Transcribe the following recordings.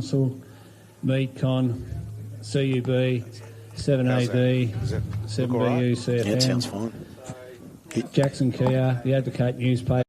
Council, Mead Con, CUB, 7AB, 7BU, CFM. Yeah, it sounds fine. Jackson Kia, the Advocate newspaper.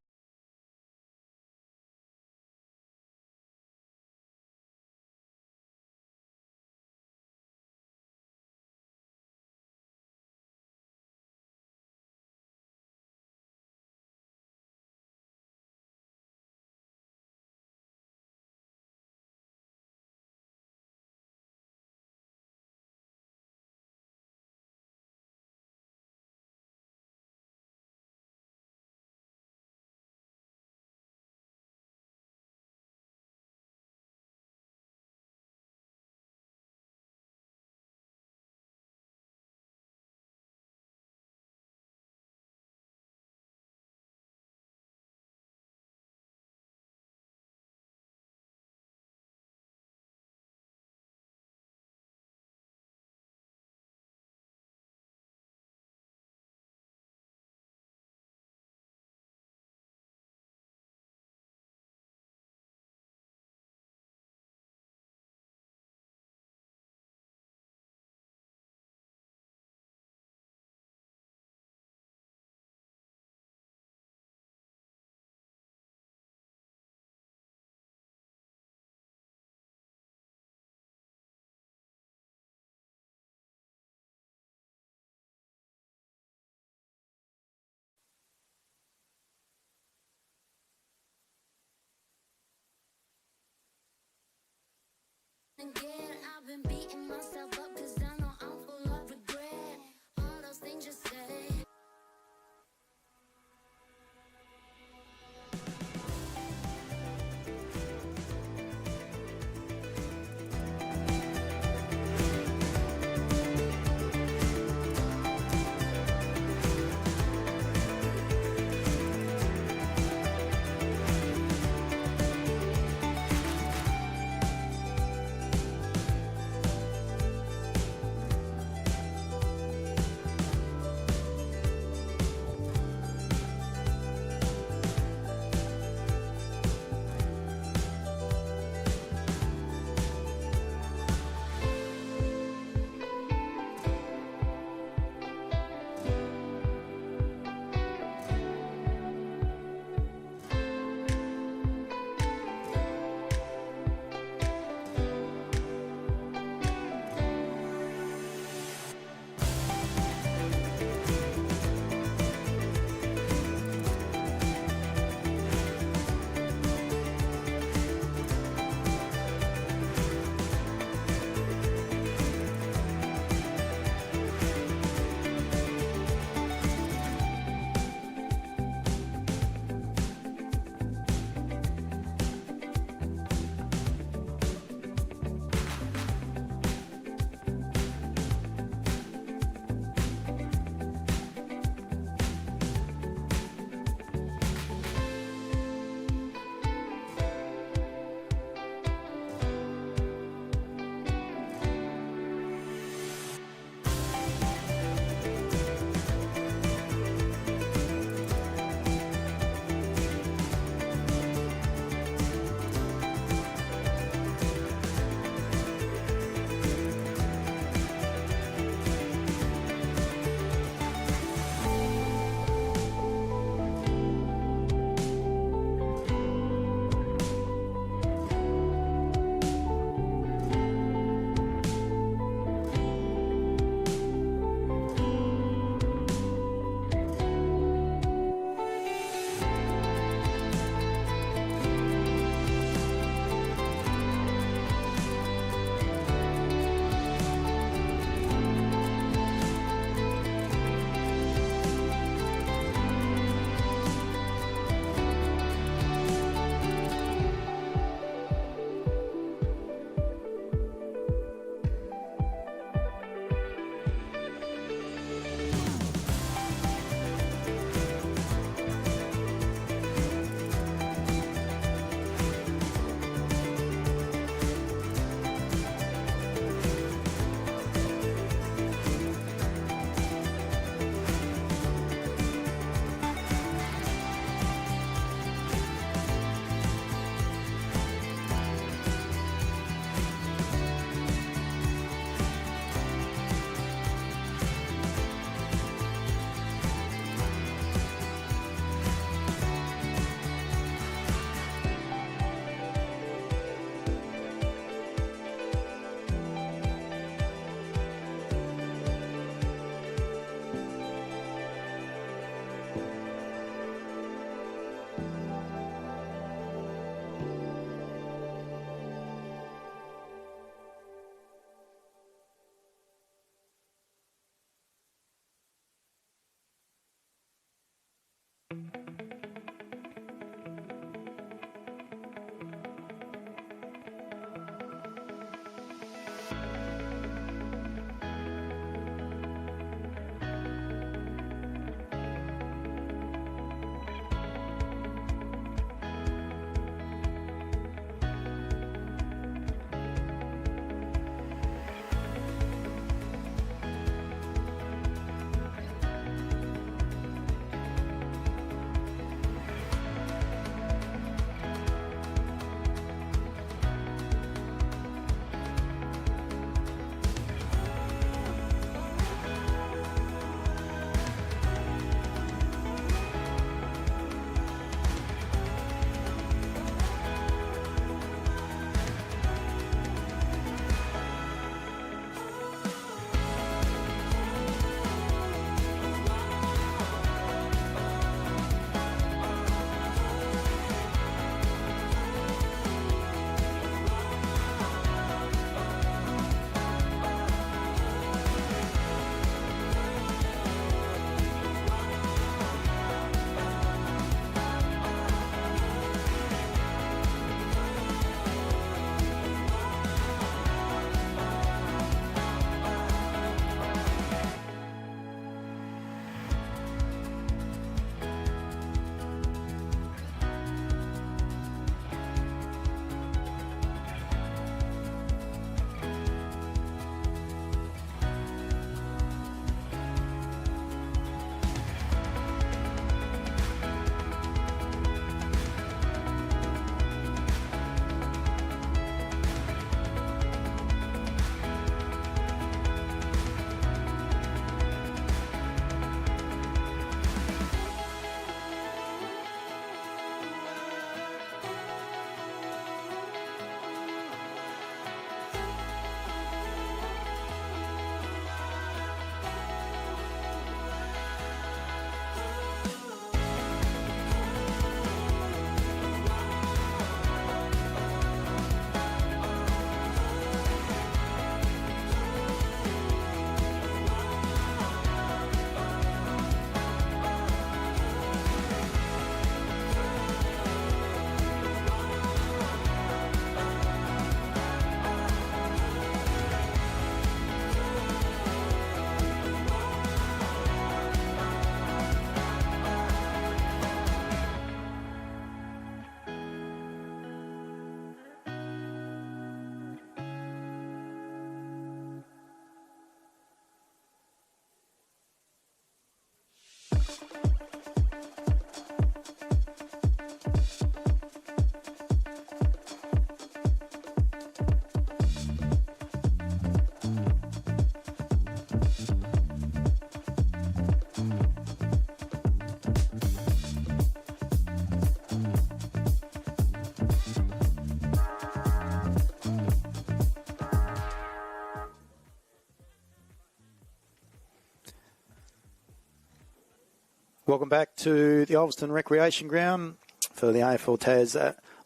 Welcome back to the Ulverstone Recreation Ground for the AFL Tas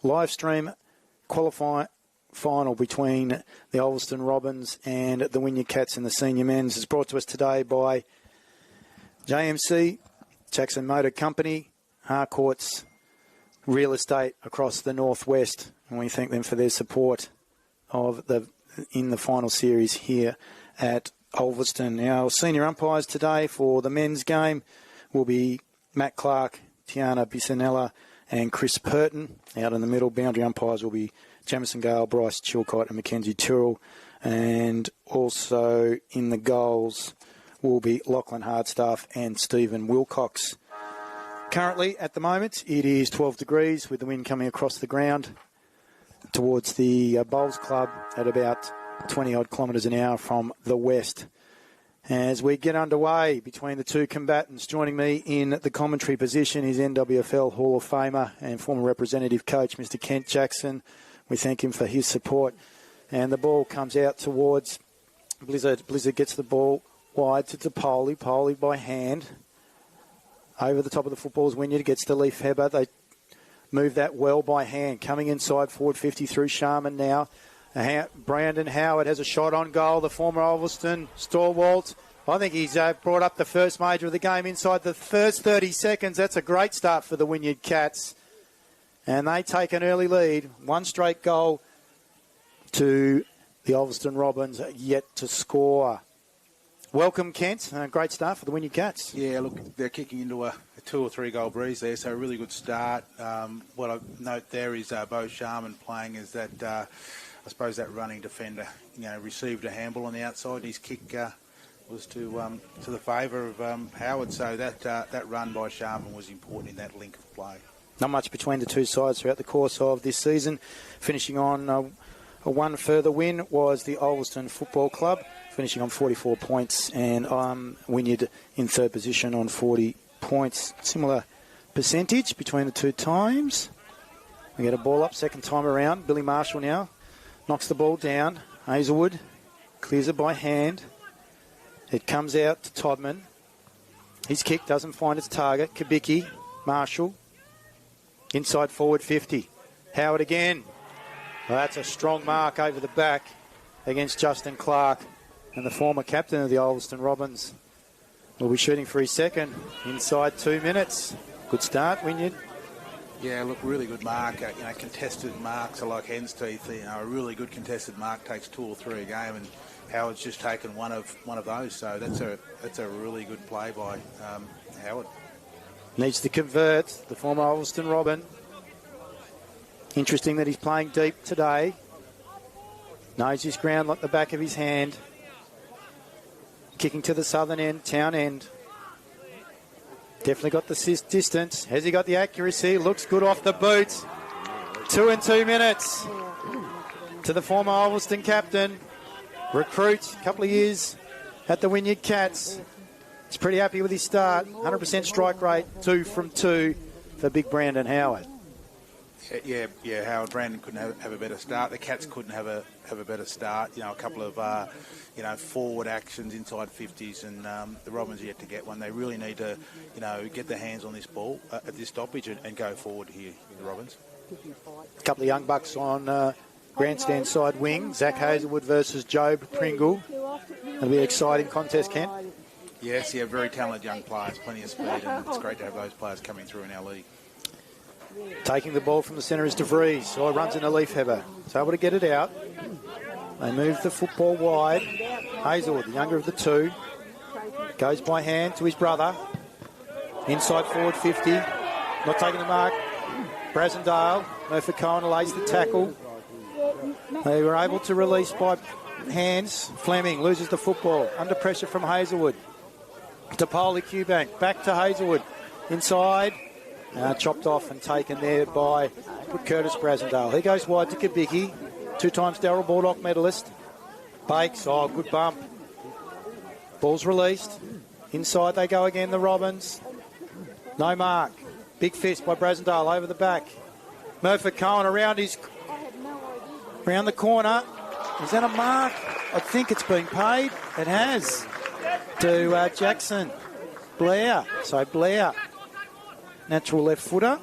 live stream qualifying final between the Ulverstone Robins and the Wynyard Cats in the senior men's. It's brought to us today by JMC, Jackson Motor Company, Harcourt's Real Estate across the northwest, and we thank them for their support in the final series here at Ulverstone. Our senior umpires today for the men's game will be Matt Clark, Tiana Bisanella and Chris Purton. Out in the middle, boundary umpires will be Jamison Gale, Bryce Chilcott and Mackenzie Tyrrell. And also in the goals will be Lachlan Hardstaff and Stephen Wilcox. Currently, at the moment, it is 12 degrees with the wind coming across the ground towards the Bowls Club at about 20-odd kilometres an hour from the west. As we get underway between the two combatants, joining me in the commentary position is NWFL Hall of Famer and former representative coach, Mr. Kent Jackson. We thank him for his support. And the ball comes out towards Blizzard. Blizzard gets the ball wide to Topoli. Poli by hand. Over the top of the football's Wynyard gets to Leaf Heber. They move that well by hand. Coming inside, forward 50 through Sharman now. Brandon Howard has a shot on goal. The former Ulverstone stalwart. I think he's brought up the first major of the game inside the first 30 seconds. That's a great start for the Wynyard Cats. And they take an early lead. One straight goal to the Ulverstone Robins yet to score. Welcome, Kent. Great start for the Wynyard Cats. Yeah, look, they're kicking into a 2 or 3 goal breeze there, so a really good start. What I note there is Bo Sharman playing is that, I suppose that running defender, received a handball on the outside, and his kick was to the favour of Howard. So that run by Sharman was important in that link of play. Not much between the two sides throughout the course of this season. Finishing on a one further win was the Ulverstone Football Club, finishing on 44 points, and Wynyard in third position on 40 points. Similar percentage between the two times. We get a ball up second time around. Billy Marshall now knocks the ball down. Hazelwood clears it by hand. It comes out to Todman. His kick doesn't find its target. Kabicki, Marshall, inside forward 50. Howard again. Well, that's a strong mark over the back against Justin Clark, and the former captain of the Ulverstone Robins will be shooting for his second inside 2 minutes. Good start, Wynyard. Yeah, look, really good mark. Contested marks are like hen's teeth. A really good contested mark takes 2 or 3 a game, and Howard's just taken one of those. So that's a really good play by Howard. Needs to convert, the former Ulverstone Robin. Interesting that he's playing deep today. Knows his ground like the back of his hand. Kicking to the southern end, town end. Definitely got the distance. Has he got the accuracy? Looks good off the boot. 2 and 2 minutes to the former Ulverstone captain. Recruit, a couple of years at the Wynyard Cats. He's pretty happy with his start. 100% strike rate, 2 from 2 for big Brandon Howard. Yeah, Howard. Brandon couldn't have a better start. The Cats couldn't have a better start. A couple of forward actions inside 50s, and the Robins are yet to get one. They really need to get their hands on this ball at this stoppage and go forward here, the Robins. A couple of young bucks on grandstand side wing. Zach Hazelwood versus Job Pringle. It'll be an exciting contest, Kent. Yes, very talented young players, plenty of speed, and it's great to have those players coming through in our league. Taking the ball from the centre is DeVries. So it runs into Leaf Heber. It's able to get it out. They move the football wide. Hazelwood, the younger of the two, goes by hand to his brother. Inside forward 50. Not taking the mark. Brasendale. Murphy Cohen lays the tackle. They were able to release by hands. Fleming loses the football. Under pressure from Hazelwood. To Polly Cubank. Back to Hazelwood. Inside. Chopped off and taken there by Curtis Brasendale. He goes wide to Kabicki. 2 times Darryl Baldock medalist. Bakes. Oh, good bump. Ball's released. Inside they go again, the Robins. No mark. Big fist by Brasendale over the back. Murphy Cohen around the corner. Is that a mark? I think it's been paid. It has. To Jackson. Blair. So Blair natural left footer.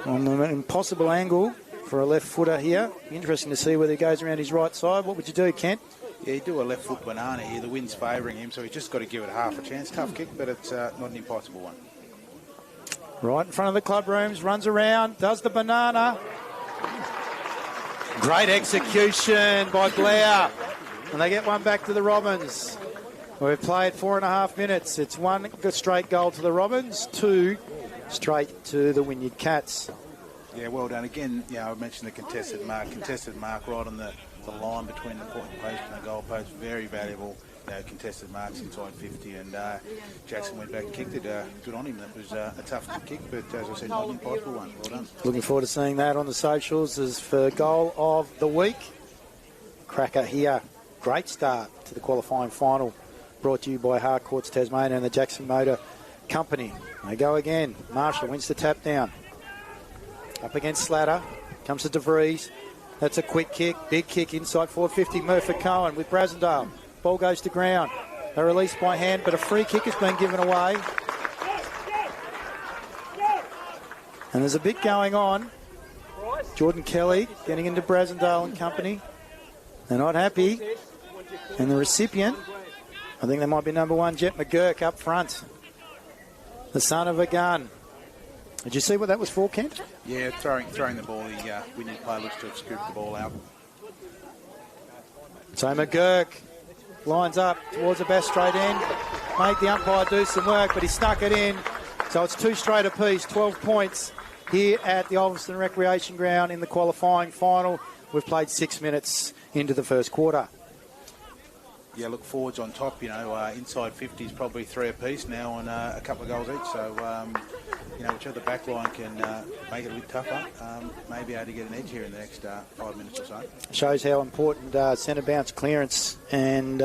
On an impossible angle for a left footer here. Interesting to see whether he goes around his right side. What would you do, Kent? Yeah, he'd do a left foot banana here. The wind's favouring him, so he's just got to give it half a chance. Tough kick, but it's not an impossible one. Right in front of the club rooms, runs around, does the banana. Great execution by Blair. And they get one back to the Robins. We've played 4.5 minutes. It's 1 straight goal to the Robins, 2 straight to the Wynyard Cats. Yeah, well done. Again, I mentioned the contested mark. Contested mark right on the line between the post and the goal post. Very valuable. Contested marks inside 50, and Jackson went back and kicked it. Good on him. That was a tough kick, but as I said, not an impossible one. Well done. Looking forward to seeing that on the socials as for goal of the week. Cracker here. Great start to the qualifying final. Brought to you by Harcourts Tasmania and the Jackson Motor Company. They go again. Marshall wins the tap down. Up against Slatter. Comes to DeVries. That's a quick kick. Big kick inside forward 50. Murphy Cohen with Brasendale. Ball goes to ground. They're released by hand, but a free kick has been given away. And there's a bit going on. Jordan Kelly getting into Brasendale and company. They're not happy. And the recipient, I think that might be number 1, Jet McGurk up front. The son of a gun. Did you see what that was for, Kent? Yeah, throwing the ball. The Wynyard player looks to have scooped the ball out. So McGurk lines up towards the best straight end. Made the umpire do some work, but he snuck it in. So it's 2 straight apiece, 12 points here at the Ulverstone Recreation Ground in the qualifying final. We've played 6 minutes into the first quarter. Yeah, look, forwards on top, inside 50 is probably 3 apiece now on a couple of goals each. So, whichever back line can make it a bit tougher, may be able to get an edge here in the next 5 minutes or so. Shows how important centre bounce clearance and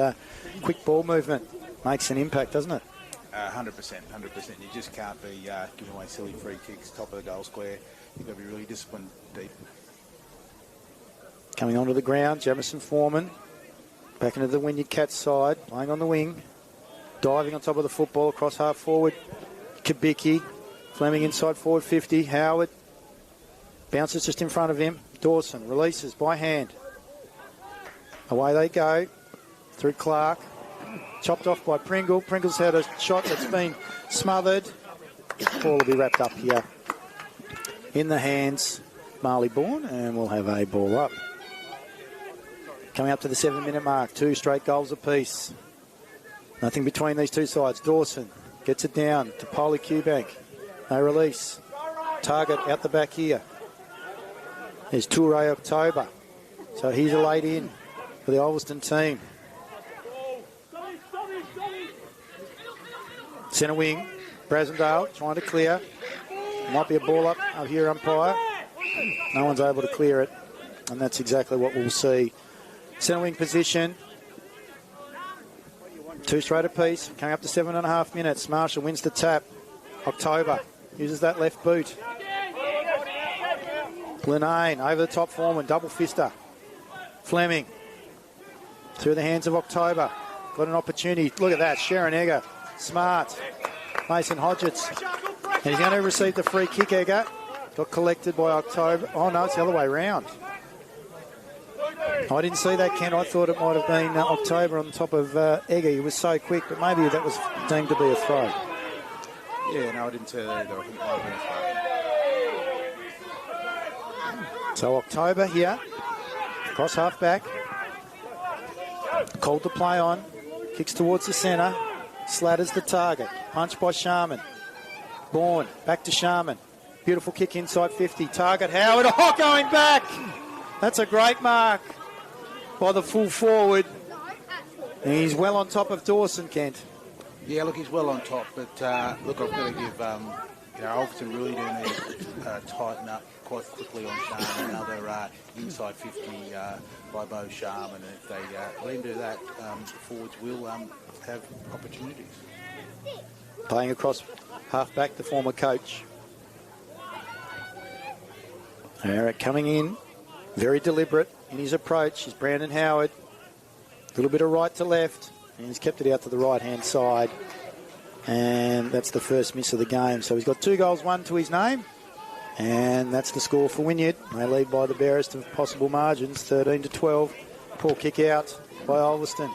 quick ball movement makes an impact, doesn't it? 100%. You just can't be giving away silly free kicks, top of the goal square. You've got to be really disciplined deep. Coming onto the ground, Jamison Foreman. Back into the Wynyard Cats side, laying on the wing. Diving on top of the football across half forward. Kabicki. Fleming inside forward 50. Howard. Bounces just in front of him. Dawson releases by hand. Away they go. Through Clark. Chopped off by Pringle. Pringle's had a shot that's been smothered. Ball will be wrapped up here. In the hands, Marley Bourne, and we'll have a ball up. Coming up to the 7-minute mark, 2 straight goals apiece. Nothing between these two sides. Dawson gets it down to Polly Cubank. They release. Target out the back here. There's Toure October. So he's a late in for the Ulverstone team. Centre wing, Brasendale trying to clear. Might be a ball up here, umpire. No one's able to clear it, and that's exactly what we'll see. Centre wing position. 2 straight apiece. Coming up to 7.5 minutes. Marshall wins the tap. October uses that left boot. Linane over the top Foreman. Double fister. Fleming through the hands of October. Got an opportunity. Look at that. Sharon Egger. Smart. Mason Hodgetts. And he's going to receive the free kick, Egger. Got collected by October. Oh, no, it's the other way round. I didn't see that, Ken. I thought it might have been October on top of Egger. He was so quick, but maybe that was deemed to be a throw. Yeah, no, I didn't see that either. I think it might have been a throw. So October here. Cross half back. Called to play on. Kicks towards the centre. Slatters the target. Punch by Sharman. Bourne. Back to Sharman. Beautiful kick inside 50. Target Howard. Oh, going back. That's a great mark by the full forward. And he's well on top of Dawson, Kent. Yeah, look, he's well on top. But, look, I've got to give, Ulverstone really do need to tighten up quite quickly on Sharman. Another inside 50 by Bo Sharman. And if they let him do that, the forwards will have opportunities. Playing across half back, the former coach. Eric coming in. Very deliberate in his approach is Brandon Howard. A little bit of right to left. And he's kept it out to the right-hand side. And that's the first miss of the game. So he's got 2 goals, 1 to his name. And that's the score for Wynyard. They lead by the barest of possible margins, 13-12. Poor kick out by Ulverstone.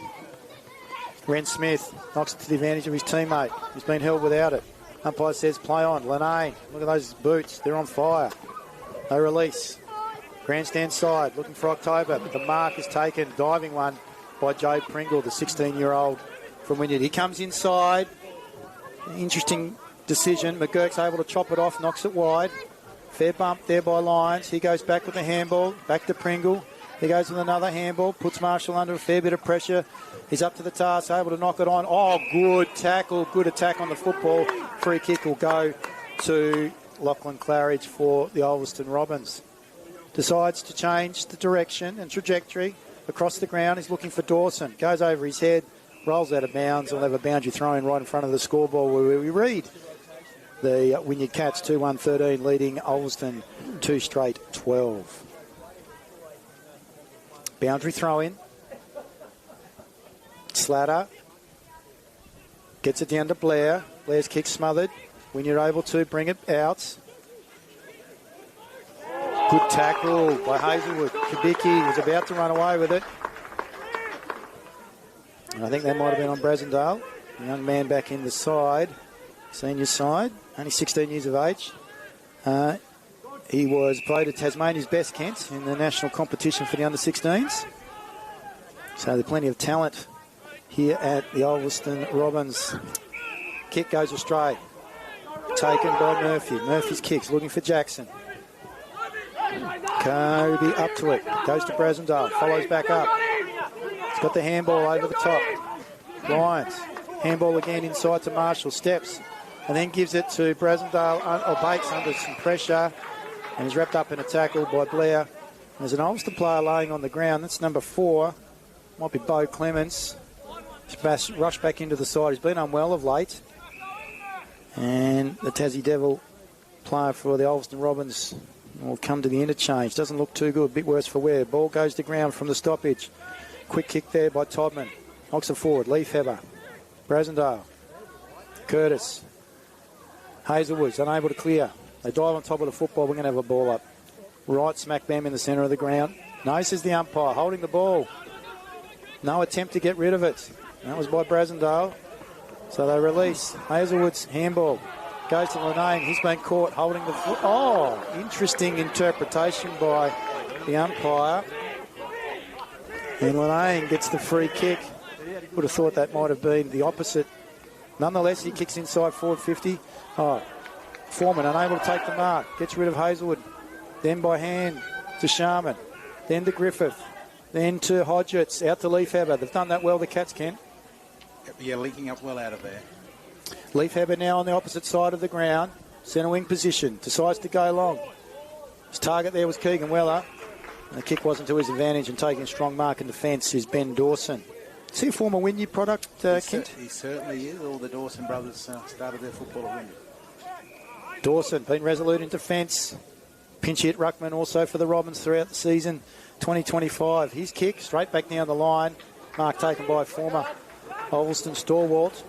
Ren Smith knocks it to the advantage of his teammate. He's been held without it. Umpire says play on. Linane, look at those boots. They're on fire. They release. Grandstand side, looking for October, but the mark is taken. Diving one by Joe Pringle, the 16-year-old from Wynyard. He comes inside. Interesting decision. McGurk's able to chop it off, knocks it wide. Fair bump there by Lyons. He goes back with the handball, back to Pringle. He goes with another handball, puts Marshall under a fair bit of pressure. He's up to the task, able to knock it on. Oh, good tackle, good attack on the football. Free kick will go to Lachlan Claridge for the Ulverstone Robins. Decides to change the direction and trajectory across the ground. He's looking for Dawson. Goes over his head, rolls out of bounds. We'll have a boundary throw-in right in front of the scoreboard where we read the Wynyard Cats 2-1-13 leading Ulverstone 2 straight 12. Boundary throw-in. Slatter gets it down to Blair. Blair's kick smothered. Wynyard able to bring it out. Good tackle by Hazelwood. Kubicki was about to run away with it. And I think that might have been on Brasendale. The young man back in the side, senior side, only 16 years of age. He was voted Tasmania's best, Kent, in the national competition for the under-16s. So there's plenty of talent here at the Ulverstone Robins. Kick goes astray. Taken by Murphy. Murphy's kicks, looking for Jackson. Kobe up to it. Goes to Brasendale. Follows back up. He's got the handball over the top. Lyons. Handball again inside to Marshall. Steps. And then gives it to Brasendale. Or Bates under some pressure. And he's wrapped up in a tackle by Blair. There's an Ulster player laying on the ground. That's number 4. Might be Beau Clements. He's rushed back into the side. He's been unwell of late. And the Tassie Devil player for the Ulverstone Robins will come to the interchange. Doesn't look too good. A bit worse for wear. Ball goes to ground from the stoppage. Quick kick there by Todman. Knocks it forward. Leafheber. Brasendale. Curtis. Hazelwood's unable to clear. They dive on top of the football. We're going to have a ball up. Right smack bam in the centre of the ground. No, says the umpire. Holding the ball. No attempt to get rid of it. That was by Brasendale. So they release. Hazelwood's handball. Goes to Linane. He's been caught holding the foot. Oh, interesting interpretation by the umpire. And Linane gets the free kick. Would have thought that might have been the opposite. Nonetheless, he kicks inside forward 50. Oh, Foreman unable to take the mark. Gets rid of Hazelwood. Then by hand to Sharman. Then to Griffith. Then to Hodgetts. Out to Leafheber. They've done that well, the Cats, Kent. Yeah, linking up well out of there. Leafheber now on the opposite side of the ground. Centre wing position. Decides to go long. His target there was Keegan Weller. And the kick wasn't to his advantage, and taking a strong mark in defence is Ben Dawson. Is he a former Wynyard product, Kent? He certainly is. All the Dawson brothers started their football at Wynyard. Dawson been resolute in defence. Pinch hit ruckman also for the Robins throughout the season 2025. His kick straight back down the line. Mark taken by former Ulverstone stalwart.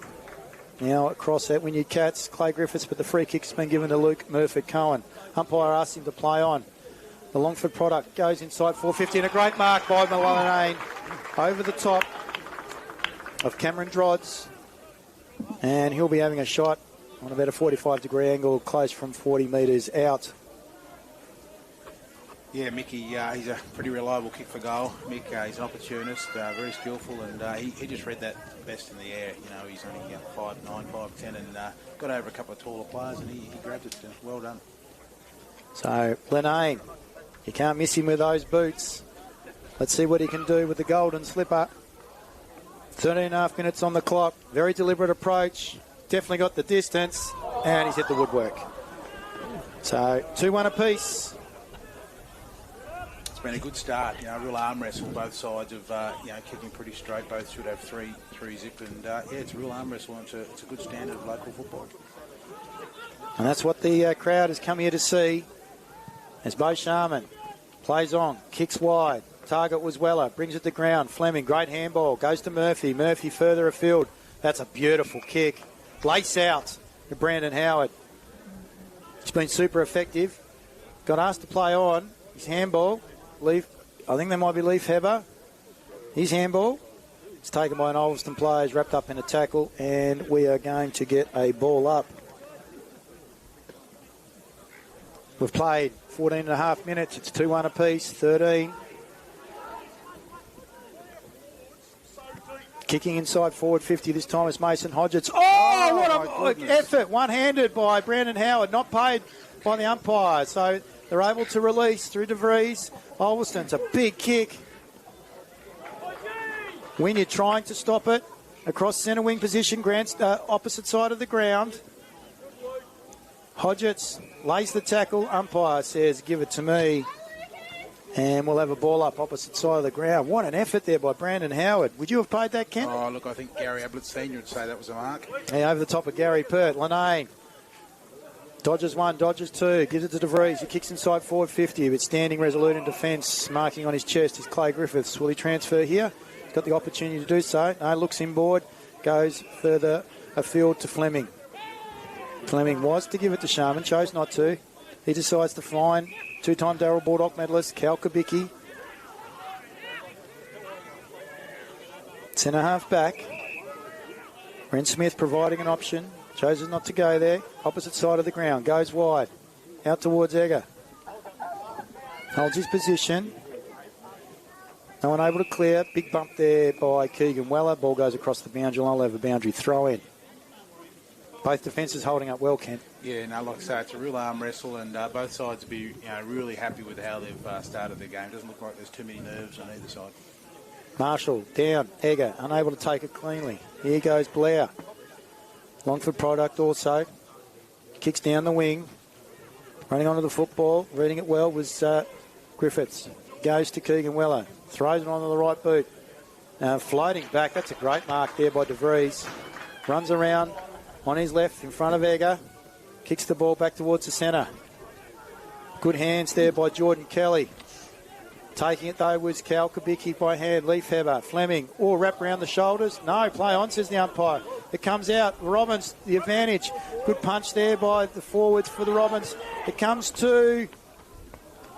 Now across that Wynyard Cats, Clay Griffiths, but the free kick's been given to Luke Murford-Cohen. Umpire asks him to play on. The Longford product goes inside 450, and a great mark by Malone over the top of Cameron Drodds. And he'll be having a shot on about a 45-degree angle, close from 40 metres out. Yeah, Mickey, he's a pretty reliable kick for goal. Mick, he's an opportunist, very skillful, and he just read that best in the air. You know, he's only 5'9", 5'10", and got over a couple of taller players, and he grabbed it. Well done. So, Linane, you can't miss him with those boots. Let's see what he can do with the golden slipper. 13.5 minutes on the clock. Very deliberate approach. Definitely got the distance, and he's hit the woodwork. So, 2-1 apiece. Been a good start, real arm wrestle, both sides of, kicking pretty straight. Both should have three zip, and it's a real arm wrestle, and it's a good standard of local football. And that's what the crowd has come here to see. As Beau Sharman plays on, kicks wide. Target was Weller, brings it to ground. Fleming, great handball, goes to Murphy. Murphy further afield. That's a beautiful kick Lace out to Brandon Howard. He's been super effective. Got asked to play on. His handball. Leaf. I think there might be Leaf Heber. His handball. It's taken by an Ulverstone player. He's wrapped up in a tackle, and we are going to get a ball up. We've played 14 and a half minutes. It's 2-1 apiece. 13. Kicking inside forward 50 this time is Mason Hodgetts. Oh, what an effort. One-handed by Brandon Howard, not paid by the umpire. So they're able to release through De Vries. Ulverstone's a big kick. Wynyard trying to stop it. Across centre wing position, Grant's opposite side of the ground. Hodgetts lays the tackle. Umpire says, give it to me. And we'll have a ball up opposite side of the ground. What an effort there by Brandon Howard. Would you have paid that, Kent? Oh, look, I think Gary Ablett Sr. would say that was a mark. Yeah, over the top of Gary Pert. Linane. Dodges one, dodges two. Gives it to De Vries. He kicks inside forward 50, but standing resolute in defence. Marking on his chest is Clay Griffiths. Will he transfer here? He's got the opportunity to do so. No, looks inboard. Goes further afield to Fleming. Fleming was to give it to Sharman. Chose not to. He decides to find two-time Darrell Baldock medalist, Cal Kubicki. Centre half back. Brent Smith providing an option. Chooses not to go there. Opposite side of the ground. Goes wide. Out towards Egger. Holds his position. No one able to clear. Big bump there by Keegan Weller. Ball goes across the boundary. I'll have a boundary throw in. Both defences holding up well, Kent. Yeah, no, like I say, it's a real arm wrestle, and both sides will be really happy with how they've started the game. Doesn't look like there's too many nerves on either side. Marshall down. Egger unable to take it cleanly. Here goes Blair. Longford product also. Kicks down the wing. Running onto the football. Reading it well was Griffiths. Goes to Keegan Weller. Throws it onto the right boot. Floating back. That's a great mark there by De Vries. Runs around on his left in front of Egger. Kicks the ball back towards the centre. Good hands there by Jordan Kelly. Taking it though was Cal Kubicki by hand. Leaf Heber. Fleming. Or wrap around the shoulders. No, play on, says the umpire. It comes out. Robbins, the advantage. Good punch there by the forwards for the Robins. It comes to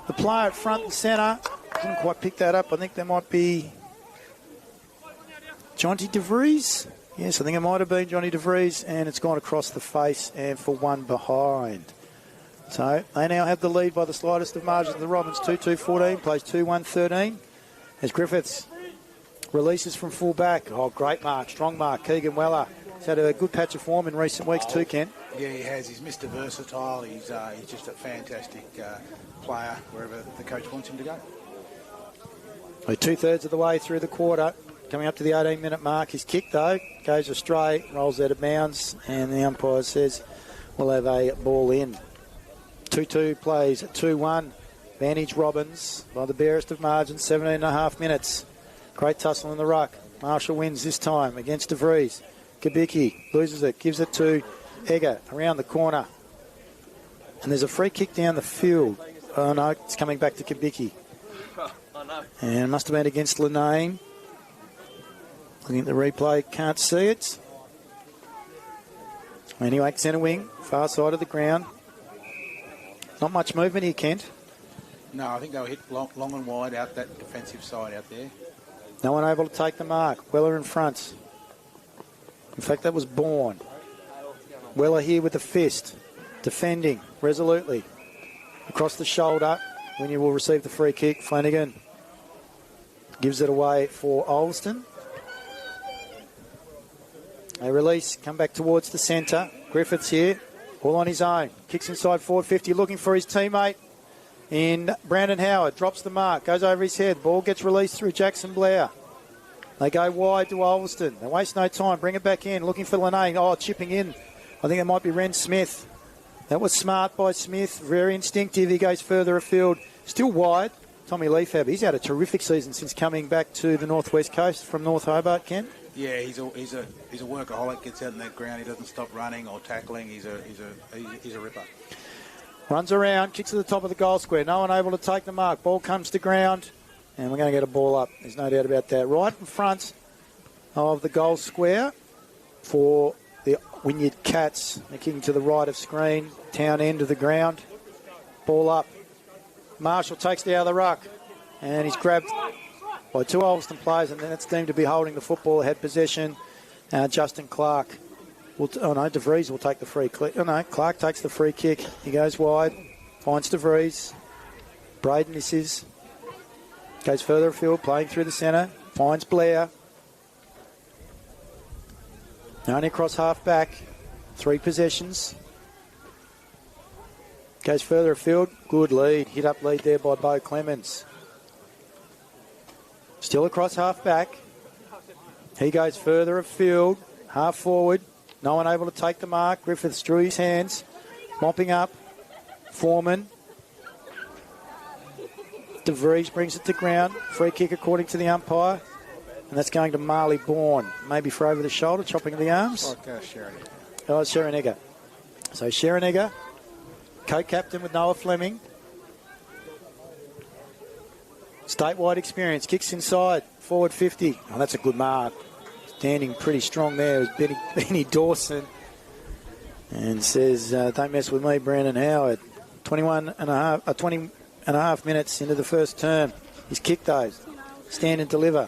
the player at front and centre. Didn't quite pick that up. I think there might be Jonty De Vries. Yes, I think it might have been Jonty De Vries, and it's gone across the face and for one behind. So they now have the lead by the slightest of margins. The Robins 2-2-14, plays 2-1-13. As Griffiths releases from full back. Oh, great mark, strong mark. Keegan Weller. He's had a good patch of form in recent weeks too, Ken. Yeah, he has. He's Mr. Versatile. He's just a fantastic player wherever the coach wants him to go. We're 2/3 of the way through the quarter. Coming up to the 18-minute mark. His kick, though, goes astray, rolls out of bounds, and the umpire says we'll have a ball in. 2-2 plays 2-1. Vantage Robins by the barest of margins, 17.5 minutes. Great tussle in the ruck. Marshall wins this time against De Vries. Kubicki loses it, gives it to Egger around the corner. And there's a free kick down the field. Oh, no, it's coming back to Kubicki. And it must have been against Linane. Looking at the replay, can't see it. Anyway, centre wing, far side of the ground. Not much movement here, Kent. No, I think they'll hit long and wide out that defensive side out there. No one able to take the mark. Weller in front. In fact, that was Bourne. Weller here with the fist. Defending resolutely. Across the shoulder. When you will receive the free kick. Flanagan gives it away for Ulverstone. A release, come back towards the centre. Griffiths here, all on his own. Kicks inside forward 50, looking for his teammate in Brandon Howard. Drops the mark, goes over his head. Ball gets released through Jackson Blair. They go wide to Ulverstone. They waste no time, bring it back in. Looking for Linane. Oh, chipping in. I think it might be Ren Smith. That was smart by Smith. Very instinctive. He goes further afield. Still wide. Tommy Leafhab. He's had a terrific season since coming back to the northwest coast from North Hobart, Ken. Yeah, he's a workaholic. Gets out in that ground. He doesn't stop running or tackling. He's a ripper. Runs around, kicks to the top of the goal square. No one able to take the mark. Ball comes to ground, and we're going to get a ball up. There's no doubt about that. Right in front of the goal square for the Wynyard Cats. They're kicking to the right of screen, town end of the ground. Ball up. Marshall takes the other ruck, and he's grabbed by two Ulverstone players, and then it's deemed to be holding the football, had possession. Justin Clark. De Vries will take the free kick. Clark takes the free kick. He goes wide, finds De Vries. Braden misses. Goes further afield, playing through the centre. Finds Blair. Only across half back. 3 possessions. Goes further afield. Good lead. Hit up lead there by Beau Clemens. Still across half back. He goes further afield. Half forward. No one able to take the mark. Griffiths drew his hands. Mopping up. Foreman. De Vries brings it to ground. Free kick according to the umpire. And that's going to Marley Bourne. Maybe for over the shoulder, chopping of the arms. Sherenegger. So Sherenegger, co-captain with Noah Fleming. Statewide experience. Kicks inside. Forward 50. Oh, that's a good mark. Standing pretty strong there is Benny Dawson. And says, don't mess with me, Brandon Howard. 20 and a half minutes into the first term. He's kicked those. Stand and deliver.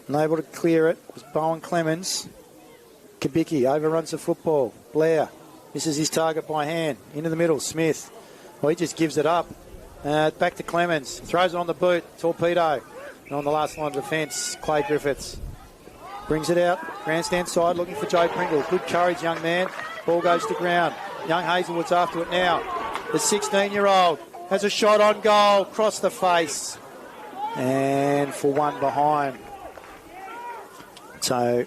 Unable to clear it was Bowen Clemens. Kabicki overruns the football. Blair misses his target by hand. Into the middle, Smith. Well, he just gives it up. Back to Clemens. Throws it on the boot. Torpedo. And on the last line of defence, Clay Griffiths. Brings it out. Grandstand side looking for Joe Pringle. Good courage, young man. Ball goes to ground. Young Hazelwood's after it now. The 16-year-old has a shot on goal. Cross the face. And for one behind. So,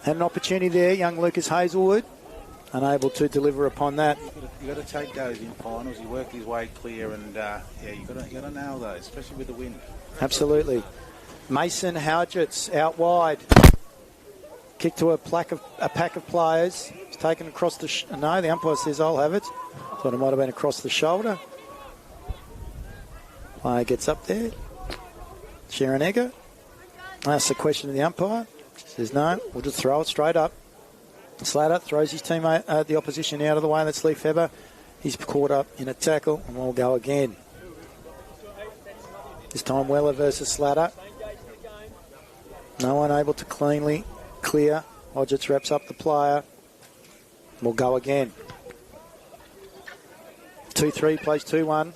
had an opportunity there, young Lucas Hazelwood. Unable to deliver upon that. You've got to take those in finals. He worked his way clear, and you've got to nail those, especially with the wind. Absolutely. Mason Howgets out wide. Kick to a pack of players. It's taken across the... No, the umpire says, I'll have it. Thought it might have been across the shoulder. Player gets up there. Sherenegger. Asks the question to the umpire. Says, no, we'll just throw it straight up. Slater throws his teammate, the opposition out of the way. That's Lee Feber. He's caught up in a tackle, and we'll go again. This time Weller versus Slater. No one able to cleanly clear. Hodgetts wraps up the player. We'll go again. 2-3 plays 2-1.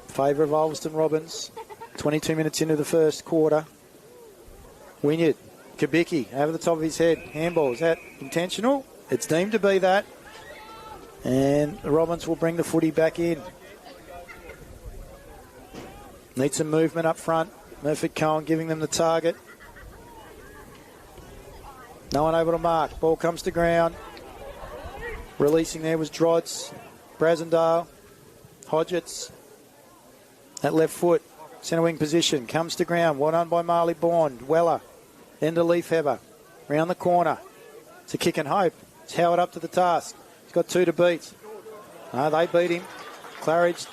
Favour of Ulverstone Robins. 22 minutes into the first quarter. Wynyard. Kabicki over the top of his head. Handball. Is that intentional? It's deemed to be that. And the Robins will bring the footy back in. Need some movement up front. Murphy Cohen giving them the target. No one able to mark. Ball comes to ground. Releasing there was Drodds. Brasendale. Hodgetts. At left foot. Centre wing position. Comes to ground. Well done by Marley Bourne. Weller. Then to Lee Feber. Round the corner. It's a kick and hope. It's Howard up to the task. He's got 2 to beat. No, they beat him. Claridge,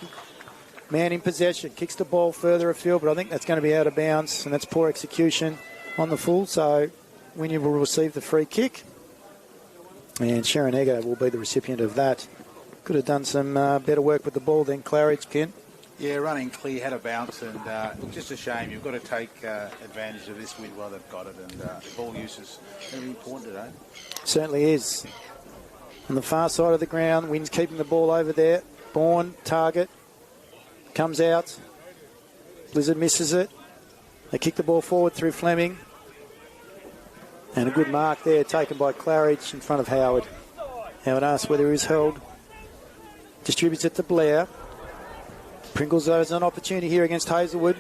man in possession. Kicks the ball further afield, but I think that's going to be out of bounds, and that's poor execution on the full. So Wynyard will receive the free kick. And Sherenegger will be the recipient of that. Could have done some better work with the ball than Claridge, Kent. Yeah, running clear, had a bounce, and just a shame. You've got to take advantage of this wind while they've got it, and ball use is very important today. Certainly is. On the far side of the ground, Wynn's keeping the ball over there. Bourne, target, comes out. Blizzard misses it. They kick the ball forward through Fleming. And a good mark there taken by Claridge in front of Howard. Howard asks whether he's held. Distributes it to Blair. Pringles has an opportunity here against Hazelwood.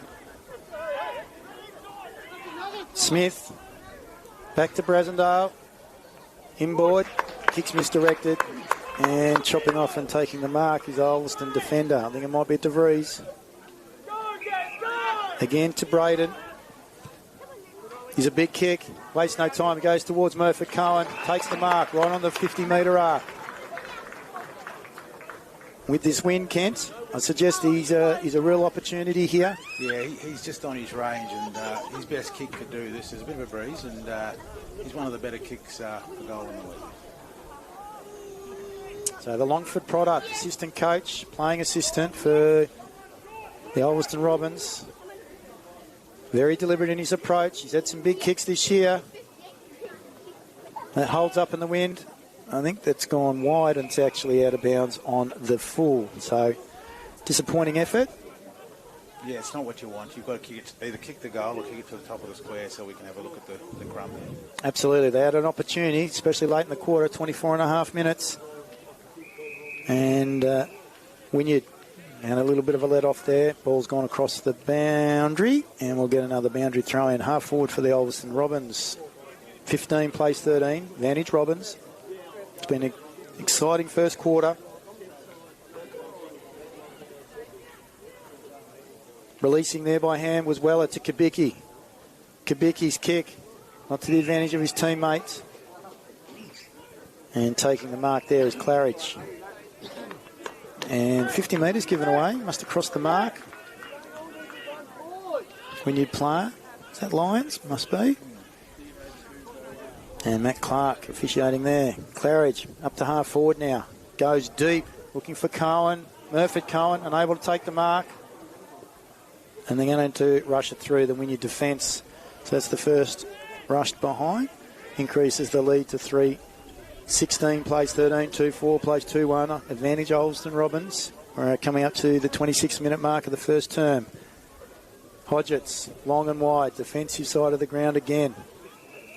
Smith. Back to Brasendale. Inboard. Kicks misdirected. And chopping off and taking the mark is Ulverstone defender. I think it might be De Vries. Again to Braden. He's a big kick. Wastes no time. He goes towards Murphy Cohen. Takes the mark right on the 50-metre arc. With this win, Kent, I suggest he's a real opportunity here. Yeah, he's just on his range, and his best kick could do this. There's a bit of a breeze, and he's one of the better kicks for goal in the league. So the Longford product, assistant coach, playing assistant for the Ulverstone Robins. Very deliberate in his approach. He's had some big kicks this year. That holds up in the wind. I think that's gone wide and it's actually out of bounds on the full. So disappointing effort. Yeah, it's not what you want. You've got to kick it, either kick the goal or kick it to the top of the square so we can have a look at the crumb there. Absolutely. They had an opportunity, especially late in the quarter, 24 and a half minutes. And Wynyard and a little bit of a let off there. Ball's gone across the boundary and we'll get another boundary throw in. Half forward for the Ulverstone Robins. 15 plays 13. Advantage Robins. It's been an exciting first quarter. Releasing there by hand was Weller to Kubicki. Kubicki's kick, not to the advantage of his teammates. And taking the mark there is Claridge. And 50 metres given away. Must have crossed the mark. Wynyard player. Is that Lions? Must be. And Matt Clark officiating there. Claridge up to half forward now. Goes deep. Looking for Cohen. Murphy Cohen unable to take the mark. And they're going to rush it through the Wynyard defence. So that's the first rushed behind. Increases the lead to 3. 16 plays 13, 2-4 plays 2-1. Advantage Ulverstone Robins. We're coming up to the 26-minute mark of the first term. Hodgetts, long and wide, defensive side of the ground again.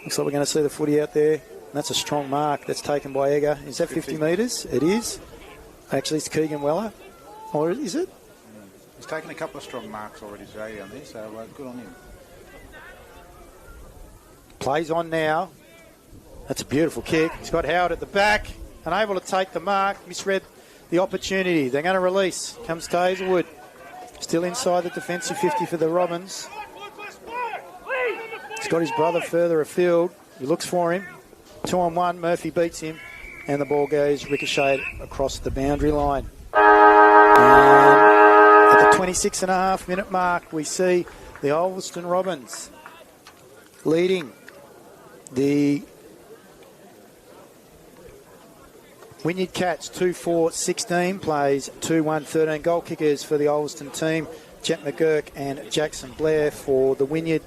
Looks like we're going to see the footy out there. That's a strong mark. That's taken by Egger. Is that 50 metres? It is. Actually, it's Keegan Weller. Or is it? He's taken a couple of strong marks already today on this, so good on him. Plays on now. That's a beautiful kick. He's got Howard at the back. Unable to take the mark. Misread the opportunity. They're going to release. Comes to Hazelwood. Still inside the defensive 50 for the Robins. He's got his brother further afield. He looks for him. 2-on-1. Murphy beats him. And the ball goes ricocheted across the boundary line. And at the 26.5-minute mark, we see the Ulverstone Robins leading the Wynyard Cats 2-4-16 plays 2-1-13. Goal kickers for the Ulverstone team, Jet McGurk and Jackson Blair for the Wynyard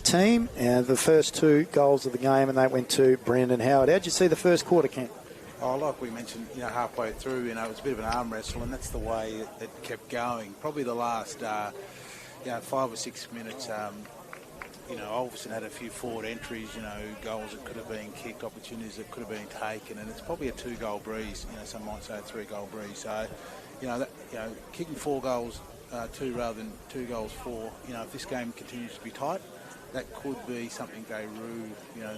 team. And the first 2 goals of the game, and they went to Brandon Howard. How'd you see the first quarter, Kent? Oh, like we mentioned, halfway through, it was a bit of an arm wrestle, and that's the way it kept going. Probably the last, 5 or 6 minutes, Ulverstone had a few forward entries, goals that could have been kicked, opportunities that could have been taken, and it's probably a 2-goal breeze. Some might say a 3-goal breeze. So, kicking 4 goals, 2 rather than 2 goals 4. If this game continues to be tight, that could be something they rue.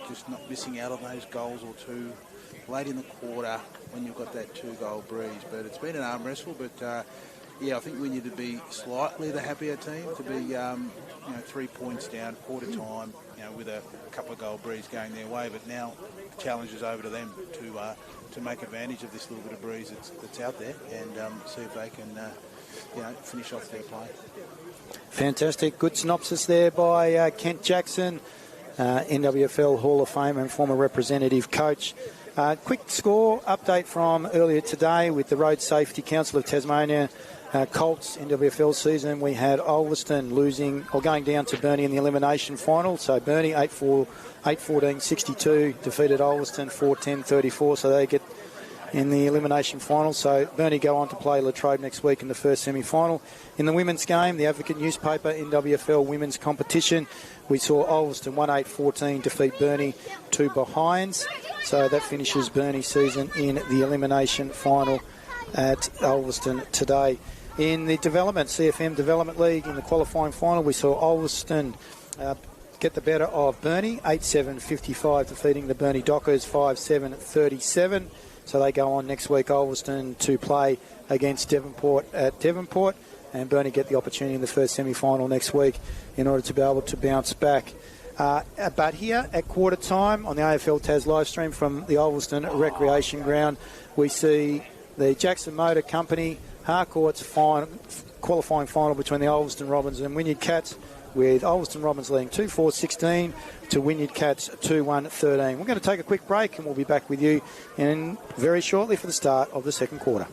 Just not missing out on those goals or 2 late in the quarter when you've got that 2-goal breeze. But it's been an arm wrestle. But I think we need to be slightly the happier team to be. 3 points down, quarter time, with a couple of goal breeze going their way. But now the challenge is over to them to make advantage of this little bit of breeze that's out there and see if they can, finish off their play. Fantastic. Good synopsis there by Kent Jackson, NWFL Hall of Fame and former representative coach. Quick score update from earlier today with the Road Safety Council of Tasmania. Colts NWFL season, we had Ulverstone losing or going down to Burnie in the elimination final. So Burnie 8-14-62 defeated Ulverstone 4-10-34. So they get in the elimination final. So Burnie go on to play Latrobe next week in the first semi-final. In the women's game, the Advocate newspaper NWFL women's competition, we saw Ulverstone 1-8-14 defeat Burnie 2 behinds. So that finishes Burnie's season in the elimination final at Ulverstone today. In the CFM Development League, in the qualifying final, we saw Ulverstone get the better of Burnie, 8-7-55, defeating the Burnie Dockers 5-7-37. So they go on next week, Ulverstone, to play against Devonport at Devonport, and Burnie get the opportunity in the first semi-final next week in order to be able to bounce back. But here at quarter time on the AFL Tas live stream from the Ulverstone Recreation Ground, we see the Jackson Motor Company Harcourt's qualifying final between the Ulverstone Robins and Wynyard Cats, with Ulverstone Robins leading 2-4-16 to Wynyard Cats 2-1-13. We're going to take a quick break and we'll be back with you very shortly for the start of the second quarter.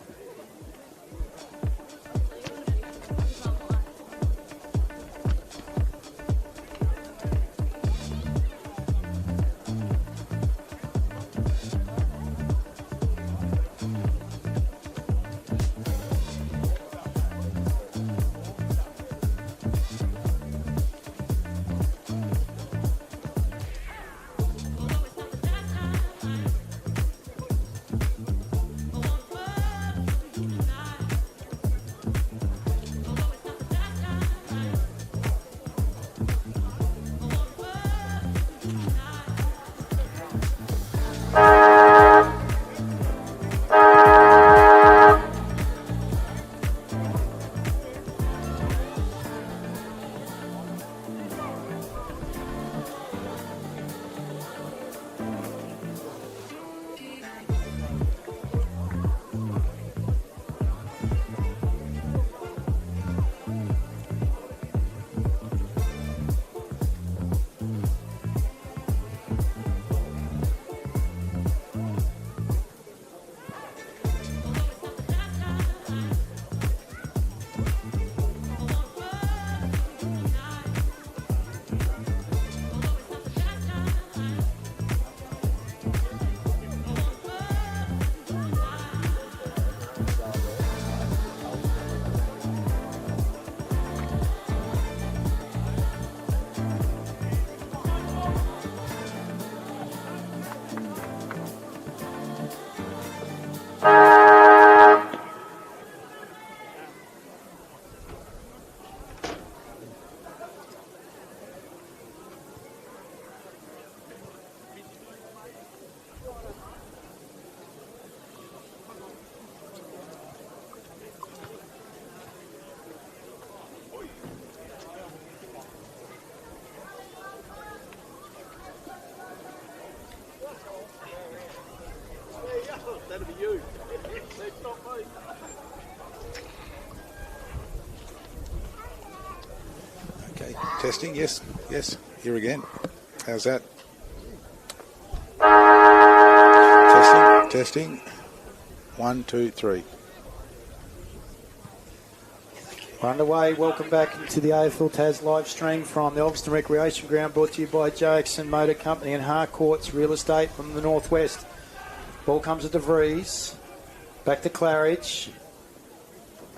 That'll be you. That's not me. Okay, testing, yes, here again. How's that? Testing. 1, 2, 3. We're underway. Welcome back to the AFL Tas live stream from the Ulverstone Recreation Ground, brought to you by Jackson Motor Company and Harcourt's Real Estate from the northwest. Ball comes to De Vries. Back to Claridge.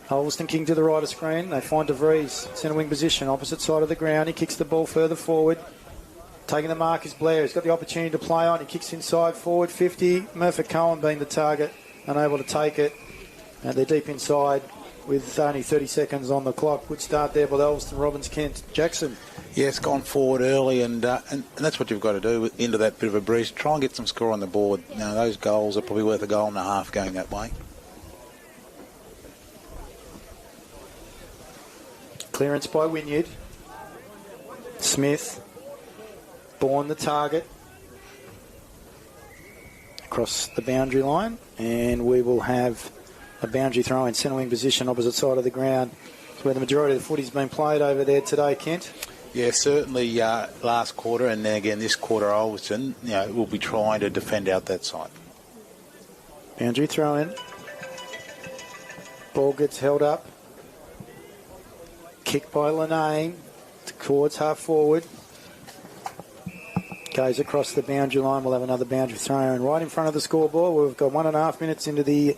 Ulverstone King to the right of screen. They find De Vries, centre wing position, opposite side of the ground. He kicks the ball further forward. Taking the mark is Blair. He's got the opportunity to play on. He kicks inside, forward 50. Murphy Cohen being the target, unable to take it. And they're deep inside with only 30 seconds on the clock. Good start there by the Ulverstone Robins. Kent Jackson. Yeah, it's gone forward early, and that's what you've got to do into that bit of a breeze. Try and get some score on the board. You know, those goals are probably worth a goal and a half going that way. Clearance by Wynyard. Smith. Bourne the target. Across the boundary line, and we will have a boundary throw in centre wing position, opposite side of the ground. It's where the majority of the footy's been played over there today, Kent. Yeah, certainly last quarter, and then again this quarter, Ulverstone, will be trying to defend out that side. Boundary throw in. Ball gets held up. Kick by Linane towards half forward. Goes across the boundary line. We'll have another boundary throw in right in front of the scoreboard. We've got 1.5 minutes into the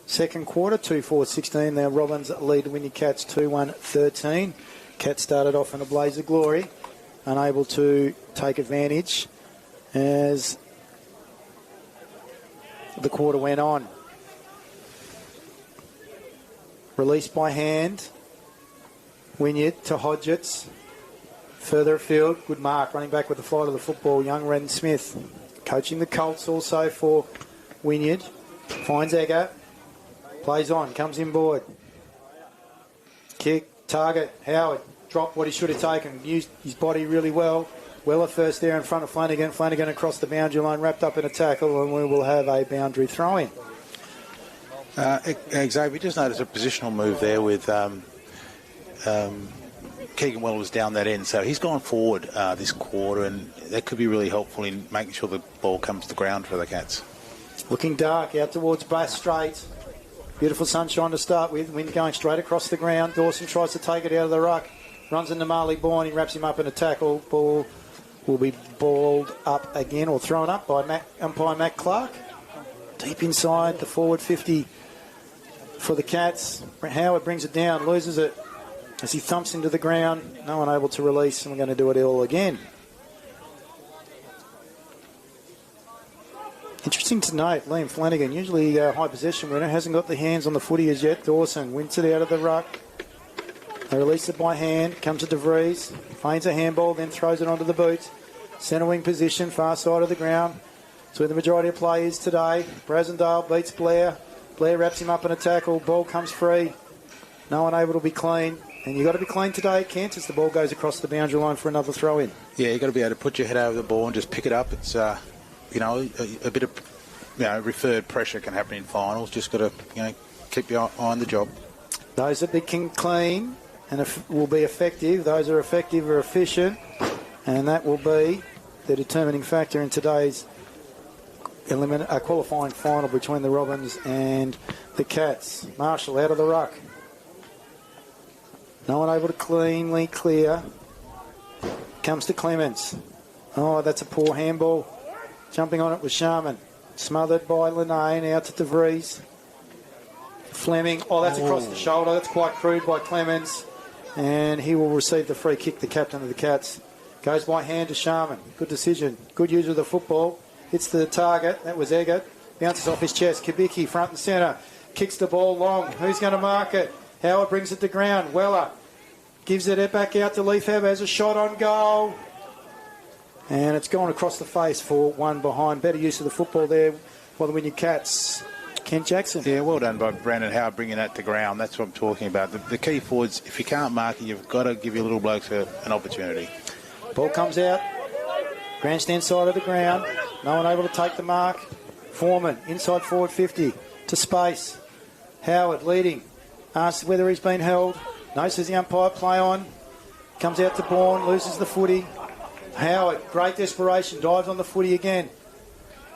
second quarter. 2-4-16. The Robins lead Wynyard Cats 2-1-13. Cats started off in a blaze of glory, unable to take advantage as the quarter went on. Released by hand. Wynyard to Hodgetts. Further afield, good mark, running back with the flight of the football, young Ren Smith. Coaching the Colts also for Wynyard. Finds Egger. Plays on, comes inboard. Kick, target, Howard. Dropped what he should have taken. Used his body really well. Weller first there in front of Flanagan. Flanagan across the boundary line, wrapped up in a tackle, and we will have a boundary throw-in. Xavier, just noticed a positional move there with Keegan Well was down that end, so he's gone forward this quarter, and that could be really helpful in making sure the ball comes to the ground for the Cats. Looking dark out towards Bass Strait. Beautiful sunshine to start with. Wind going straight across the ground. Dawson tries to take it out of the ruck. Runs into Marley Bourne. He wraps him up in a tackle. Ball will be balled up again, or thrown up by umpire Matt Clark. Deep inside the forward 50 for the Cats. Howard brings it down, loses it as he thumps into the ground. No one able to release, and we're going to do it all again. Interesting to note, Liam Flanagan, usually high possession winner, hasn't got the hands on the footy as yet. Dawson wins it out of the ruck. They release it by hand. Comes to De Vries. Feigns a handball, then throws it onto the boot. Centre wing position, far side of the ground. It's where the majority of play is today. Brasendale beats Blair. Blair wraps him up in a tackle. Ball comes free. No one able to be clean. And you've got to be clean today, Kent, as the ball goes across the boundary line for another throw-in. Yeah, you've got to be able to put your head over the ball and just pick it up. It's, a bit of, referred pressure can happen in finals. Just got to, keep your eye on the job. Those that can clean and will be effective, those are effective or efficient, and that will be the determining factor in today's qualifying final between the Robins and the Cats. Marshall out of the ruck. No one able to cleanly clear. Comes to Clements. Oh, that's a poor handball. Jumping on it was Sharman. Smothered by Linane. Out to De Vries. Fleming. Oh, that's across the shoulder. That's quite crude by Clements. And he will receive the free kick, the captain of the Cats. Goes by hand to Sharman. Good decision. Good use of the football. Hits the target. That was Eggert. Bounces off his chest. Kibiki front and centre. Kicks the ball long. Who's going to mark it? Howard brings it to ground. Weller gives it back out to Leafhab. Has a shot on goal. And it's gone across the face for one behind. Better use of the football there by the Wynyard Cats. Kent Jackson. Yeah, well done by Brandon Howard bringing that to ground. That's what I'm talking about. The key forwards, if you can't mark it, you've got to give your little blokes an opportunity. Ball comes out. Grandstand side of the ground. No one able to take the mark. Foreman, inside forward 50 to space. Howard leading. Asks whether he's been held. No, says the umpire, play on. Comes out to Bourne, loses the footy. Howard, great desperation, dives on the footy again.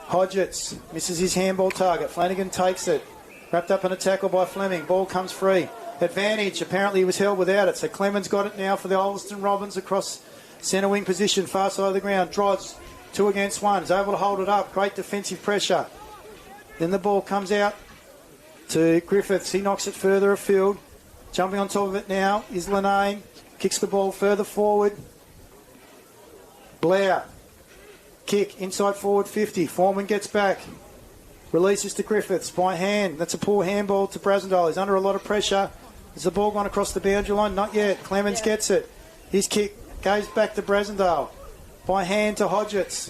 Hodgetts misses his handball target. Flanagan takes it. Wrapped up in a tackle by Fleming. Ball comes free. Advantage. Apparently he was held without it. So Clemens got it now for the Ulverstone Robins across centre wing position, far side of the ground. Drives 2 against 1. Is able to hold it up. Great defensive pressure. Then the ball comes out to Griffiths. He knocks it further afield. Jumping on top of it now is Linane. Kicks the ball further forward. Blair. Kick inside forward 50. Foreman gets back. Releases to Griffiths by hand. That's a poor handball to Brasendale. He's under a lot of pressure. Has the ball gone across the boundary line? Not yet. Clemens gets it. His kick goes back to Brasendale. By hand to Hodgetts.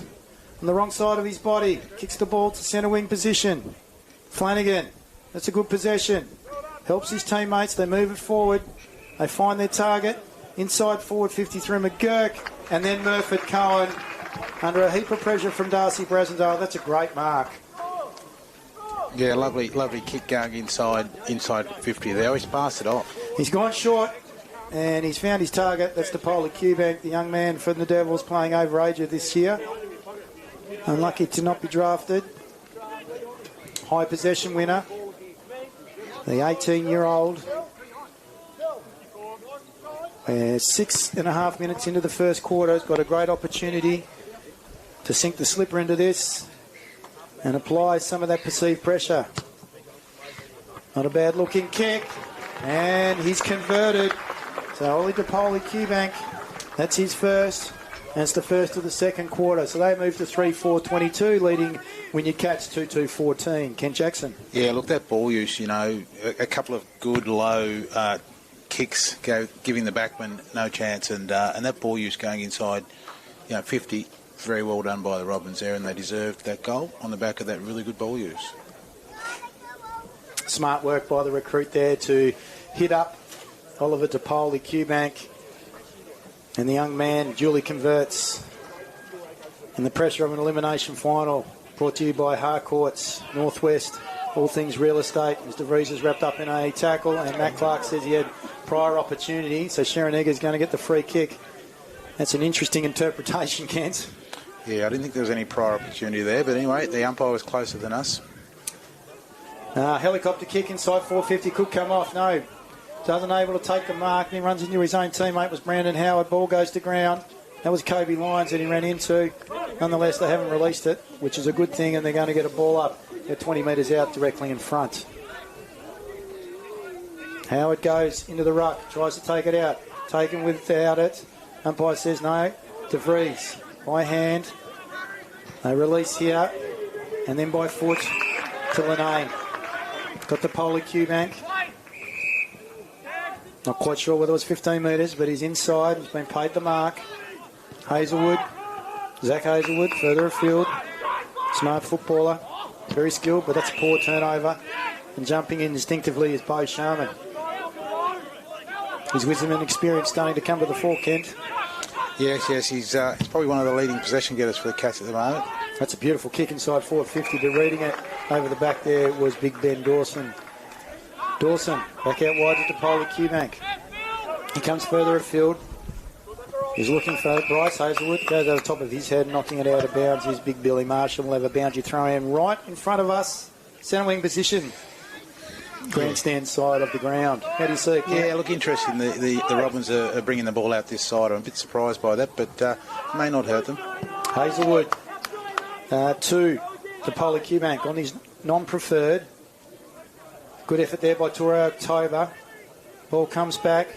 On the wrong side of his body. Kicks the ball to centre wing position. Flanagan. That's a good possession. Helps his teammates. They move it forward. They find their target. Inside forward 50 through McGurk. And then Murphy Cohen under a heap of pressure from Darcy Brasendale. That's a great mark. Yeah, lovely kick going inside 50 there. He's passed it off. He's gone short and he's found his target. That's Depoli Cubank, the young man from the Devils playing over age this year. Unlucky to not be drafted. High possession winner. The 18-year-old. 6.5 minutes into the first quarter. Has got a great opportunity to sink the slipper into this and apply some of that perceived pressure. Not a bad looking kick. And he's converted. So Ollie Depoli Cubank, that's his first. And it's the first of the second quarter. So they move to 3-4-22, leading Wynyard Cats 2-2-14. Kent Jackson. Yeah, look, that ball use, a couple of good low kicks giving the backman no chance. And that ball use going inside, 50, very well done by the Robins there. And they deserved that goal on the back of that really good ball use. Smart work by the recruit there to hit up Oliver Depoli Cubank. And the young man duly converts in the pressure of an elimination final. Brought to you by Harcourts, Northwest, all things real estate. Mr. Vries is wrapped up in a tackle, and Matt Clark says he had prior opportunity, so Sharon Egger's going to get the free kick. That's an interesting interpretation, Kent. Yeah, I didn't think there was any prior opportunity there, but anyway, the umpire was closer than us. Helicopter kick inside 450, could come off, no. Doesn't able to take the mark, and he runs into his own teammate, was Brandon Howard. Ball goes to ground. That was Kobe Lyons that he ran into. Nonetheless, they haven't released it, which is a good thing, and they're going to get a ball up at 20 metres out directly in front. Howard goes into the ruck, tries to take it out. Taken without it. Umpire says no. De Vries by hand. They release here, and then by foot to Linane. Got the Polar Q-Bank. Not quite sure whether it was 15 metres, but he's inside. He's been paid the mark. Hazelwood. Zach Hazelwood, further afield. Smart footballer. Very skilled, but that's a poor turnover. And jumping in instinctively is Bo Sharman. His wisdom and experience starting to come to the fore, Kent. Yes, he's probably one of the leading possession getters for the Cats at the moment. That's a beautiful kick inside 450, but reading it over the back there was Big Ben Dawson. Dawson, back out wide to the Polar Q-Bank. He comes further afield. He's looking for Bryce Hazelwood. Goes over the top of his head, knocking it out of bounds. Here's Big Billy Marshall. Will have a boundary throw in right in front of us. Centre wing position. Grandstand side of the ground. How do you see it, Ken? Yeah, look, interesting. The Robins are bringing the ball out this side. I'm a bit surprised by that, but may not hurt them. Hazelwood to the Polar Q-Bank on his non-preferred. Good effort there by Tora October. Ball comes back.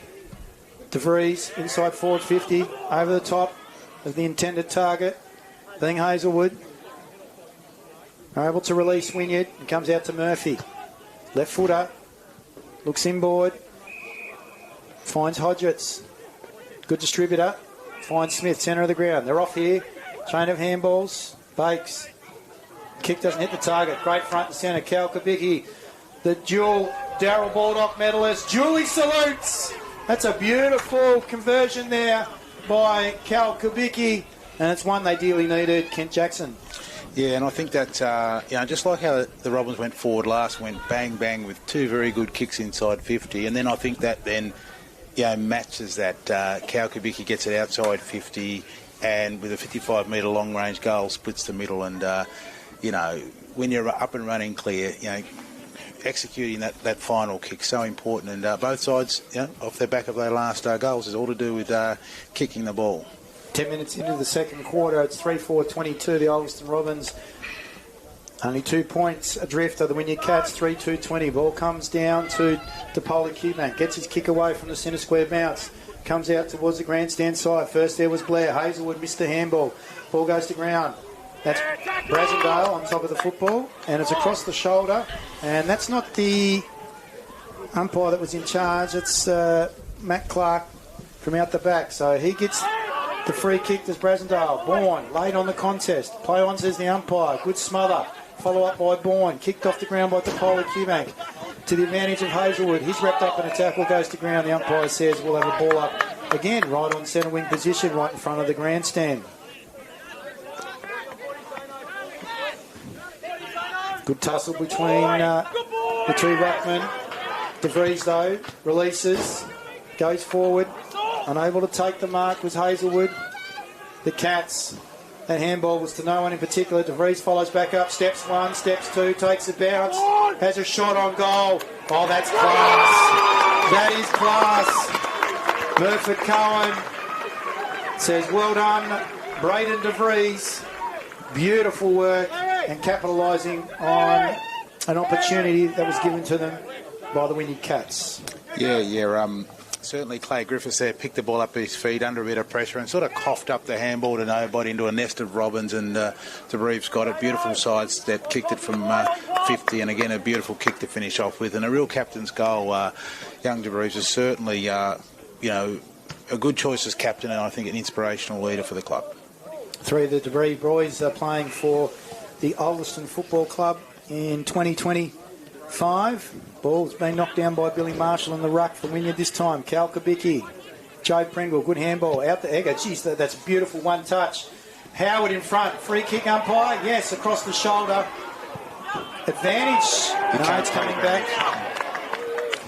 De Vries inside forward 50, over the top of the intended target, being Hazelwood. Are able to release Wynyard and comes out to Murphy. Left footer, looks inboard, finds Hodgetts. Good distributor, finds Smith, centre of the ground. They're off here, chain of handballs, Bakes. Kick doesn't hit the target, great front and centre, Cal Kubicki, the dual Darryl Baldock medalist. Julie salutes. That's a beautiful conversion there by Cal Kubicki, and it's one they dearly needed, Kent Jackson. Yeah, and I think that, just like how the Robins went forward last, went bang, bang with two very good kicks inside 50, and then I think that then, matches that. Cal Kubicki gets it outside 50, and with a 55-metre long-range goal, splits the middle, and, when you're up and running clear, executing that final kick so important, and both sides off their back of their last goals is all to do with kicking the ball. 10 minutes into the second quarter, it's 3-4-22, the Ulverstone Robins only 2 points adrift of the Wynyard Cats, 3-2-20. Ball comes down to Polar Q-Bank, gets his kick away from the centre square bounce, comes out towards the grandstand side. First there was Blair. Hazelwood missed the handball. Ball goes to ground. That's Brasendale on top of the football, and it's across the shoulder, and that's not the umpire that was in charge. It's Matt Clark from out the back, so he gets the free kick. Does Brasendale. Bourne late on the contest. Play on, says the umpire. Good smother. Follow up by Bourne. Kicked off the ground by the Polar Q-Bank to the advantage of Hazelwood. He's wrapped up in a tackle, goes to ground. The umpire says we'll have a ball up again, right on centre wing position, right in front of the grandstand. Good tussle between the two ruckmen. De Vries, though, releases, goes forward, unable to take the mark was Hazelwood. The Cats, that handball was to no one in particular. De Vries follows back up, steps one, steps two, takes a bounce, has a shot on goal. Oh, that's class. That is class. Murphy Cohen says, well done, Braden De Vries. Beautiful work and capitalising on an opportunity that was given to them by the Wynyard Cats. Certainly Clay Griffiths there picked the ball up at his feet under a bit of pressure and sort of coughed up the handball to nobody into a nest of Robins, and De Vries got it. Beautiful sidestep, kicked it from 50, and again a beautiful kick to finish off with, and a real captain's goal. Young De Vries is certainly, a good choice as captain, and I think an inspirational leader for the club. Three of the De Vries boys are playing for the Ulverstone Football Club in 2025. Ball's been knocked down by Billy Marshall in the ruck for Wynyard this time. Cal Kubicki, Joe Pringle, good handball out to Egger. Geez, that's a beautiful one touch. Howard in front, free kick umpire, yes, across the shoulder. Advantage. No, it's coming back.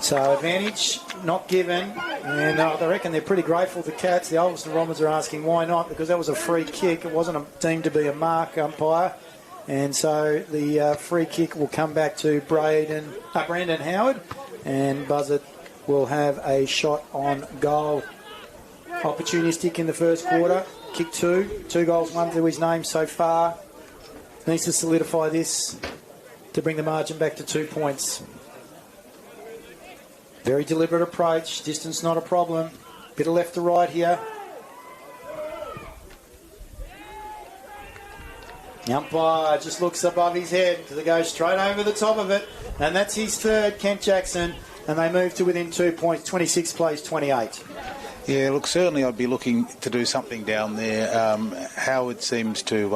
So advantage not given. And I reckon they're pretty grateful, the Cats. The Ulverstone Robins are asking why not, because that was a free kick. It wasn't deemed to be a mark, umpire. And so the free kick will come back to Brandon Howard. And Buzzard will have a shot on goal. Opportunistic in the first quarter. Kick 2. 2 goals, 1 to his name so far. Needs to solidify this to bring the margin back to 2 points. Very deliberate approach. Distance not a problem. Bit of left to right here. The umpire just looks above his head because it goes straight over the top of it. And that's his third, Kent Jackson. And they move to within 2 points. 26 plays 28. Yeah, look, certainly I'd be looking to do something down there. Howard seems to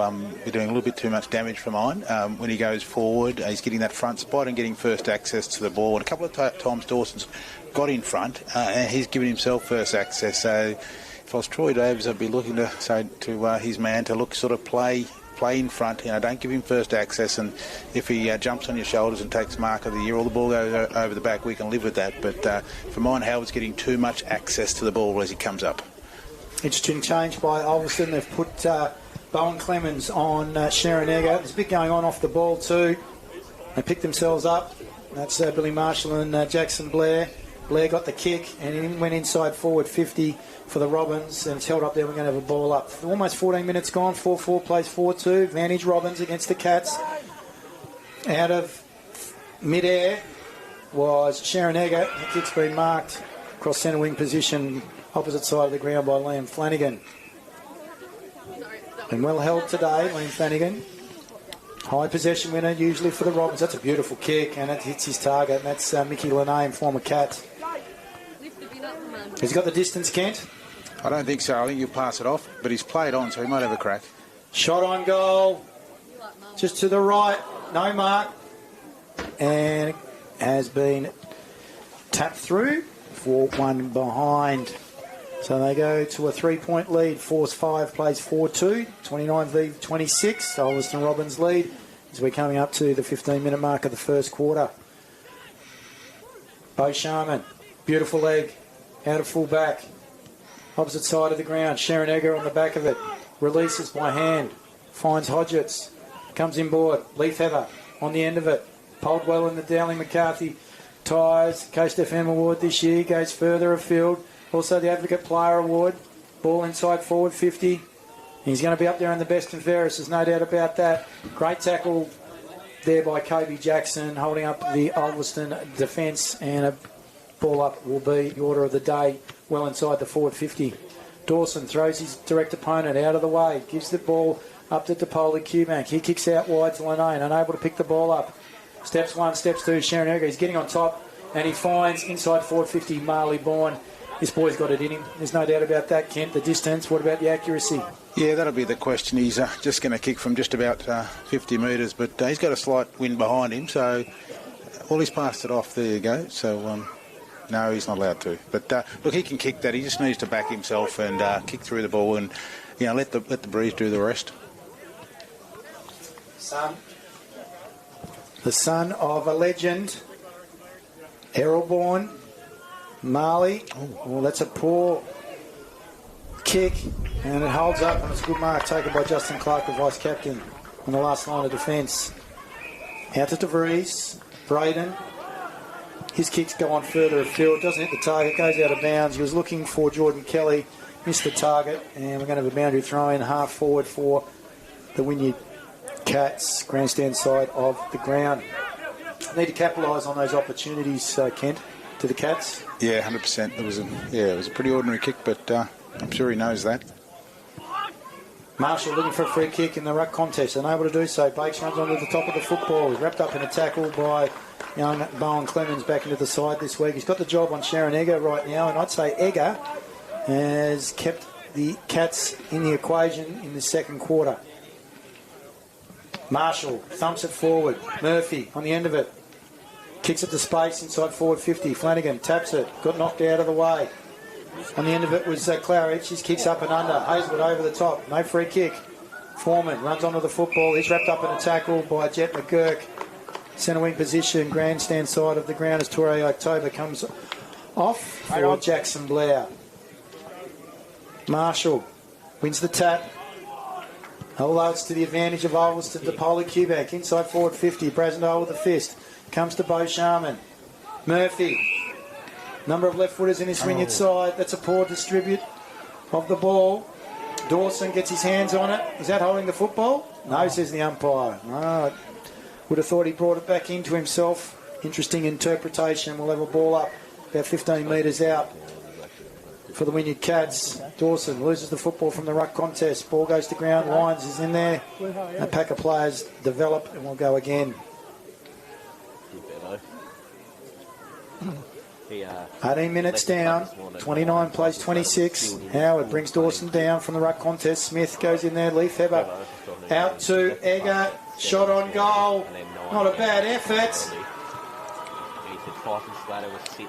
be doing a little bit too much damage for mine. When he goes forward, he's getting that front spot and getting first access to the ball. And a couple of times Dawson's got in front and he's given himself first access. So if I was Troy Davis, I'd be looking to say to his man to look sort of play in front, don't give him first access, and if he jumps on your shoulders and takes mark of the year or the ball goes over the back, we can live with that. But for mine, Howard's getting too much access to the ball as he comes up. Interesting change by Ulverstone. They've put Bowen Clemens on Sharon Egger. There's a bit going on off the ball too. They picked themselves up. That's Billy Marshall and Jackson Blair. Blair got the kick and he went inside forward 50 for the Robins, and it's held up there. We're going to have a ball up. Almost 14 minutes gone. 4-4 plays 4-2. Advantage Robins against the Cats. Out of mid-air was Sharon Egger. The kick's been marked across centre wing position, opposite side of the ground by Liam Flanagan. And well held today, Liam Flanagan. High possession winner usually for the Robins. That's a beautiful kick, and it hits his target. And that's Mickey Linane, former Cat. Has he got the distance, Kent? I don't think so. I think you'll pass it off, but he's played on, so he might have a crack. Shot on goal. Just to the right. No mark. And it has been tapped through. 4-1 behind. So they go to a 3-point lead. Force 5 plays 4-2. 29 v 26. Ulverstone Robins lead as we're coming up to the 15-minute mark of the first quarter. Bo Sharman. Beautiful leg. Out of full back. Opposite side of the ground. Sharon Egger on the back of it. Releases by hand. Finds Hodgetts. Comes inboard. Leaf Heather on the end of it. Pulled well in the Dowling McCarthy ties. Coast FM Award this year. Goes further afield. Also the Advocate Player Award. Ball inside forward 50. He's going to be up there in the best and fairest. There's no doubt about that. Great tackle there by Kobe Jackson, holding up the Ulverstone defence, and a ball up will be the order of the day, well inside the forward 50. Dawson throws his direct opponent out of the way, gives the ball up to DePoli Cubank. He kicks out wide to Linane, unable to pick the ball up. Steps 1, steps 2, Sharon Egger. He's getting on top, and he finds inside forward 50 Marley Bourne. This boy's got it in him. There's no doubt about that, Kent. The distance, what about the accuracy? Yeah, that'll be the question. He's just going to kick from just about 50 metres, but he's got a slight wind behind him, so he's passed it off. There you go. So, no, he's not allowed to. But, look, he can kick that. He just needs to back himself and kick through the ball and, let the breeze do the rest. The son of a legend, Errol Bourne, Marley. Oh, that's a poor kick, and it holds up, and it's a good mark taken by Justin Clark, the vice-captain, on the last line of defence. Out to DeVries, Braden. His kicks go on further afield, doesn't hit the target, goes out of bounds. He was looking for Jordan Kelly, missed the target, and we're going to have a boundary throw-in half forward for the Wynyard Cats, grandstand side of the ground. Need to capitalise on those opportunities, Kent, to the Cats. Yeah, 100%. It was a pretty ordinary kick, but I'm sure he knows that. Marshall looking for a free kick in the ruck contest, unable to do so. Bakes runs onto the top of the football. He's wrapped up in a tackle by young Bowen Clemens back into the side this week. He's got the job on Sharon Egger right now, and I'd say Egger has kept the Cats in the equation in the second quarter. Marshall thumps it forward. Murphy on the end of it. Kicks it to space inside forward 50. Flanagan taps it. Got knocked out of the way. On the end of it was Claridge. His kicks up and under. Hazelwood over the top. No free kick. Foreman runs onto the football. He's wrapped up in a tackle by Jet McGurk. centre wing position, grandstand side of the ground as Torrey October comes off for Jackson Blair. Marshall wins the tap. Although it's to the advantage of Ulverstone to Polar Quebec. Inside forward 50. Brasendale with the fist. Comes to Beau Sharman. Murphy. Number of left footers in this Wynyard side. That's a poor distribute of the ball. Dawson gets his hands on it. Is that holding the football? No, says the umpire. Would have thought he brought it back into himself. Interesting interpretation. We'll have a ball up about 15 metres out for the Wynyard Cats. Dawson loses the football from the ruck contest. Ball goes to ground. Lyons is in there. A pack of players develop and we'll go again. 18 minutes down. 29 plays 26. Howard brings Dawson down from the ruck contest. Smith goes in there. Leaf Heber out to Egger. Shot on goal. Not a bad effort.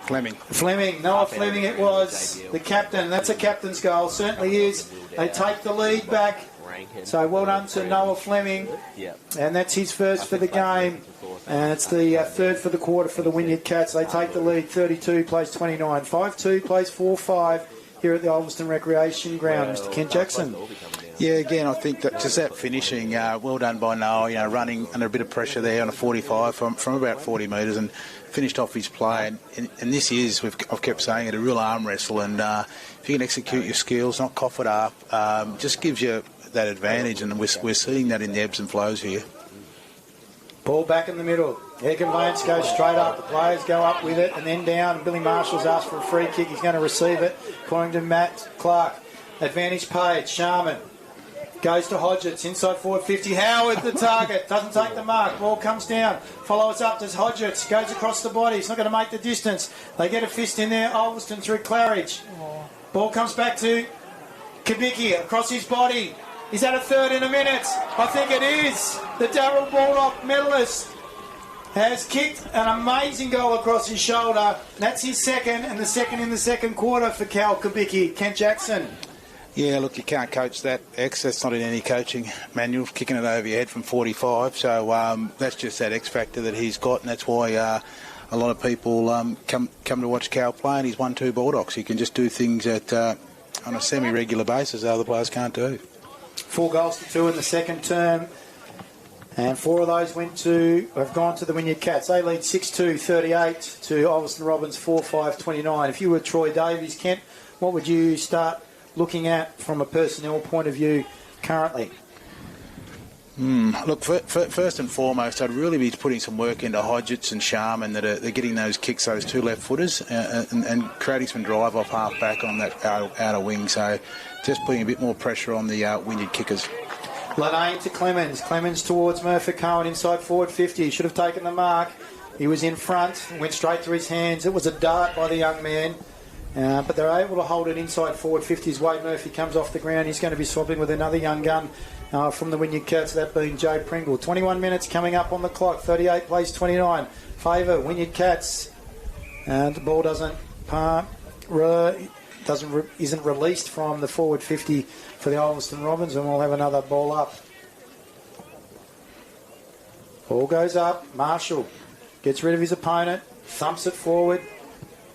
Fleming, Noah Fleming it was, the captain. That's a captain's goal, certainly is. They take the lead back. So well done to Noah Fleming. And that's his first for the game. And it's the third for the quarter for the Wynyard Cats. They take the lead, 32 plays 29. 5-2 plays 4-5 here at the Ulverstone Recreation Ground. Mr. Kent Jackson. Yeah, again, I think that just that finishing, well done by Noah, running under a bit of pressure there on a 45 from about 40 metres and finished off his play. And this is, I've kept saying it, a real arm wrestle. And if you can execute your skills, not cough it up, just gives you that advantage. And we're seeing that in the ebbs and flows here. Ball back in the middle. Egan Vance goes straight up. The players go up with it and then down. Billy Marshall's asked for a free kick. He's going to receive it. According to Matt Clark. Advantage paid. Sharman goes to Hodgetts. Inside forward 50. Howard the target. Doesn't take the mark. Ball comes down. Follows up to Hodgetts. Goes across the body. He's not going to make the distance. They get a fist in there. Ulverstone through Claridge. Ball comes back to Kubicki across his body. Is that a third in a minute? I think it is. The Darryl Baldock medalist has kicked an amazing goal across his shoulder. That's his second, and the second in the second quarter for Cal Kubicki. Kent Jackson. Yeah, look, you can't coach that, X. That's not in any coaching manual, kicking it over your head from 45. So that's just that X factor that he's got, and that's why a lot of people come to watch Cal play, and he's 1-2 Bulldogs. He can just do things on a semi-regular basis that other players can't do. 4 goals to 2 in the second term. And 4 of those have gone to the Wynyard Cats. They lead 6-2, 38 to Ulverstone Robins 4-5, 29. If you were Troy Davies, Kent, what would you start looking at from a personnel point of view currently? Look, first and foremost, I'd really be putting some work into Hodgetts and Sharman they're getting those kicks, those 2 left footers, and creating some drive off half back on that outer wing. So just putting a bit more pressure on the Wynyard kickers. Lanane to Clemens. Clemens towards Murphy Cohen, inside forward 50. He should have taken the mark. He was in front, went straight to his hands. It was a dart by the young man. But they're able to hold it inside forward 50. Wade Murphy comes off the ground. He's going to be swapping with another young gun from the Wynyard Cats, that being Joe Pringle. 21 minutes coming up on the clock. 38 plays 29. Favour, Wynyard Cats. And the ball isn't released from the forward 50 for the Ulverstone Robins, and we'll have another ball up. Ball goes up. Marshall gets rid of his opponent, thumps it forward,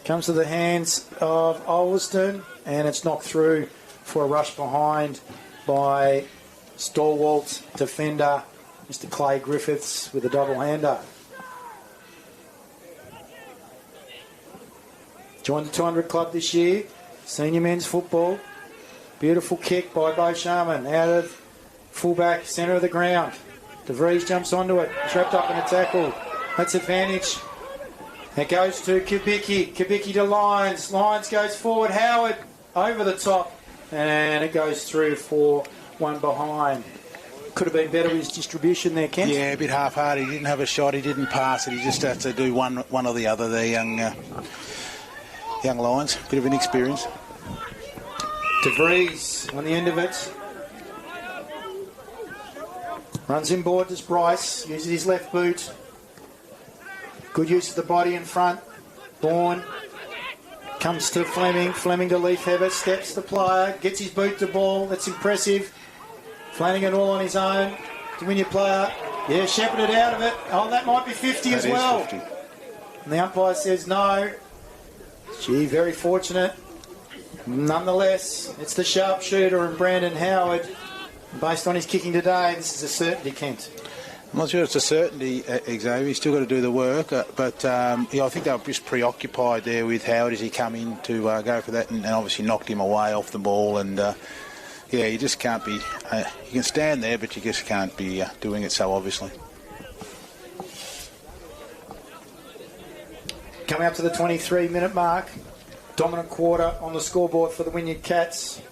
comes to the hands of Ulverstone, and it's knocked through for a rush behind by stalwart defender Mr. Clay Griffiths with a double-hander. Joined the 200 club this year. Senior men's football. Beautiful kick by Beau Sharman out of fullback, centre of the ground. De Vries jumps onto it. He's wrapped up in a tackle. That's advantage. It goes to Kubicki. Kubicki to Lyons. Lyons goes forward. Howard over the top. And it goes through for one behind. Could have been better with his distribution there, Kent. Yeah, a bit half-hearted. He didn't have a shot. He didn't pass it. He just had to do one or the other. The young Lions. Bit of inexperience. De Vries on the end of it. Runs inboard to Bryce. Uses his left boot. Good use of the body in front. Bourne comes to Fleming. Fleming to Leaf Heber. Steps the player. Gets his boot to ball. That's impressive. Flanagan all on his own. To win your player. Yeah, shepherded out of it. Oh, that might be 50 That as is well. 50. And the umpire says no. Gee, very fortunate. Nonetheless, it's the sharpshooter and Brandon Howard. Based on his kicking today, this is a certainty, Kent. I'm not sure it's a certainty, Xavier. He's still got to do the work. But I think they were just preoccupied there with Howard as he come in to go for that and obviously knocked him away off the ball. And, you just can't be... you can stand there, but you just can't be doing it so obviously. Coming up to the 23-minute mark. Dominant quarter on the scoreboard for the Wynyard Cats.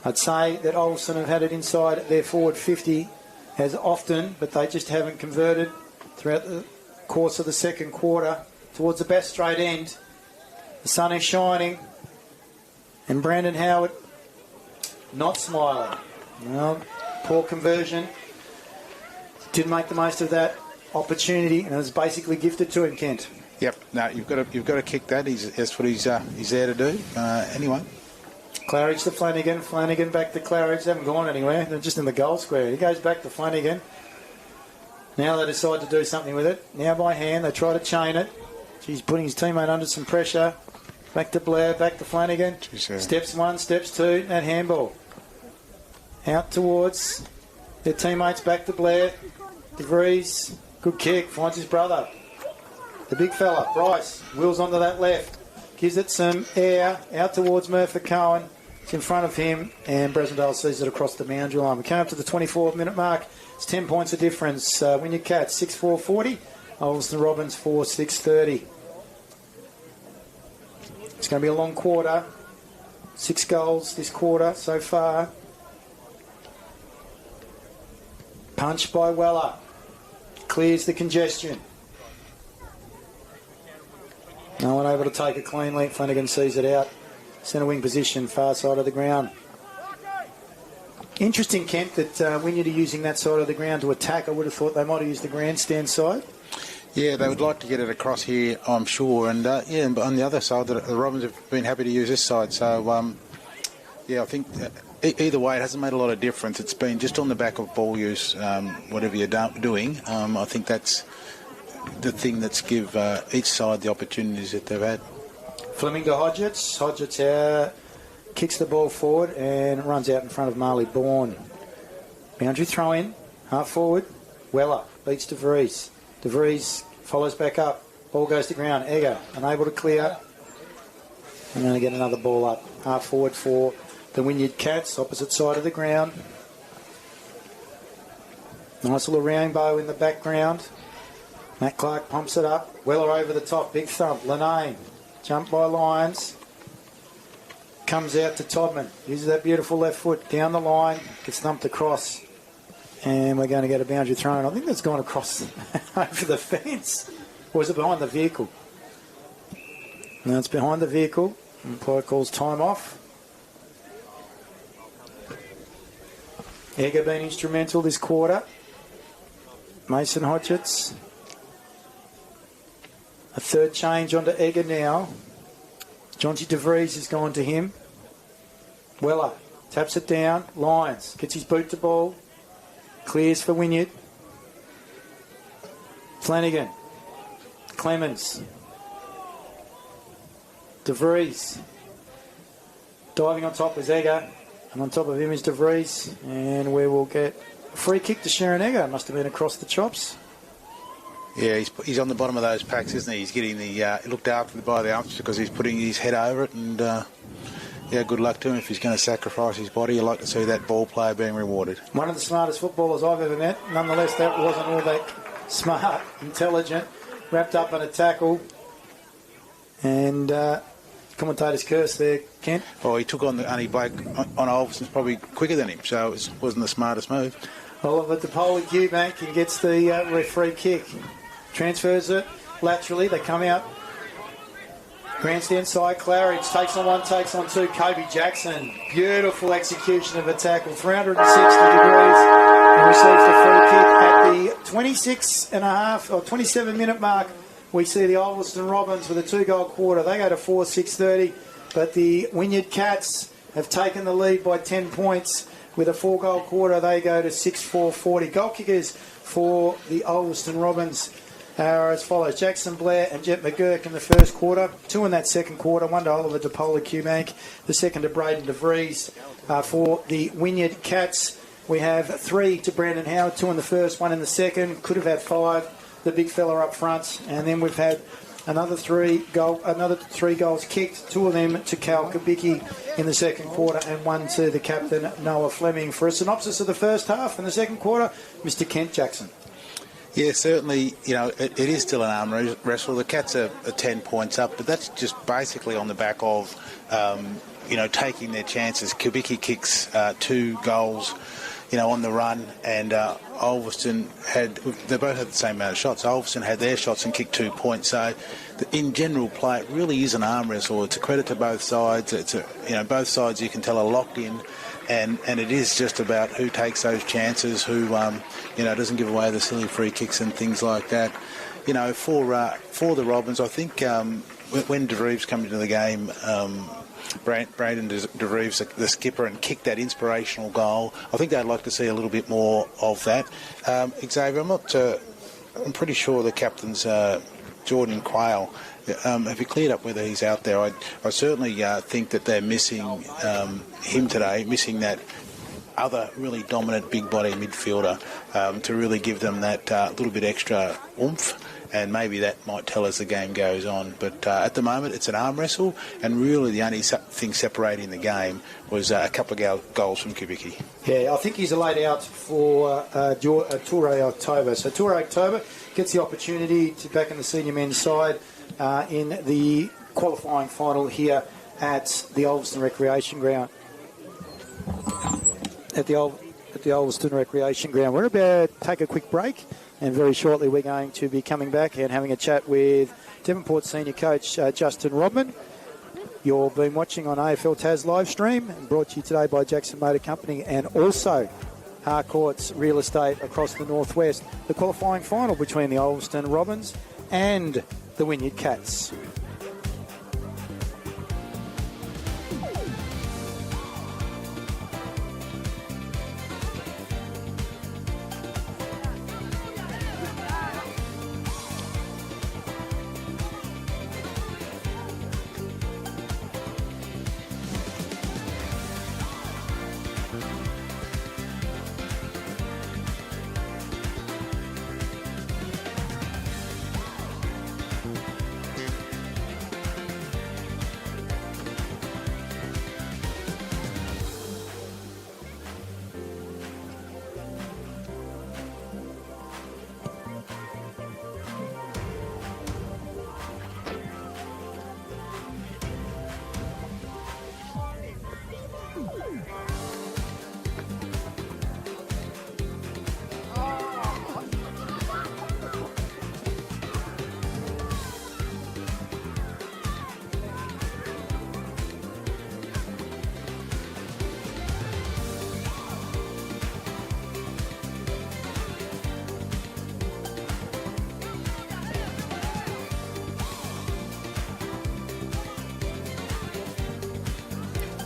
I'd say that Ulverstone have had it inside their forward 50 as often, but they just haven't converted throughout the course of the second quarter towards the best straight end. The sun is shining, and Brandon Howard not smiling. Well, poor conversion. Didn't make the most of that opportunity, and it was basically gifted to him, Kent. Yep. No, you've got to kick that. That's what he's there to do. Anyway. Claridge to Flanagan. Flanagan back to Claridge. They haven't gone anywhere. They're just in the goal square. He goes back to Flanagan. Now they decide to do something with it. Now by hand, they try to chain it. He's putting his teammate under some pressure. Back to Blair, back to Flanagan. Steps one, steps two, and handball. Out towards their teammates, back to Blair. DeVries, good kick, finds his brother. The big fella, Bryce, wheels onto that left. Gives it some air out towards Murphy Cohen. It's in front of him, and Bresendale sees it across the boundary line. We came up to the 24-minute mark. It's 10 points of difference. Wynyard Cats 6-4-40. Ulverstone Robins 4-6-30. It's going to be a long quarter. 6 goals this quarter so far. Punch by Weller. Clears the congestion. No one able to take it cleanly. Flanagan sees it out. Centre wing position, far side of the ground. Interesting, Kent, that Wynyard are using that side of the ground to attack. I would have thought they might have used the grandstand side. Yeah, they would like to get it across here, I'm sure. And, but on the other side, the Robins have been happy to use this side. So, I think either way, it hasn't made a lot of difference. It's been just on the back of ball use, whatever you're doing. I think that's the thing that's give each side the opportunities that they've had. Fleming to Hodgetts. Hodgetts kicks the ball forward and runs out in front of Marley Bourne. Boundary throw in, half forward. Weller beats DeVries. DeVries follows back up. Ball goes to ground. Egger unable to clear. And going to get another ball up. Half forward for the Wynyard Cats, opposite side of the ground. Nice little rainbow in the background. Matt Clark pumps it up. Weller over the top. Big thump. Linane. Jump by Lyons. Comes out to Todman. Uses that beautiful left foot down the line. Gets thumped across. And we're going to get a boundary thrown. I think that's gone across over the fence. Or is it behind the vehicle? No, it's behind the vehicle. Umpire calls time off. Egger been instrumental this quarter. Mason Hodgetts. A third change onto Egger now. Jonty DeVries has gone to him. Weller taps it down. Lyons gets his boot to ball. Clears for Wynyard. Flanagan. Clemens. DeVries. Diving on top is Egger. And on top of him is DeVries. And we will get a free kick to Sharon Egger. Must have been across the chops. Yeah, he's on the bottom of those packs, isn't he? He's getting looked after by the umps because he's putting his head over it. And, good luck to him if he's going to sacrifice his body. You like to see that ball player being rewarded. One of the smartest footballers I've ever met. Nonetheless, that wasn't all that smart, intelligent. Wrapped up in a tackle. And commentator's curse there, Kent. Oh, he took on the only bloke on Ulverston's probably quicker than him, so it wasn't the smartest move. Oliver DePoli Q-Bank and gets the referee kick. Transfers it laterally. They come out. Grandstand side. Claridge takes on one, takes on two. Kobe Jackson. Beautiful execution of a tackle. 360 degrees. And receives the free kick at the 26.5 or 27-minute mark. We see the Ulverstone Robins with a 2-goal quarter. They go to 4-6-30. But the Wynyard Cats have taken the lead by 10 points. with a 4-goal quarter. They go to 6-4-40. Goal kickers for the Ulverstone Robins are as follows: Jackson Blair and Jet McGurk in the first quarter, 2 in that second quarter, 1 to Oliver DePola Cubank, the second to Braden DeVries. For the Wynyard Cats, we have 3 to Brandon Howard, 2 in the first, 1 in the second. Could have had 5, the big fella up front. And then we've had another 3 goals kicked, 2 of them to Cal Kubicki in the second quarter and 1 to the captain, Noah Fleming. For a synopsis of the first half and the second quarter, Mr. Kent Jackson. Yeah, certainly, it is still an arm wrestle. The Cats are 10 points up, but that's just basically on the back of, taking their chances. Kubicki kicks 2 goals, on the run, and Ulverstone they both had the same amount of shots. Ulverstone had their shots and kicked 2 points. So, in general play, it really is an arm wrestle. It's a credit to both sides. Both sides you can tell are locked in. And it is just about who takes those chances, who doesn't give away the silly free kicks and things like that. For the Robins, I think when DeVries come into the game, Braden DeVries, the skipper, and kicked that inspirational goal. I think they'd like to see a little bit more of that. Xavier, I'm pretty sure the captain's Jordan Quayle. Have you cleared up whether he's out there? I certainly think that they're missing him today, missing that other really dominant big body midfielder to really give them that little bit extra oomph, and maybe that might tell as the game goes on. But at the moment, it's an arm wrestle, and really the only thing separating the game was a couple of goals from Kubicki. Yeah, I think he's laid out for Toure October. So Toure October gets the opportunity to back in the senior men's side in the qualifying final here at the Ulverstone Recreation Ground. At the Ulverstone Recreation Ground. We're about to take a quick break, and very shortly we're going to be coming back and having a chat with Devonport senior coach Justin Rodman. You've been watching on AFL Tas live stream, brought to you today by Jackson Motor Company and also Harcourt's Real Estate across the northwest. The qualifying final between the Ulverstone Robins and the Wynyard Cats.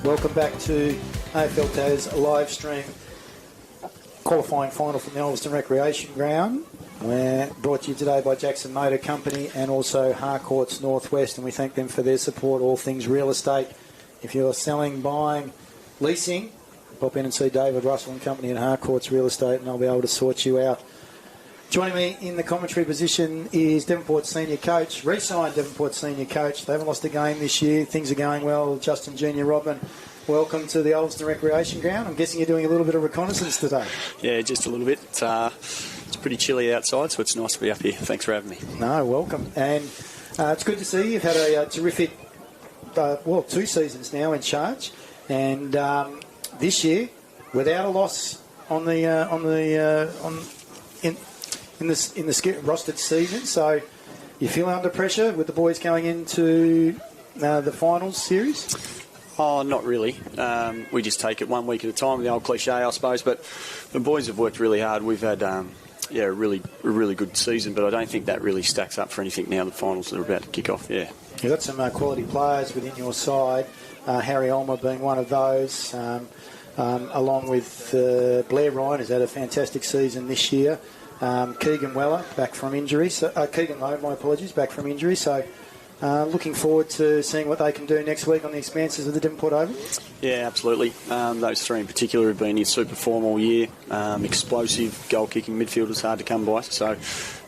Welcome back to AFL Tas live stream qualifying final from the Ulverstone Recreation Ground. We're brought to you today by Jackson Motor Company and also Harcourt's Northwest, and we thank them for their support, all things real estate. If you're selling, buying, leasing, pop in and see David Russell and Company at Harcourt's Real Estate, and they'll be able to sort you out. Joining me in the commentary position is Devonport senior coach, re-signed Devonport senior coach. They haven't lost a game this year. Things are going well. Justin Junior Rodman, welcome to the Ulverstone Recreation Ground. I'm guessing you're doing a little bit of reconnaissance today. Yeah, just a little bit. It's pretty chilly outside, so it's nice to be up here. Thanks for having me. No, welcome. And it's good to see you. You've had a terrific, 2 seasons now in charge, and this year without a loss in the rostered season. So you feel under pressure with the boys going into the finals series? Oh, not really. We just take it 1 week at a time, the old cliche, I suppose. But the boys have worked really hard. We've had a really good season, but I don't think that really stacks up for anything now. The finals are about to kick off. Yeah, you've got some quality players within your side. Harry Ulmer being one of those. along with Blair Ryan, who's had a fantastic season this year. Keegan Weller, back from injury. Keegan Lowe, my apologies, back from injury. So looking forward to seeing what they can do next week on the expanses of the Devonport Oval. Yeah, absolutely. Those three in particular have been in super form all year. Explosive, goal-kicking midfielders, hard to come by. So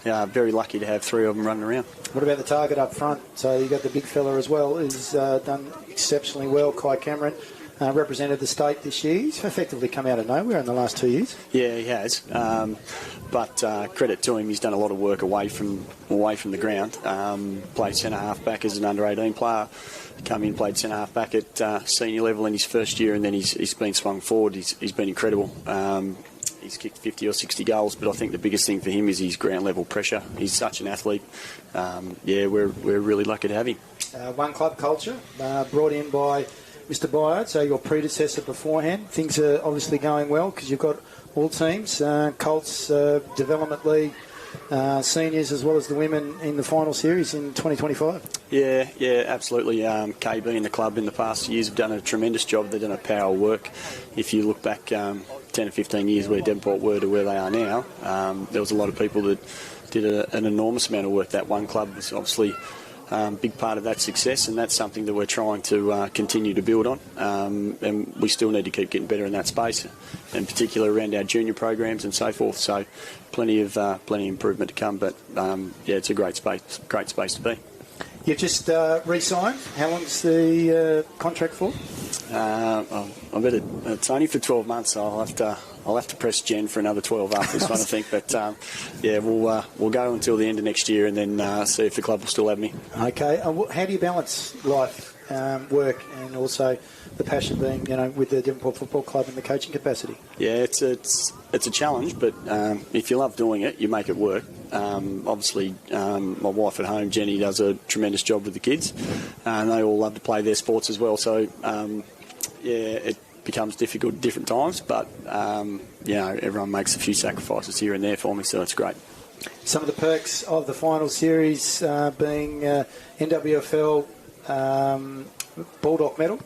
very lucky to have three of them running around. What about the target up front? So you've got the big fella as well, who's done exceptionally well, Kai Cameron. Represented the state this year. He's effectively come out of nowhere in the last 2 years. Yeah, he has. But credit to him, he's done a lot of work away from the ground. Played centre half back as an under 18 player. Come in, played centre half back at senior level in his first year, and then he's been swung forward. He's been incredible. He's kicked 50 or 60 goals, but I think the biggest thing for him is his ground level pressure. He's such an athlete. We're really lucky to have him. One club culture brought in by Mr. Wynyard, so your predecessor beforehand. Things are obviously going well because you've got all teams, Colts, Development League, seniors as well as the women in the final series in 2025. Yeah, absolutely. KB and the club in the past years have done a tremendous job. They've done a power of work. If you look back 10 or 15 years where Devonport were to where they are now, there was a lot of people that did an enormous amount of work. That one club was obviously big part of that success, and that's something that we're trying to continue to build on. And we still need to keep getting better in that space, in particular around our junior programs and so forth. So plenty of improvement to come. But it's a great space to be. You've just re-signed. How long's the contract for? I bet it's only for 12 months. So I'll have to press Jen for another 12 after this one, I think. But we'll go until the end of next year and then see if the club will still have me. Okay. How do you balance life, work, and also the passion being, with the Devonport Football Club in the coaching capacity? Yeah, it's a challenge, but if you love doing it, you make it work. Obviously, my wife at home, Jenny, does a tremendous job with the kids, and they all love to play their sports as well. So, it becomes difficult at different times, but everyone makes a few sacrifices here and there for me, so it's great. Some of the perks of the final series being NWFL Bulldog medal.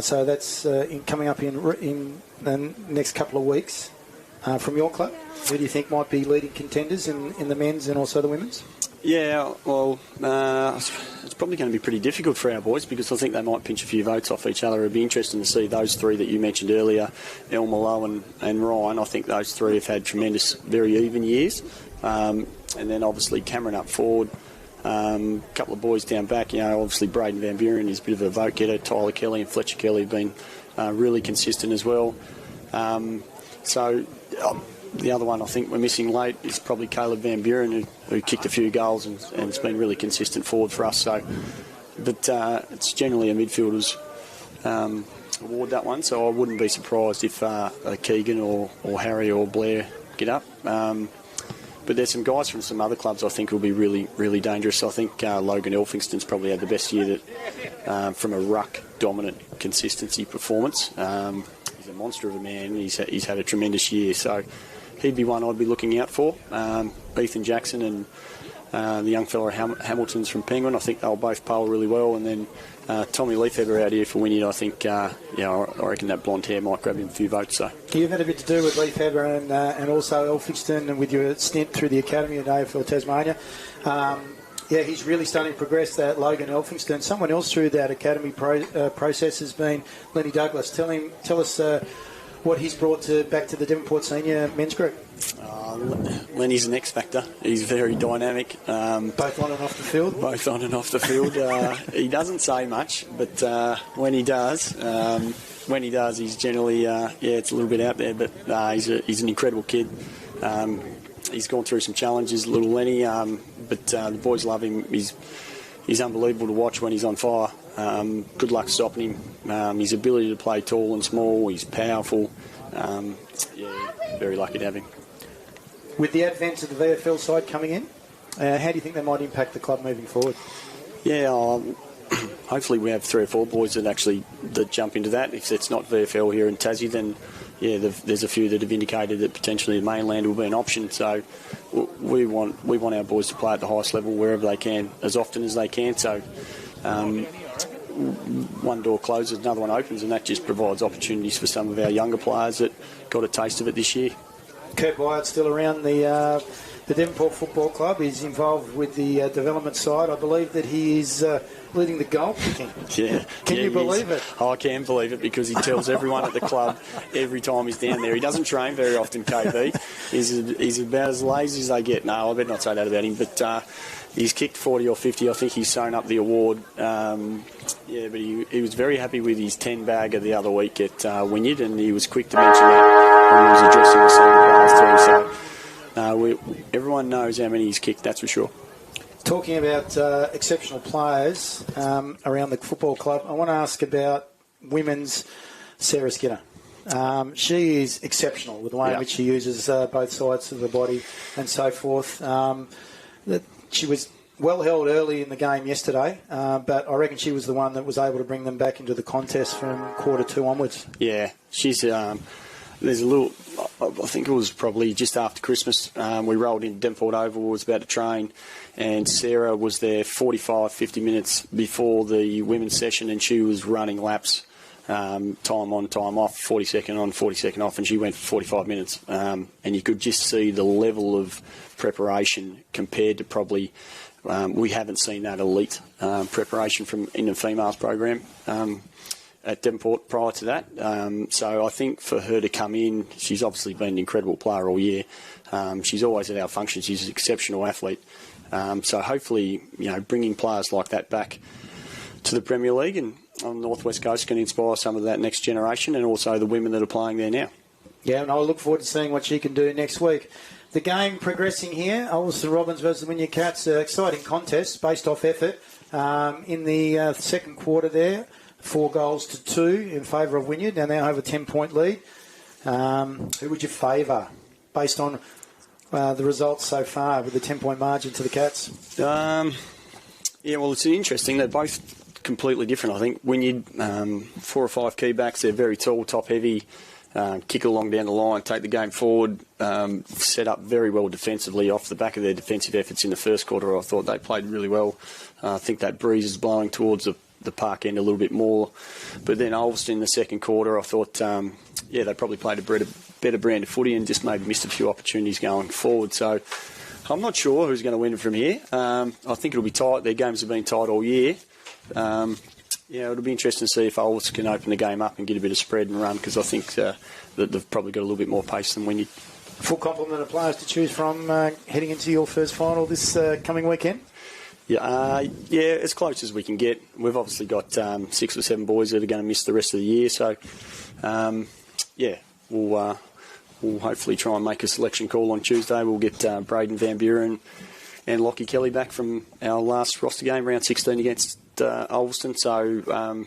So that's coming up in the next couple of weeks from your club. Who do you think might be leading contenders in the men's and also the women's? Yeah, well, it's probably going to be pretty difficult for our boys because I think they might pinch a few votes off each other. It'd be interesting to see those three that you mentioned earlier, Elmer Lowe and Ryan. I think those three have had tremendous, very even years. And then obviously Cameron up forward. A couple of boys down back, obviously Braden Van Buren is a bit of a vote getter. Tyler Kelly and Fletcher Kelly have been really consistent as well. The other one I think we're missing late is probably Caleb Van Buren, who kicked a few goals and has been really consistent forward for us. But it's generally a midfielder's award, that one, so I wouldn't be surprised if Keegan or Harry or Blair get up. But there's some guys from some other clubs I think will be really, really dangerous. I think Logan Elphingston's probably had the best year from a ruck dominant consistency performance. He's a monster of a man. He's had a tremendous year, so he'd be one I'd be looking out for. Ethan Jackson and the young fella Hamilton's from Penguin. I think they'll both poll really well. And then Tommy Leafever out here for Wynyard. I think, I reckon that blonde hair might grab him a few votes. So you've had a bit to do with Leafever and also Elphingston, and with your stint through the academy at AFL Tasmania. He's really starting to progress, that Logan Elphingston. Someone else through that academy process has been Lenny Douglas. Tell us what he's brought back to the Devonport senior men's group. Lenny's an X factor. He's very dynamic. Both on and off the field? Both on and off the field. He doesn't say much, but when he does, he's generally, it's a little bit out there, but he's an incredible kid. He's gone through some challenges, little Lenny, but the boys love him. He's unbelievable to watch when he's on fire. Good luck stopping him. His ability to play tall and small, he's powerful. Very lucky to have him. With the advent of the VFL side coming in, how do you think that might impact the club moving forward? Hopefully we have 3 or 4 boys that jump into that. If it's not VFL here in Tassie, then there's a few that have indicated that potentially the mainland will be an option. So we want our boys to play at the highest level wherever they can, as often as they can. So one door closes, another one opens, and that just provides opportunities for some of our younger players that got a taste of it this year. Kurt Wyatt's still around the Devonport Football Club. He's involved with the development side. I believe that he is leading the goal kicking. Yeah. Can you believe it? Oh, I can believe it because he tells everyone at the club every time he's down there. He doesn't train very often, KB. He's about as lazy as they get. No, I better not say that about him, but he's kicked 40 or 50. I think he's sewn up the award. But he was very happy with his 10-bagger the other week at Wynyard, and he was quick to mention that when he was addressing the senior players too. So everyone knows how many he's kicked, that's for sure. Talking about exceptional players around the football club, I want to ask about women's Sarah Skinner. She is exceptional with the way in which she uses both sides of the body and so forth. She was well held early in the game yesterday, but I reckon she was the one that was able to bring them back into the contest from quarter 2 onwards. Yeah, she's... there's a little... I think it was probably just after Christmas. We rolled in Devonport Oval, was about to train, and Sarah was there 45, 50 minutes before the women's session, and she was running laps, time on, time off, 40-second on, 40-second off, and she went for 45 minutes. And you could just see the level of preparation compared to probably... we haven't seen that elite preparation from in the females program at Devonport prior to that. So I think for her to come in, she's obviously been an incredible player all year. She's always at our function. She's an exceptional athlete. So hopefully, bringing players like that back to the Premier League and on the North West Coast can inspire some of that next generation and also the women that are playing there now. Yeah, and I look forward to seeing what she can do next week. The game progressing here, Ulverstone Robins versus the Wynyard Cats, exciting contest based off effort. In the second quarter there, 4 goals to 2 in favour of Wynyard. They now have a 10-point lead. Who would you favour based on the results so far with the 10-point margin to the Cats? It's interesting. They're both completely different. I think Wynyard, 4 or 5 key backs, they're very tall, top-heavy, kick along down the line, take the game forward, set up very well defensively off the back of their defensive efforts in the first quarter. I thought they played really well. I think that breeze is blowing towards the park end a little bit more. But then Ulverstone in the second quarter, I thought, they probably played a better brand of footy and just maybe missed a few opportunities going forward. So I'm not sure who's going to win from here. I think it'll be tight. Their games have been tight all year. It'll be interesting to see if Ulverstone can open the game up and get a bit of spread and run, because I think that they've probably got a little bit more pace than Wynyard. Full complement of players to choose from heading into your first final this coming weekend? As close as we can get. We've obviously got 6 or 7 boys that are going to miss the rest of the year, so we'll hopefully try and make a selection call on Tuesday. We'll get Braden Van Buren and Lockie Kelly back from our last roster game, round 16 against Ulverstone. So,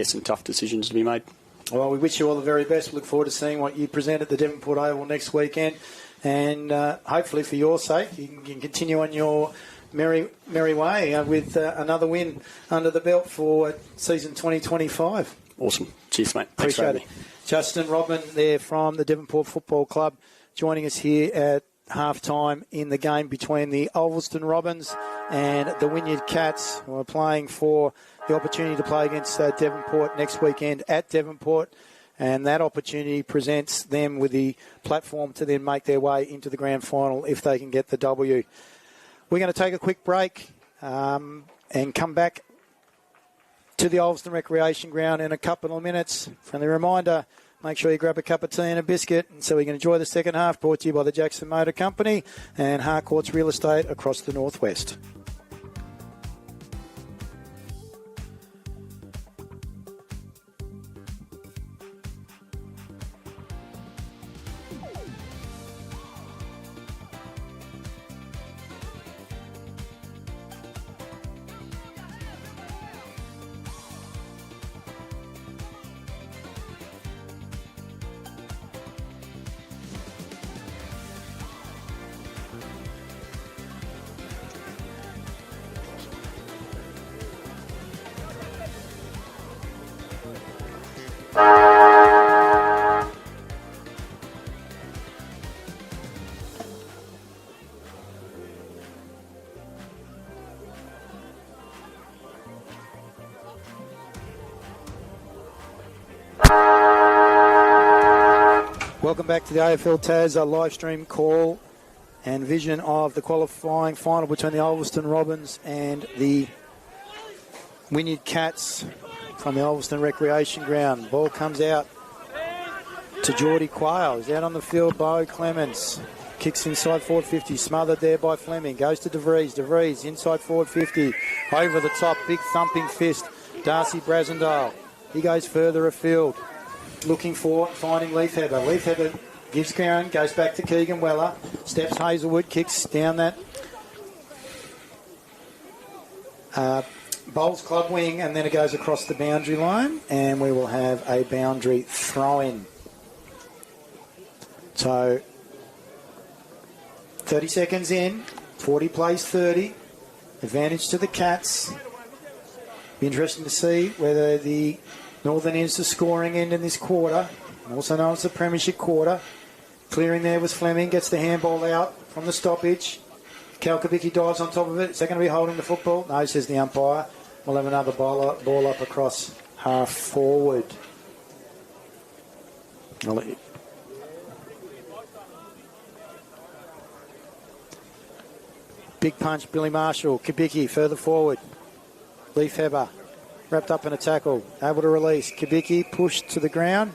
some tough decisions to be made. Well, we wish you all the very best. We look forward to seeing what you present at the Devonport Oval next weekend. And hopefully for your sake, you can continue on your merry way with another win under the belt for season 2025. Awesome. Cheers, mate. Thanks Appreciate it. Justin Rodman there from the Devonport Football Club joining us here at half-time in the game between the Ulverstone Robins and the Wynyard Cats, who are playing for the opportunity to play against Devonport next weekend at Devonport. And that opportunity presents them with the platform to then make their way into the grand final if they can get the W. We're going to take a quick break and come back to the Ulverstone Recreation Ground in a couple of minutes. Friendly reminder, make sure you grab a cup of tea and a biscuit and so we can enjoy the second half, brought to you by the Jackson Motor Company and Harcourt's Real Estate across the northwest. Welcome back to the AFL Tas live stream call and vision of the qualifying final between the Ulverstone Robins and the Wynyard Cats from the Ulverstone Recreation Ground. Ball comes out to Geordie Quayle. He's out on the field. Bo Clemens kicks inside forward 50, smothered there by Fleming. Goes to DeVries. DeVries inside forward 50, over the top, big thumping fist. Darcy Brasendale. He goes further afield, looking for finding Leafheber. Leafheber gives ground, goes back to Keegan Weller, steps Hazelwood, kicks down that Bowls Club wing, and then it goes across the boundary line, and we will have a boundary throw-in. So 30 seconds in, 40 plays 30, advantage to the Cats. Be interesting to see whether the Northern ends the scoring end in this quarter, also known as the Premiership quarter. Clearing there was Fleming, gets the handball out from the stoppage. Kalkabicki dives on top of it. Is that going to be holding the football? No, says the umpire. We'll have another ball up across half forward. Big punch, Billy Marshall. Kabicki further forward. Leafheber wrapped up in a tackle, able to release. Kabicki pushed to the ground.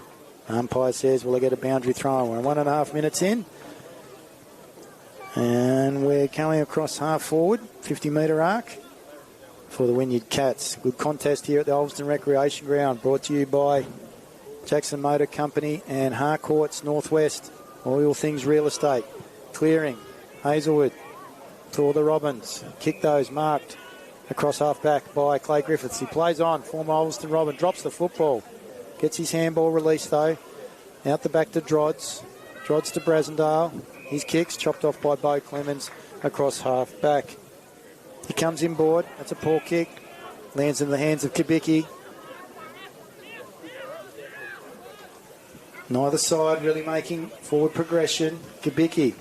Umpire says, will I get a boundary throw? We're 1.5 minutes in. And we're coming across half forward, 50-metre arc for the Wynyard Cats. Good contest here at the Ulverstone Recreation Ground, brought to you by Jackson Motor Company and Harcourts Northwest. All things real estate. Clearing, Hazelwood for the Robins. Kick those, marked across half-back by Clay Griffiths. He plays on, former Ulverstone Robin, drops the football. Gets his handball released, though. Out the back to Drods. Drods to Brasendale. His kicks chopped off by Bo Clemens across half-back. He comes inboard. That's a poor kick. Lands in the hands of Kabicki. Neither side really making forward progression. Kabicki.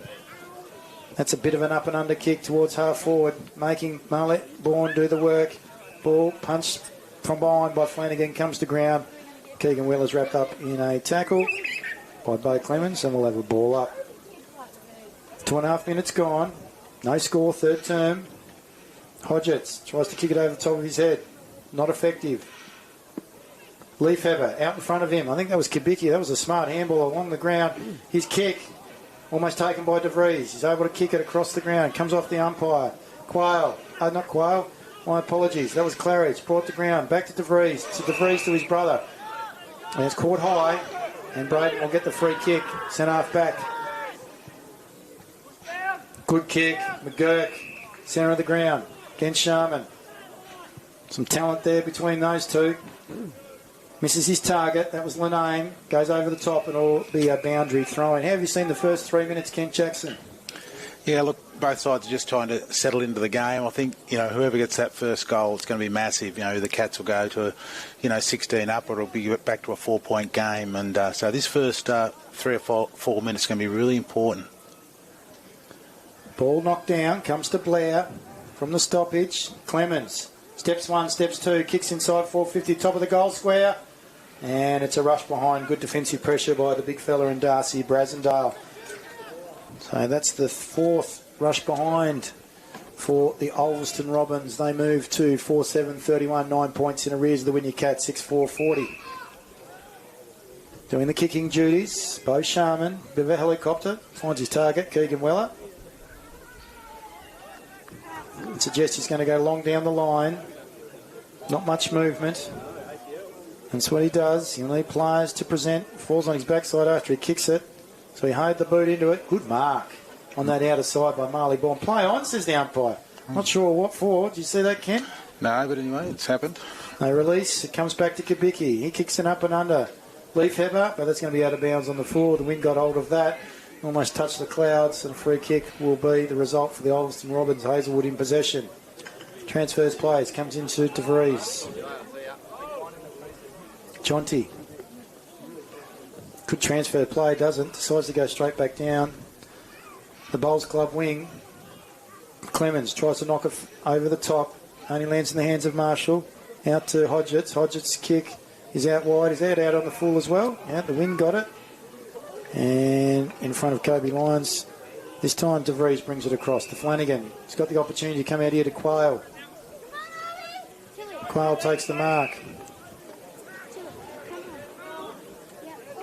That's a bit of an up and under kick towards half forward, making Mullet Bourne do the work. Ball punched from behind by Flanagan, comes to ground. Keegan Weller's wrapped up in a tackle by Bo Clemens, and we'll have a ball up. 2.5 minutes gone. No score, third term. Hodgetts tries to kick it over the top of his head. Not effective. Leafheber out in front of him. I think that was Kabicki. That was a smart handball along the ground. His kick almost taken by DeVries. He's able to kick it across the ground. Comes off the umpire. Not Quayle. My apologies. That was Claridge. Brought to ground. Back to DeVries. To DeVries to his brother. And it's caught high. And Braden will get the free kick. Sent half back. Good kick. McGurk. Centre of the ground. Against Sharman. Some talent there between those two. Misses his target. That was Linane. Goes over the top and it'll be a boundary throw-in. How have you seen the first 3 minutes, Kent Jackson? Yeah, look, both sides are just trying to settle into the game. I think, whoever gets that first goal, it's going to be massive. The Cats will go to, 16 up, or it'll be back to a 4-point game. And so this first 3 or 4 minutes is going to be really important. Ball knocked down. Comes to Blair from the stoppage. Clemens. Steps 1, steps 2. Kicks inside 450, top of the goal square. And it's a rush behind. Good defensive pressure by the big fella in Darcy Brasendale. So that's the fourth rush behind for the Ulverstone Robins. They move to 4-7-31, 9 points in arrears of the Wynyard Cats, 6-4-40. Doing the kicking duties, Bo Sharman, bit of a helicopter, finds his target, Keegan Weller. Suggests he's going to go long down the line. Not much movement. That's what he does. He'll need players to present. Falls on his backside after he kicks it. So he hoed the boot into it. Good mark on that outer side by Marley Bourne. Play on, says the umpire. Not sure what for. Did you see that, Kent? No, but anyway, it's happened. They release. It comes back to Kabicki. He kicks it up and under. Leafheber, but that's going to be out of bounds on the floor. The wind got hold of that. Almost touched the clouds, and a free kick will be the result for the Ulverstone Robins. Hazelwood in possession. Transfers plays. Comes into DeVries. Jonty. Good transfer play, doesn't. Decides to go straight back down. The Bowls Club wing. Clemens tries to knock it over the top. Only lands in the hands of Marshall. Out to Hodgetts. Hodgetts' kick is out wide. Is that out on the full as well? Yeah, the wind got it. And in front of Kobe Lyons. This time DeVries brings it across to Flanagan. He's got the opportunity to come out here to Quayle. Quayle takes the mark.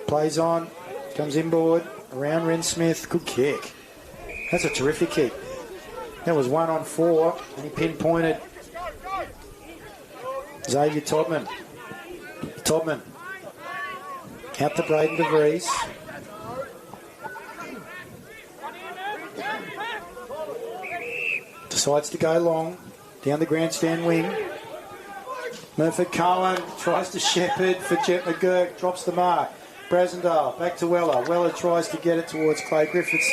Plays on. Comes inboard. Around Ren Smith. Good kick. That's a terrific kick. That was 1 on 4. And he pinpointed Xavier Todman. Todman. Out to Braden DeVries. Decides to go long. Down the grandstand wing. Murphy Cohen tries to shepherd for Jet McGurk. Drops the mark. Brasendale back to Weller. Weller tries to get it towards Clay Griffiths.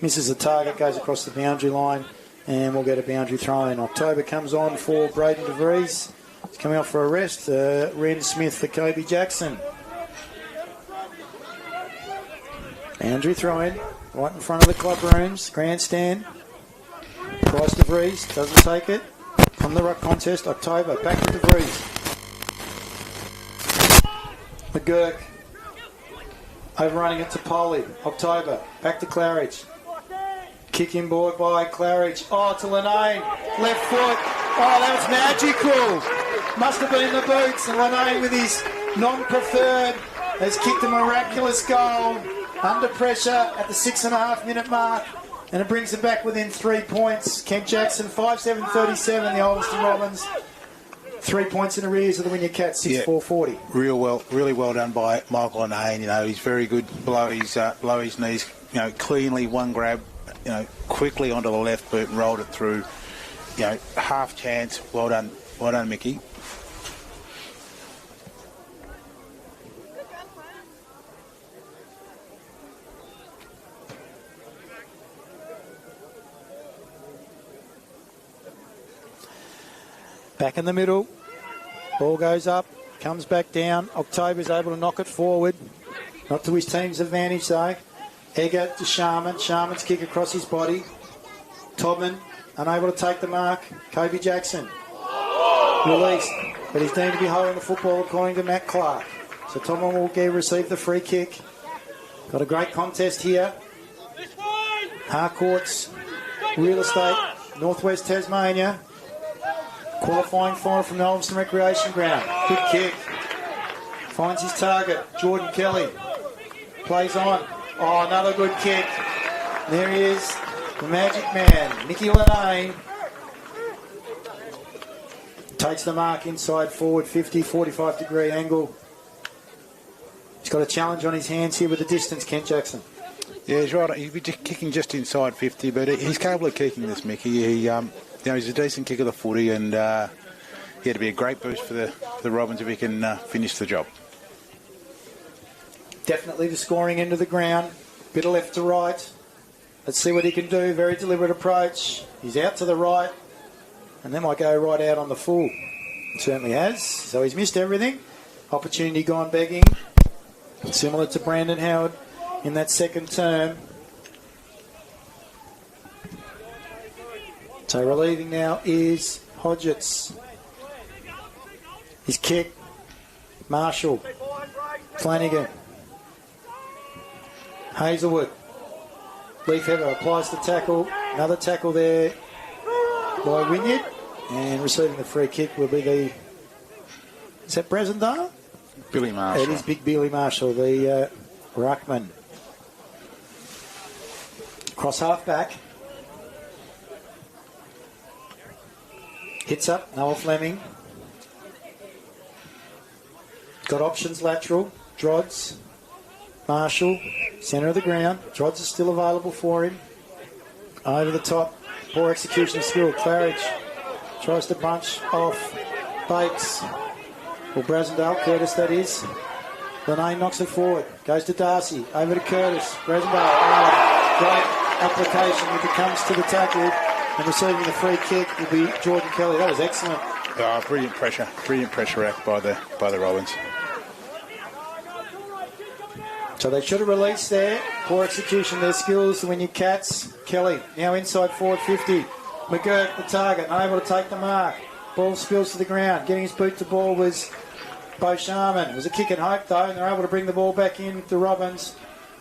Misses the target. Goes across the boundary line. And we'll get a boundary throw in. October comes on for Braden DeVries. He's coming off for a rest. Ren Smith for Kobe Jackson. Boundary throw in. Right in front of the club rooms. Grandstand. Tries DeVries. Doesn't take it. On the ruck contest. October. Back to DeVries. McGurk. Overrunning it to Polly. October. Back to Claridge. Kick inboard by Claridge. Oh, to Linane. Left foot. Oh, that was magical. Must have been the boots. And Linane with his non-preferred has kicked a miraculous goal. Under pressure at the 6.5 minute mark. And it brings them back within 3 points. Kent Jackson, 5-7-37, the Ulverstone Robins. 3 points in arrears of the Wynyard Cats, 6-4-40. Really well done by Michael Linane. You know, he's very good below his knees. You know, cleanly one grab, you know, quickly onto the left boot and rolled it through. You know, half chance. Well done, Mickey. Back in the middle. Ball goes up. Comes back down. October's able to knock it forward. Not to his team's advantage, though. Egger to Sharman. Sharman's kick across his body. Todman unable to take the mark. Kobe Jackson. Released. But he's deemed to be holding the football, according to Matt Clark. So Todman will receive the free kick. Got a great contest here. Harcourt's Real Estate, Northwest Tasmania. Qualifying final from the Ulverstone Recreation Ground. Good kick. Finds his target. Jordan Kelly. Plays on. Oh, another good kick. There he is. The magic man. Nicky Linane. Takes the mark inside forward. 50, 45 degree angle. He's got a challenge on his hands here with the distance, Kent Jackson. Yeah, he's right. He'll be kicking just inside 50, but he's capable of kicking this, Mickey. You know, he's a decent kick of the footy, and it'd be a great boost for the Robins if he can finish the job. Definitely the scoring end of the ground. Bit of left to right. Let's see what he can do. Very deliberate approach. He's out to the right, and then might go right out on the full. Certainly has. So he's missed everything. Opportunity gone begging. Similar to Brandon Howard in that second term. So relieving now is Hodgetts. His kick. Marshall. Flanagan. Hazelwood. Leafheaver applies the tackle. Another tackle there by Wynyard. And receiving the free kick will be the... Is that Brasendale? Billy Marshall. It is Big Billy Marshall, the ruckman. Cross half back. Hits up, Noah Fleming. Got options lateral. Drods. Marshall. Centre of the ground. Drods is still available for him. Over the top. Poor execution skill. Claridge tries to bunch off Bates. Or Brasendale. Curtis, that is. Linane knocks it forward. Goes to Darcy. Over to Curtis. Brasendale. Great application if it comes to the tackle. And receiving the free kick will be Jordan Kelly. That was excellent. Oh, brilliant pressure act by the Robins. So they should have released there. Poor execution, their skills. The Wynyard Cats. Kelly now inside forward 50. McGurk the target, unable to take the mark. Ball spills to the ground. Getting his boot to ball was Bo Sharman. It was a kick and hope though, and they're able to bring the ball back in to Robbins.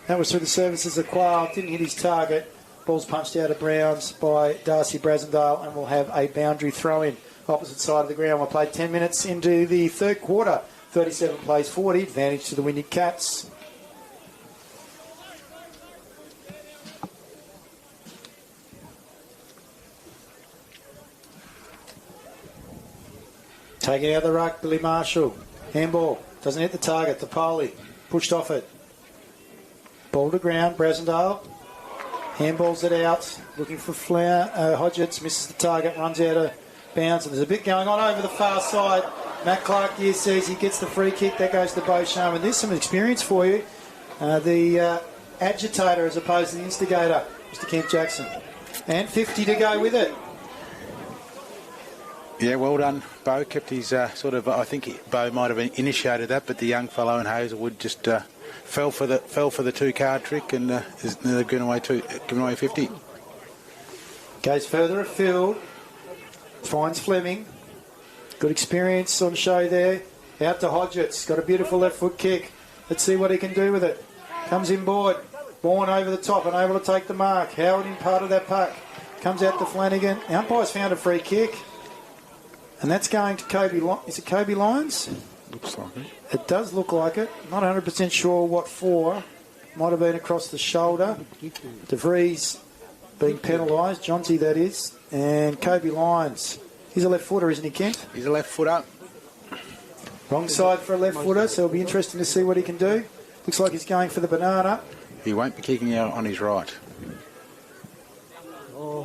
That was through the services of Quayle. Didn't hit his target. Ball's punched out of Browns by Darcy Brasendale, and we'll have a boundary throw-in opposite side of the ground. We'll play 10 minutes into the third quarter. 37 plays 40. Advantage to the Wynyard Cats. Taking out the ruck, Billy Marshall. Handball. Doesn't hit the target. Topoli. Pushed off it. Ball to ground. Brasendale. Handballs it out. Looking for Flower. Hodgetts misses the target. Runs out of bounds. And there's a bit going on over the far side. Matt Clark here says he gets the free kick. That goes to Bo Sharman. There's some experience for you. The agitator as opposed to the instigator, Mr. Kent Jackson. And 50 to go with it. Yeah, well done, Bo. Kept his I think Bo might have initiated that, but the young fellow in Hazelwood just fell for the two-card trick and is giving away 50. Goes further afield. Finds Fleming. Good experience on show there. Out to Hodgetts. Got a beautiful left foot kick. Let's see what he can do with it. Comes inboard. Bourne over the top and able to take the mark. Howard in part of that puck. Comes out to Flanagan. The umpire's found a free kick. And that's going to Kobe. Is it Kobe Lyons? Looks like it. It does look like it. Not 100% sure what for. Might have been across the shoulder. De Vries being penalised. Jonty, that is. And Kobe Lyons. He's a left footer, isn't he, Kent? He's a left footer. Wrong side for a left footer, so it'll be interesting to see what he can do. Looks like he's going for the banana. He won't be kicking out on his right.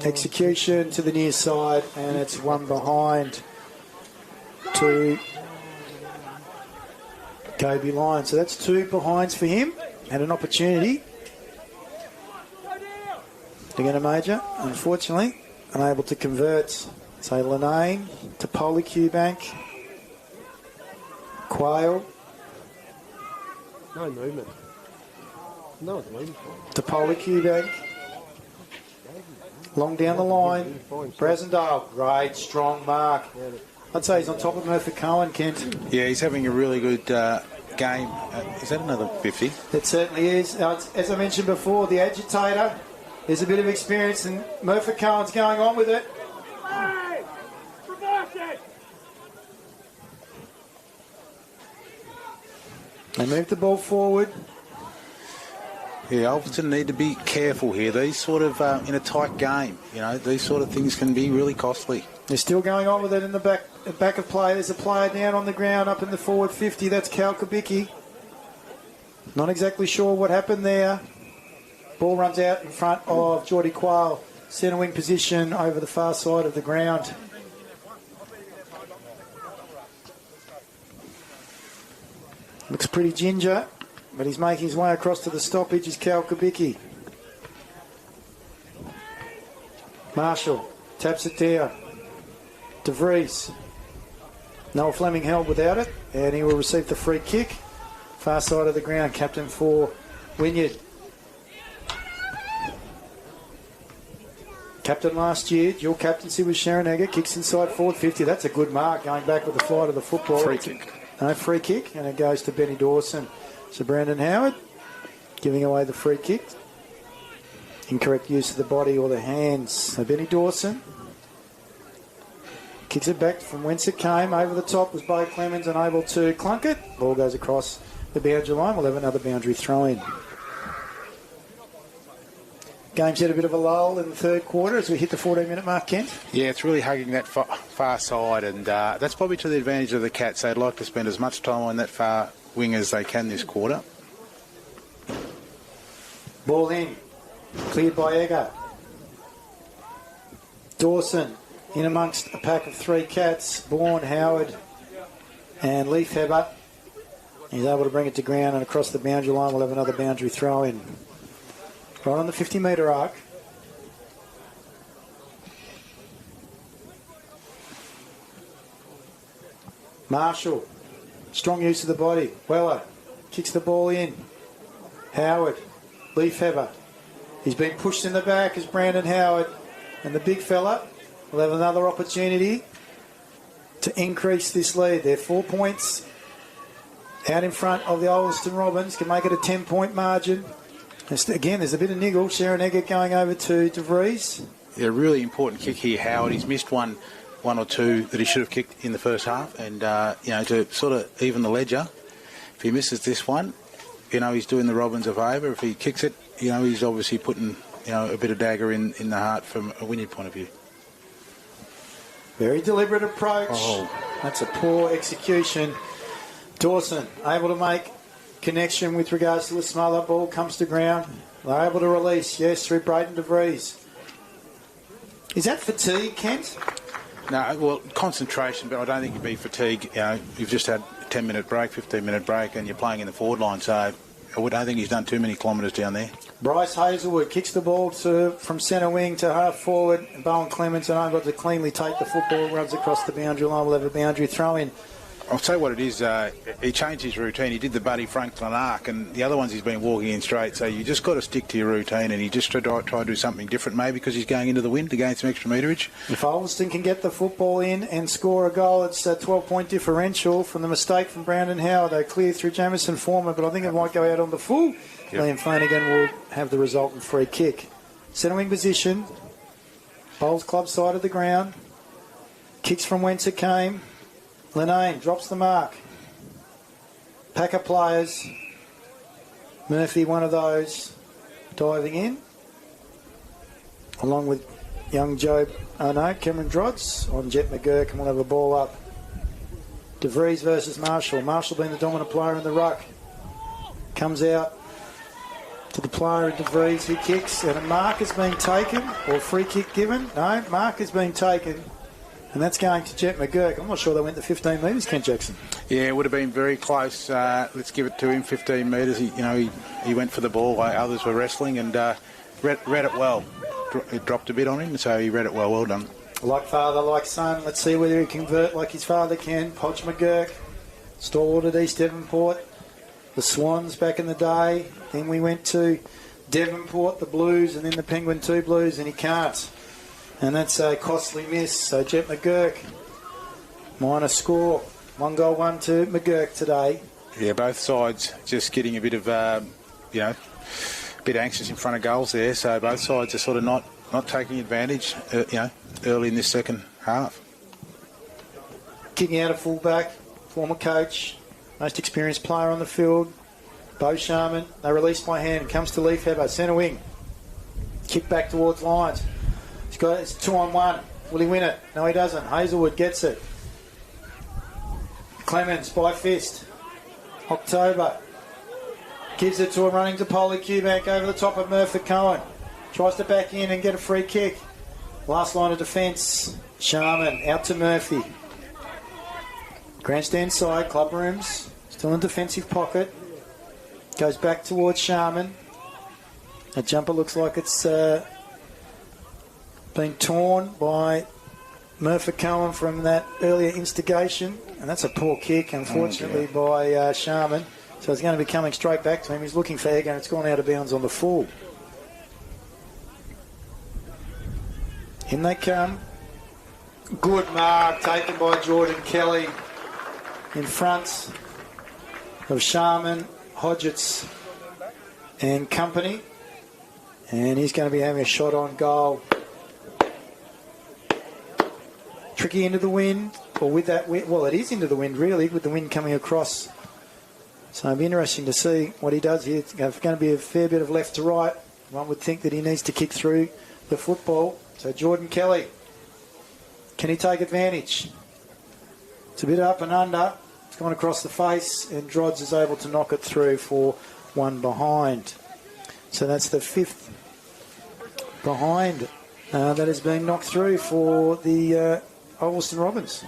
Execution to the near side, and it's one behind to Kobe Lyons. So that's two behinds for him, and an opportunity to get a major. Unfortunately, unable to convert. So Lanane to Polycubank. Quayle. No movement. No one's moving. To Polycubank. Long down the line. Brasendale. Great, strong mark. I'd say he's on top of Murphy Cohen, Kent. Yeah, he's having a really good game. Is that another 50? It certainly is. As I mentioned before, the agitator. There's a bit of experience, and Murphy Cohen's going on with it. They move the ball forward. Yeah, Ulverstone need to be careful here. These sort of, in a tight game, these sort of things can be really costly. They're still going on with it in the back of play. There's a player down on the ground up in the forward 50. That's Cal Kubicki. Not exactly sure what happened there. Ball runs out in front of Geordie Quayle. Centre wing position over the far side of the ground. Looks pretty ginger, but he's making his way across to the stoppage is Cal Kubicki. Marshall taps it down. De Vries. Noel Fleming held without it, and he will receive the free kick. Far side of the ground, captain for Wynyard. Captain last year, dual captaincy with Sharon Egger, kicks inside forward 50. That's a good mark, going back with the flight of the football. Free kick. No, free kick, and it goes to Benny Dawson. So Brandon Howard giving away the free kick. Incorrect use of the body or the hands. So Benny Dawson kicks it back from whence it came. Over the top was Bo Clemens, unable to clunk it. Ball goes across the boundary line. We'll have another boundary throw in. Game's had a bit of a lull in the third quarter as we hit the 14-minute mark, Kent. Yeah, it's really hugging that far side, and that's probably to the advantage of the Cats. They'd like to spend as much time on that far wing as they can this quarter. Ball in. Cleared by Egger. Dawson in amongst a pack of three Cats. Bourne, Howard and Leafheber. He's able to bring it to ground and across the boundary line. We'll have another boundary throw in. Right on the 50-metre arc. Marshall. Strong use of the body. Weller kicks the ball in. Howard. Leafheber. He's been pushed in the back as Brandon Howard. And the big fella will have another opportunity to increase this lead. They're 4 points out in front of the Ulverstone Robins. Can make it a 10-point margin. Again, there's a bit of niggle. Sharon Eggert going over to De Vries. Yeah, really important kick here, Howard. He's missed one or two that he should have kicked in the first half, and to sort of even the ledger. If he misses this one, he's doing the Robins a favour. If he kicks it, he's obviously putting a bit of dagger in the heart from a Wynyard point of view. Very deliberate approach. Oh. That's a poor execution. Dawson able to make connection with regards to the smother. Ball comes to ground. They're able to release, yes, through Braden De Vries. Is that fatigue, Kent? No, well, concentration, but I don't think you'd be fatigued. You've just had a 10-minute break, 15-minute break, and you're playing in the forward line, so I don't think he's done too many kilometres down there. Bryce Hazelwood kicks the ball from centre wing to half forward. Bowen Clements and able to cleanly take the football, runs across the boundary line. We'll have a boundary throw in. I'll tell you what it is. He changed his routine. He did the Buddy Franklin arc, and the other ones he's been walking in straight. So you just got to stick to your routine, and he just try to do something different, maybe because he's going into the wind to gain some extra meterage. If Ulverstone can get the football in and score a goal, it's a 12-point differential from the mistake from Brandon Howard. They clear through Jamison Foreman, but I think it might go out on the full. Yep. Liam Flanagan will have the resultant free kick. Centre wing position. Bowls club side of the ground. Kicks from whence it came. Linane drops the mark. Pack of players. Murphy, one of those, diving in. Along with young Cameron Drodds on Jet McGurk, and we'll have a ball up. De Vries versus Marshall. Marshall being the dominant player in the ruck. Comes out to the player in De Vries who kicks, and a mark has been taken, or a free kick given. No, mark has been taken. And that's going to Jet McGurk. I'm not sure they went the 15 metres, Kent Jackson. Yeah, it would have been very close. Let's give it to him, 15 metres. He went for the ball while others were wrestling and read it well. It dropped a bit on him, so he read it well. Well done. Like father, like son. Let's see whether he can convert like his father can. Podge McGurk, stalwart at East Devonport. The Swans back in the day. Then we went to Devonport, the Blues, and then the Penguin 2 Blues, and he can't. And that's a costly miss. So Jet McGurk, minor score. 1 goal, 1 to McGurk today. Yeah, both sides just getting a bit of, a bit anxious in front of goals there. So both sides are sort of not taking advantage, early in this second half. Kicking out a fullback, former coach, most experienced player on the field, Bo Sharman. They release by hand. Comes to Leaf Hebber, centre wing. Kick back towards lines. It's 2-on-1. Will he win it? No, he doesn't. Hazelwood gets it. Clemens by fist. October gives it to a running to Polly Cubank over the top of Murphy Cohen. Tries to back in and get a free kick. Last line of defence. Sharman out to Murphy. Grandstand side, club rooms. Still in defensive pocket. Goes back towards Sharman. That jumper looks like it's been torn by Murphy Cohen from that earlier instigation, and that's a poor kick, unfortunately, by Sharman. So it's going to be coming straight back to him. He's looking for Egg, and it's gone out of bounds on the full. In they come. Good mark taken by Jordan Kelly in front of Sharman, Hodgetts and company, and he's going to be having a shot on goal. Tricky into the wind, or with that wind, well, it is into the wind really, with the wind coming across. So it'll be interesting to see what he does here. It's going to be a fair bit of left to right. One would think that he needs to kick through the football. So Jordan Kelly, can he take advantage? It's a bit up and under. It's gone across the face, and Drodds is able to knock it through for one behind. So that's the fifth behind that has been knocked through for the Ulverstone Robins.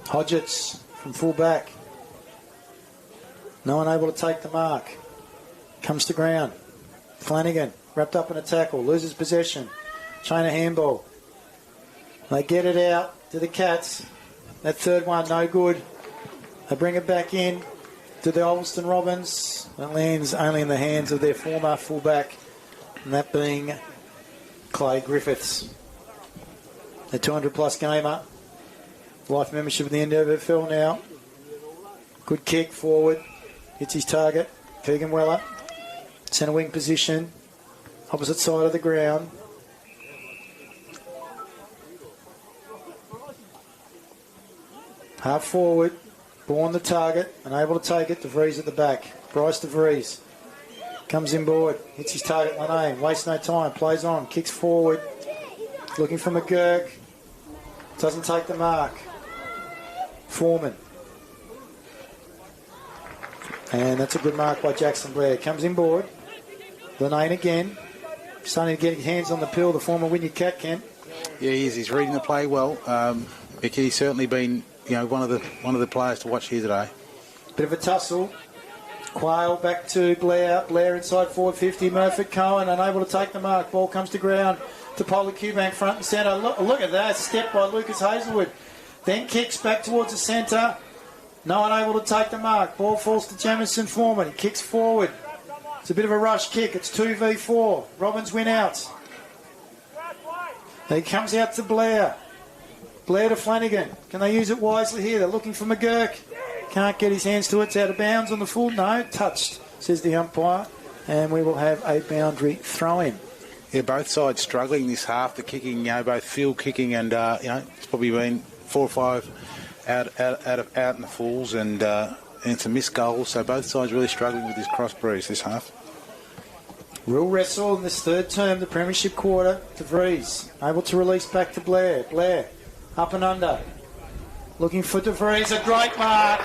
Hodgetts from full back. No one able to take the mark. Comes to ground. Flanagan wrapped up in a tackle. Loses possession. Chain of handball. They get it out to the Cats. That third one, no good. They bring it back in to the Ulverstone Robins. It lands only in the hands of their former fullback, and that being Clay Griffiths. A 200-plus gamer. Life membership of the NWFL now. Good kick forward. hits his target. Keegan Weller, centre wing position, opposite side of the ground. Half forward, Bourne the target, unable to take it. De Vries at the back. Bryce De Vries comes inboard, hits his target, Lane, wastes no time, plays on, kicks forward, looking for McGurk, doesn't take the mark. Foreman. And that's a good mark by Jackson Blair. Comes inboard. Lane again. Starting to get his hands on the pill, the former Wynyard Cat, Kent. Yeah, he is. He's reading the play well. He's certainly been, one of the players to watch here today. Bit of a tussle. Quayle back to Blair. Blair inside forward 50. Murphy Cohen unable to take the mark. Ball comes to ground to Polar Cubank front and centre. Look at that. Step by Lucas Hazelwood. Then kicks back towards the centre. No one able to take the mark. Ball falls to Jamison Foreman. He kicks forward. It's a bit of a rush kick. It's 2v4. Robbins win out. He comes out to Blair. Blair to Flanagan. Can they use it wisely here? They're looking for McGurk. Can't get his hands to it. It's out of bounds on the full. No, touched, says the umpire. And we will have a boundary throw-in. Yeah, both sides struggling this half. The kicking, both field kicking and, it's probably been 4 or 5 out in the falls and some missed goals. So both sides really struggling with this crossbreeze this half. Real wrestle in this third term, the premiership quarter. De Vries able to release back to Blair. Blair up and under. Looking for De Vries. A great mark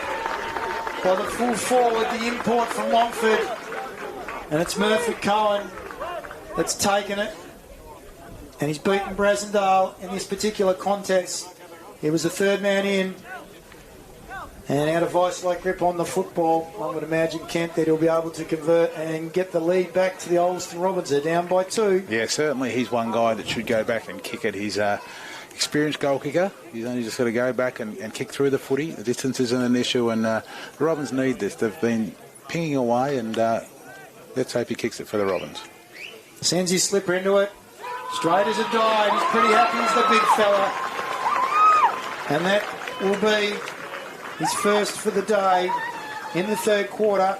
by the full forward, the import from Longford. And it's Murphy Cohen that's taken it. And he's beaten Brasendale in this particular contest. He was the third man in. And out of vice-like grip on the football, one would imagine, Kent, that he'll be able to convert and get the lead back to the Ulverstone Robins. They're down by 2. Yeah, certainly he's one guy that should go back and kick it. He's an experienced goal kicker. He's only just got to go back and kick through the footy. The distance isn't an issue, and the Robins need this. They've been pinging away, and let's hope he kicks it for the Robins. Sends his slipper into it. Straight as a die. He's pretty happy. He's the big fella. And that will be his first for the day in the third quarter.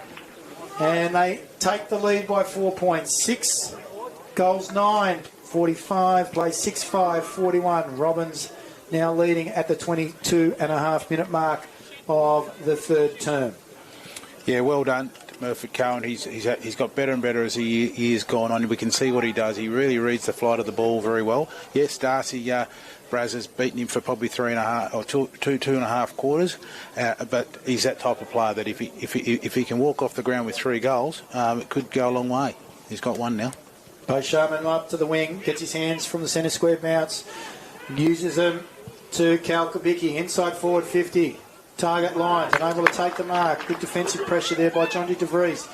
And they take the lead by 4 points. 6 goals, 9, 45, play 6-5, 41. Robins now leading at the 22.5-minute mark of the third term. Yeah, well done, Murphy Cohen. He's got better and better as the years gone on. We can see what he does. He really reads the flight of the ball very well. Yes, Darcy Braz has beaten him for probably 3.5 or 2.5 quarters, but he's that type of player that if he can walk off the ground with 3 goals, it could go a long way. He's got 1 now. Bo Sharman up to the wing, gets his hands from the centre square bounce, uses them to Cal Kubicki, inside forward 50. Target lines, unable to take the mark. Good defensive pressure there by John De Vries.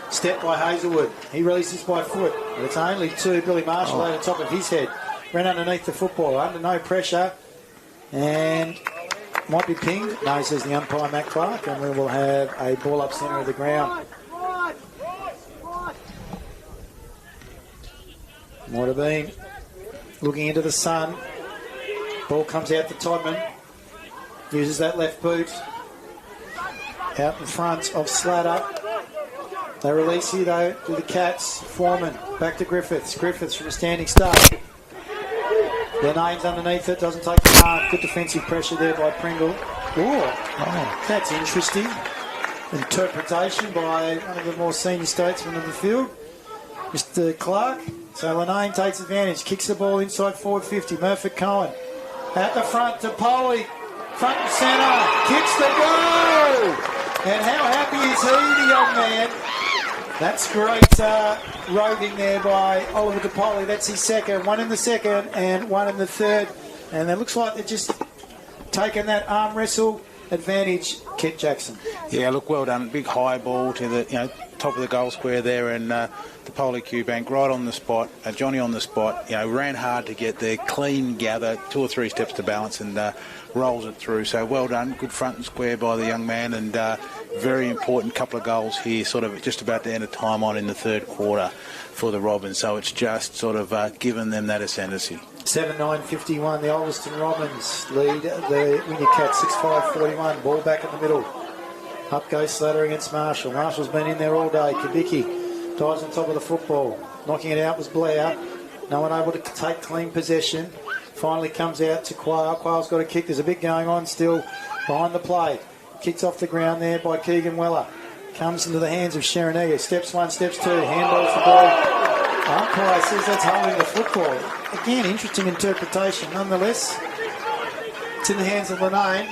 Step by Hazelwood. He releases by foot. But it's only 2. Billy Marshall over the top of his head. Ran underneath the football, under no pressure. And might be pinged. No, says the umpire, Matt Clark. And we will have a ball up centre of the ground. Might have been looking into the sun. Ball comes out to Todman. Uses that left boot. Out in front of Slatter. They release here though to the Cats. Foreman back to Griffiths. Griffiths from a standing start. Their name's underneath it. Doesn't take the mark. Good defensive pressure there by Pringle. Oh, that's interesting. Interpretation by one of the more senior statesmen of the field, Mr. Clark. So Lanane takes advantage. Kicks the ball inside forward 50. Murphy Cohen at the front to Polly. Front and centre, kicks the goal! And how happy is he, the young man? That's great roving there by Oliver DePoli. That's his second. 1 in the second and 1 in the third. And it looks like they're just taking that arm wrestle advantage, Kent Jackson. Yeah, look, well done. Big high ball to the top of the goal square there, and DePoli Q-Bank right on the spot. Johnny on the spot. Ran hard to get there, clean gather, 2 or 3 steps to balance, and rolls it through. So well done. Good front and square by the young man, and very important couple of goals here, sort of just about to end of time on in the third quarter for the Robins. So it's just sort of given them that ascendancy. 7-9-51, the Ulverstone Robins lead the Wynyard Cats 6-5-41. Ball back in the middle. Up goes Slater against Marshall. Marshall's been in there all day. Kubicki dives on top of the football. Knocking it out was Blair. No one able to take clean possession. Finally comes out to Quayle. Quayle's got a kick. There's a bit going on still behind the play. Kicks off the ground there by Keegan Weller. Comes into the hands of Sharon Egger. Steps one, steps two. Handballs the ball. Umpire says that's holding the football. Again, interesting interpretation. Nonetheless, it's in the hands of Linane.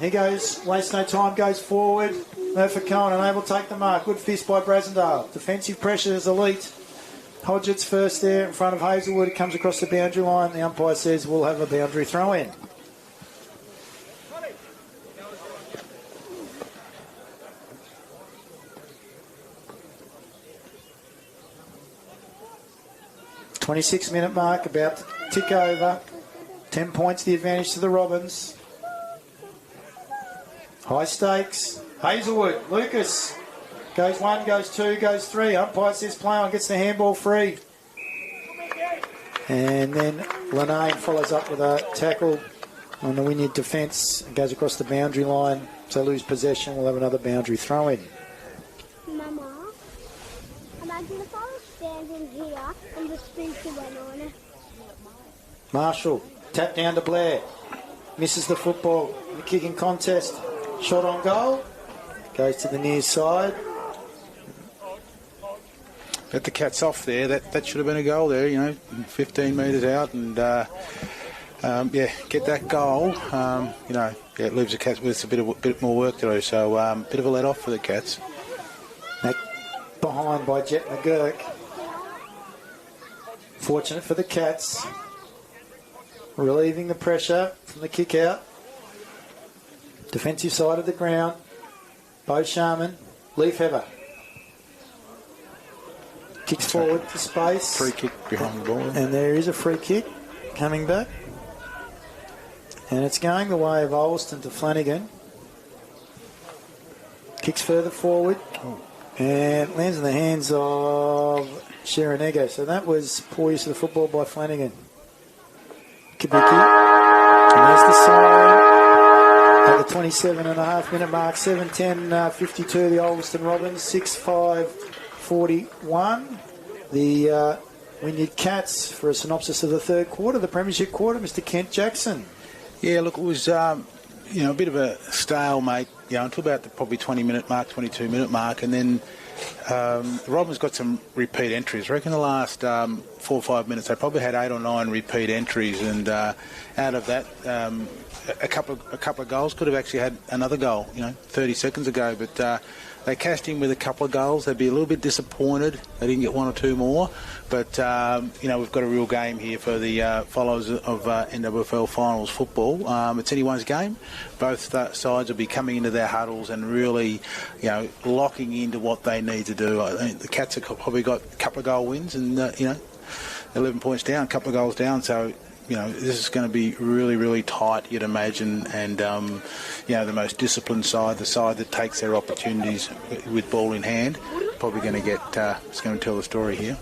He goes, wastes no time, goes forward. Murphy Cohen unable to take the mark. Good fist by Brasendale. Defensive pressure is elite. Hodgett's first there in front of Hazelwood. It comes across the boundary line. The umpire says we'll have a boundary throw in. .26-minute mark, about to tick over. 10 points the advantage to the Robins. High stakes. Hazelwood, Lucas. Goes one, goes two, goes three. Umpire says play on, gets the handball free. And then Linane follows up with a tackle on the Wynyard defence and goes across the boundary line. So lose possession. We'll have another boundary throw in. Mama, imagine if I was standing here and the speaker went on. Marshall, tap down to Blair. Misses the football. The kicking contest. Shot on goal. Goes to the near side. Let the Cats off there. That should have been a goal there, 15 metres out. And, get that goal. It leaves the Cats with a bit more work to do. So, bit of a let-off for the Cats. Back behind by Jet McGurk. Fortunate for the Cats. Relieving the pressure from the kick out. Defensive side of the ground. Bo Sharman. Leafheaver. Kicks forward to space. Free kick behind the ball. And there is a free kick coming back. And it's going the way of Ulverstone to Flanagan. Kicks further forward. And lands in the hands of Sharon Egger. So that was poor use of the football by Flanagan. Kubicki. And there's the sign. At the 27.5-minute mark, 7:10:52. The Ulverstone Robins, 6:5:41. The Wynyard Cats for a synopsis of the third quarter, the Premiership quarter. Mr. Kent Jackson. Yeah, look, it was a bit of a stalemate, until about the probably 20-minute mark, 22-minute mark, and then the Robins got some repeat entries. I reckon the last 4 or 5 minutes they probably had 8 or 9 repeat entries, and out of that. A couple of goals. Could have actually had another goal, 30 seconds ago. But they cashed in with a couple of goals. They'd be a little bit disappointed they didn't get 1 or 2 more. But, we've got a real game here for the followers of NWFL finals football. It's anyone's game. Both sides will be coming into their huddles and really, locking into what they need to do. I think the Cats have probably got a couple of goal wins and, 11 points down, a couple of goals down. So, this is going to be really, really tight, you'd imagine, and, the most disciplined side, the side that takes their opportunities with ball in hand, probably going to get, it's going to tell the story here.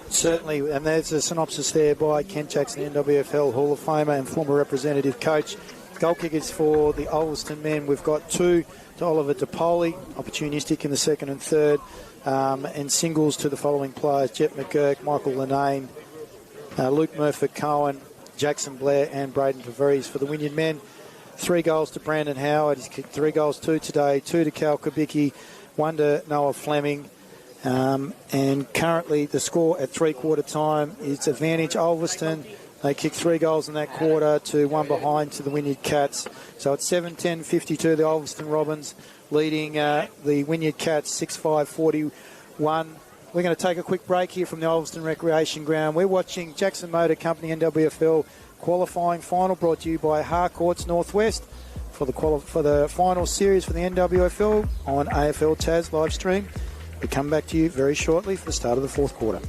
Certainly, and there's a synopsis there by Kent Jackson, NWFL Hall of Famer and former representative coach. Goal kickers for the Ulverstone men. We've got 2 to Oliver DePoli, opportunistic in the second and third, and singles to the following players: Jet McGurk, Michael Linane, Luke Murphy-Cohen, Jackson Blair and Braden Paveries. For the Wynyard men, 3 goals to Brandon Howard. He's kicked 3 goals, 2 today, 2 to Cal Kubicki, 1 to Noah Fleming. And currently the score at 3-quarter time is advantage Ulverstone. They kicked 3 goals in that quarter to 1 behind to the Wynyard Cats. So it's 7:10:52. The Ulverstone Robins leading the Wynyard Cats 6:5:41. We're going to take a quick break here from the Ulverstone Recreation Ground. We're watching Jackson Motor Company NWFL qualifying final, brought to you by Harcourts Northwest for the final series for the NWFL on AFL Taz live stream. We come back to you very shortly for the start of the fourth quarter.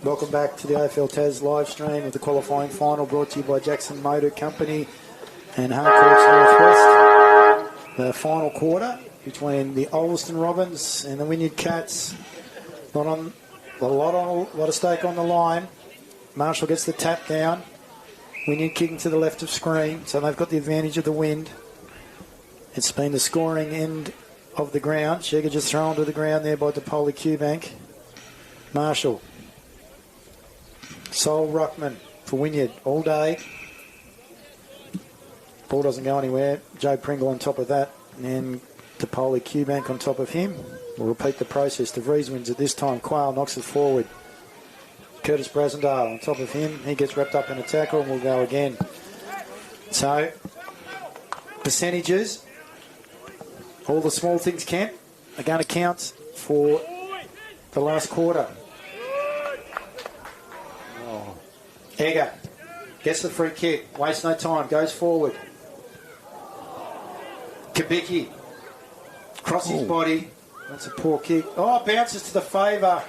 Welcome back to the AFL Tas live stream of the qualifying final, brought to you by Jackson Motor Company and Harcourts Northwest. The final quarter between the Ulverstone Robins and the Wynyard Cats. A lot of stake on the line. Marshall gets the tap down. Wynyard kicking to the left of screen, so they've got the advantage of the wind. It's been the scoring end of the ground. Shega just thrown to the ground there by DePoli Qbank. Marshall. Sol Ruckman for Wynyard all day. Ball doesn't go anywhere. Joe Pringle on top of that. And then DePoli Qbank on top of him. We'll repeat the process. De Vries wins it this time. Quayle knocks it forward. Curtis Brasendale on top of him. He gets wrapped up in a tackle and we'll go again. So, percentages. All the small things, Kent, are going to count for the last quarter. Egger gets the free kick. Wastes no time. Goes forward. Kabicki. Across his body. That's a poor kick. Oh, bounces to the favour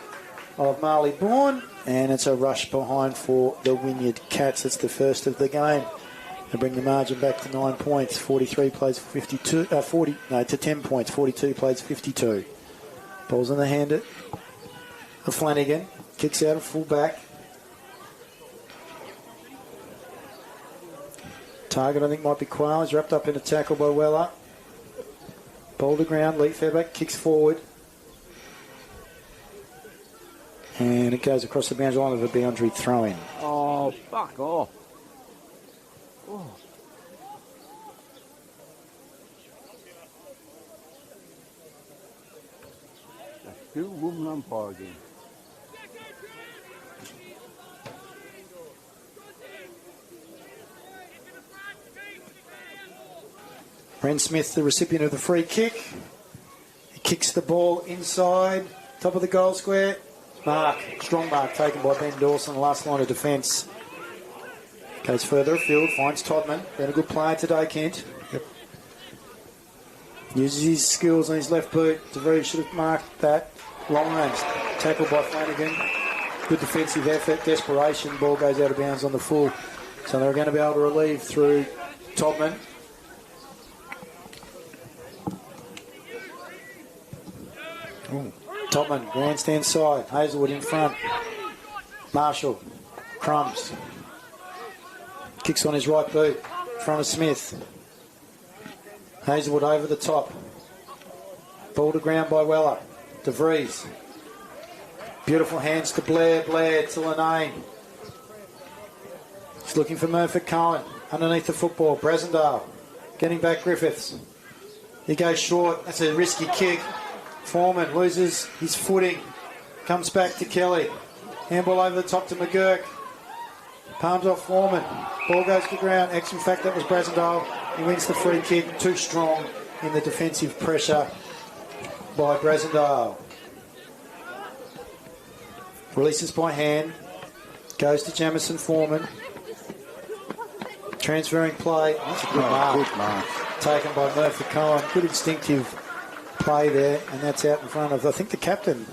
of Marley Bourne. And it's a rush behind for the Wynyard Cats. It's the first of the game. They bring the margin back to 9 points. 43 plays 52. To 10 points. 42 plays 52. Ball's in the hand of Flanagan. Kicks out of full back. Target, I think, might be Quayle. He's wrapped up in a tackle by Weller. Ball to ground. Lee Fairback kicks forward. And it goes across the boundary line of a boundary throw-in. Oh, fuck off. Oh. Still woman umpire again. Ren Smith, the recipient of the free kick. He kicks the ball inside, top of the goal square. Strong mark taken by Ben Dawson, last line of defence. Goes further afield, finds Todman. Been a good player today, Kent. Yep. Uses his skills on his left boot. De Vries should have marked that. Long range tackle by Flanagan. Good defensive effort, desperation. Ball goes out of bounds on the full. So they're going to be able to relieve through Todman. Ooh. Topman, grandstand side. Hazelwood in front. Marshall. Crumbs. Kicks on his right boot. In front of Smith. Hazelwood over the top. Ball to ground by Weller. De Vries. Beautiful hands to Blair. Blair to Linane. He's looking for Murphy Cohen. Underneath the football. Brasendale. Getting back Griffiths. He goes short. That's a risky kick. Foreman loses his footing. Comes back to Kelly. Handball over the top to McGurk. Palms off Foreman. Ball goes to ground. In fact, that was Brasendale. He wins the free kick. Too strong in the defensive pressure by Brasendale. Releases by hand. Goes to Jamison Foreman. Transferring play. That's a good mark. Good mark. Taken by Murphy Cohen. Good instinctive play there, and that's out in front of, I think, the captain.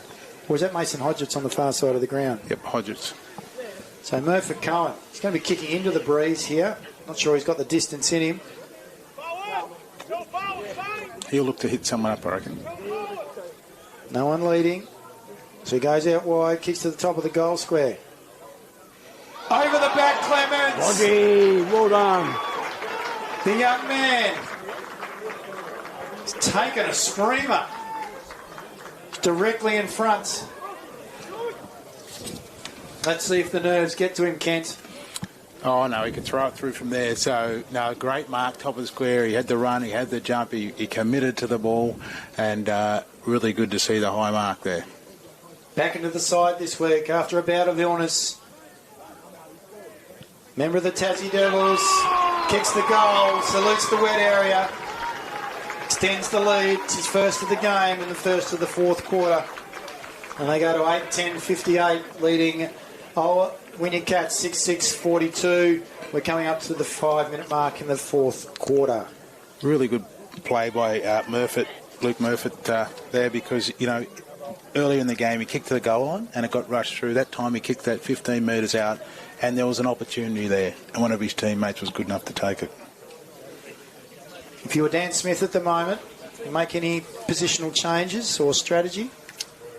Or was that Mason Hodgetts on the far side of the ground? Yep, Hodgetts. So Murphy Cohen, he's going to be kicking into the breeze here. Not sure he's got the distance in him. He'll look to hit someone up, I reckon. No one leading. So he goes out wide, kicks to the top of the goal square. Over the back, Clements! Body, well done. The young man. He's taken a screamer. Directly in front. Let's see if the nerves get to him, Kent. Oh, no, he could throw it through from there. So, no, great mark, top of the square. He had the run, he had the jump, he committed to the ball, and really good to see the high mark there. Back into the side this week after a bout of illness. Member of the Tassie Devils. Kicks the goal, salutes the wet area. Extends the lead. It's his first of the game in the first of the fourth quarter. And they go to 8-10-58, leading Wynyard Cats 6-6-42. We're coming up to the 5-minute mark in the fourth quarter. Really good play by Luke Murfitt there, because, earlier in the game, he kicked to the goal line and it got rushed through. That time he kicked that 15 metres out and there was an opportunity there and one of his teammates was good enough to take it. If you were Dan Smith at the moment, you make any positional changes or strategy?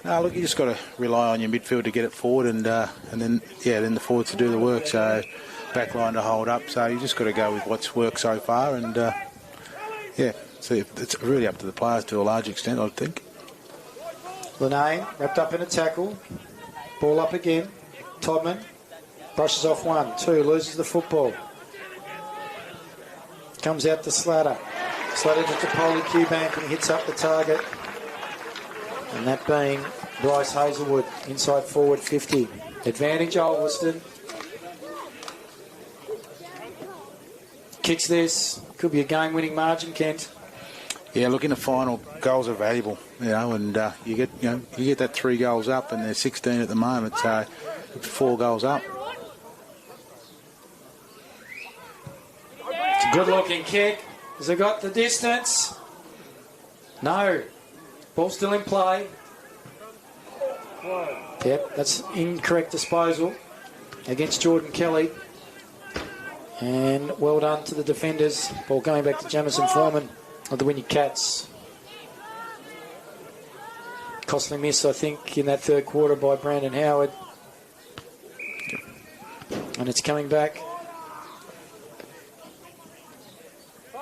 No, look, you just got to rely on your midfield to get it forward and then the forwards to do the work. So back line to hold up. So you just got to go with what's worked so far and, so it's really up to the players to a large extent, I think. Linane wrapped up in a tackle. Ball up again. Todman brushes off 1, 2, loses the football. Comes out to Slatter. Slatter to Polly Qbank and he hits up the target. And that being Bryce Hazelwood, inside forward 50. Advantage Ulverstone. Kicks this. Could be a game-winning margin, Kent. Yeah, look, in the final, goals are valuable, and you get that 3 goals up, and they're 16 at the moment, so 4 goals up. It's a good-looking kick. Has it got the distance? No. Ball still in play. Yep, that's incorrect disposal against Jordan Kelly. And well done to the defenders. Ball going back to Jamison Foreman of the Wynyard Cats. Costly miss, I think, in that third quarter by Brandon Howard. And it's coming back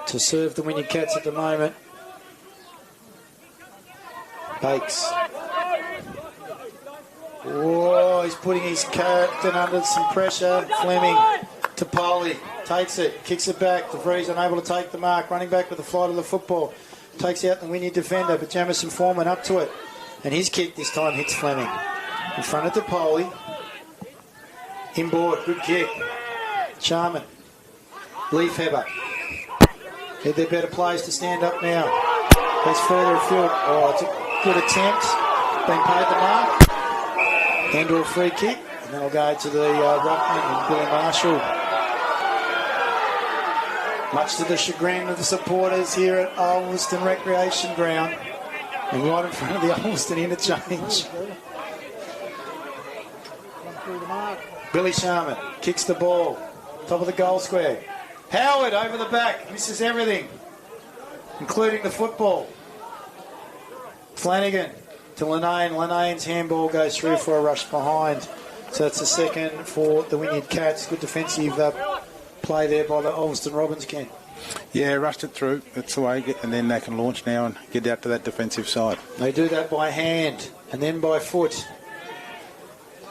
to serve the Wynyard Cats at the moment. Bakes. Oh, he's putting his captain under some pressure. Fleming to Poley. Takes it, kicks it back. De Vries unable to take the mark. Running back with the flight of the football. Takes out the Wynyard defender, but Jamison Foreman up to it. And his kick this time hits Fleming. In front of De Poley. Inboard, good kick. Charman. Leafheber. They're better players to stand up now. Goes further afield. Oh, it's a good attempt. Been paid the mark. Handle a free kick. And then I'll go to the Ruckman and Billy Marshall. Much to the chagrin of the supporters here at Ulverstone Recreation Ground. And right in front of the Ulverstone interchange. Billy Sharman kicks the ball. Top of the goal square. Howard over the back. Misses everything, including the football. Flanagan to Linane. Linane's handball goes through for a rush behind. So that's the second for the Wynyard Cats. Good defensive play there by the Ulverstone Robins, Ken. Yeah, rushed it through. That's the way. And then they can launch now and get out to that defensive side. They do that by hand and then by foot.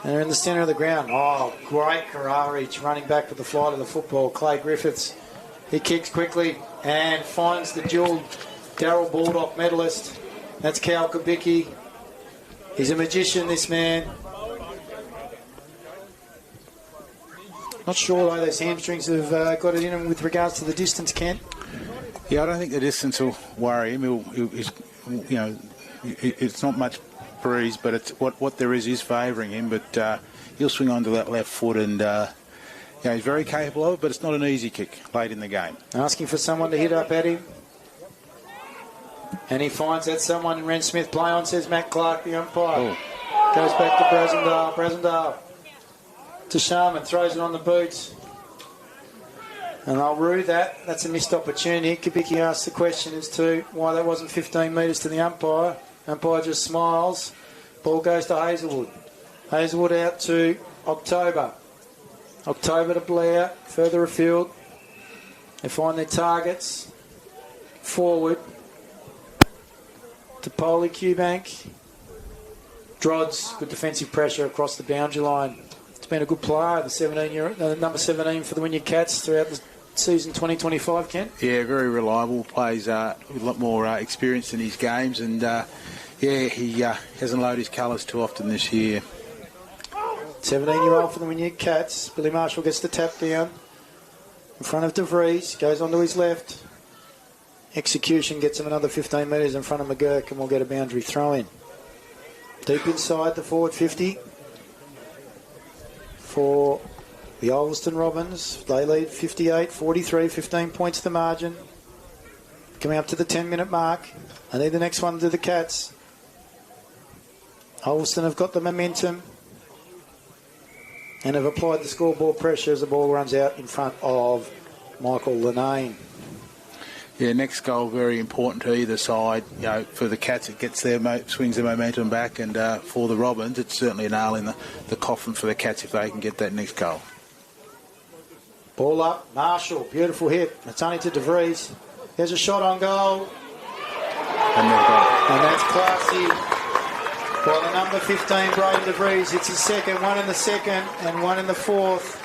And they're in the centre of the ground. Oh, great Kararic running back with the flight of the football. Clay Griffiths. He kicks quickly and finds the dual Darryl Baldock medalist. That's Cal Kubicki. He's a magician, this man. Not sure though those hamstrings have got it in him with regards to the distance, Kent. Yeah, I don't think the distance will worry him. It's not much breeze, but it's what there is favouring him. But he'll swing onto that left foot, and he's very capable of it. But it's not an easy kick late in the game. Asking for someone to hit up at him, and he finds that someone in Ren Smith. Play on, says Matt Clark, the umpire. Oh. Goes back to Brasendale. Brasendale to Sharman, throws it on the boots. And I'll rue that. That's a missed opportunity. Kubicki asked the question as to why that wasn't 15 metres to the umpire. Umpire just smiles. Ball goes to Hazelwood. Hazelwood out to October. October to Blair. Further afield. They find their targets. Forward to Poley Qbank. Drods. Good defensive pressure across the boundary line. It's been a good player, the number 17 for the Wynyard Cats throughout the season 2025, Ken. Yeah, very reliable. Plays with a lot more experience in his games, and he hasn't loaded his colours too often this year. 17-year-old for the Wynyard Cats. Billy Marshall gets the tap down in front of De Vries. Goes on to his left. Execution gets him another 15 metres in front of McGurk, and we'll get a boundary throw in. Deep inside the forward 50. For the Ulverstone Robins, they lead 58-43, 15 points the margin. Coming up to the 10-minute mark. I need the next one to the Cats. Ulverstone have got the momentum and have applied the scoreboard pressure as the ball runs out in front of Michael Linane. Yeah, next goal very important to either side. You know, for the Cats, it gets their swings their momentum back, and for the Robins, it's certainly a nail in the coffin for the Cats if they can get that next goal. Ball up, Marshall, beautiful hit. It's only to De Vries. There's a shot on goal, And they've got it. and that's classy by the number 15, Braden De Vries. It's his second, one in the second and one in the fourth,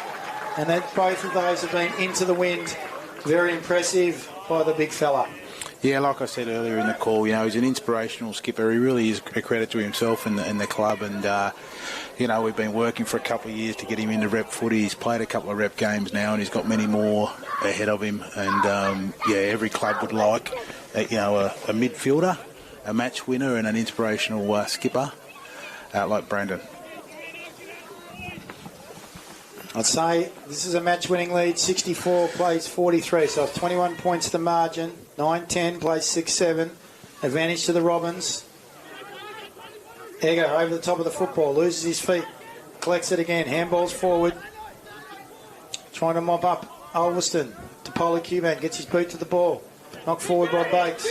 and that both of those have been into the wind. Very impressive by the big fella. Yeah, like I said earlier in the call, you know, he's an inspirational skipper. He really is a credit to himself and the club. And, you know, we've been working for a couple of years to get him into rep footy. He's played a couple of rep games now, and he's got many more ahead of him. And, yeah, every club would like, you know, a midfielder, a match winner and an inspirational skipper like Brandon. I'd say this is a match-winning lead. 64 plays 43, so it's 21 points the margin. 9-10 plays 6-7. Advantage to the Robins. Egger over the top of the football, loses his feet, collects it again, handballs forward. Trying to mop up Ulverstone. To Polar Cuban, gets his boot to the ball. Knocked forward by Bates.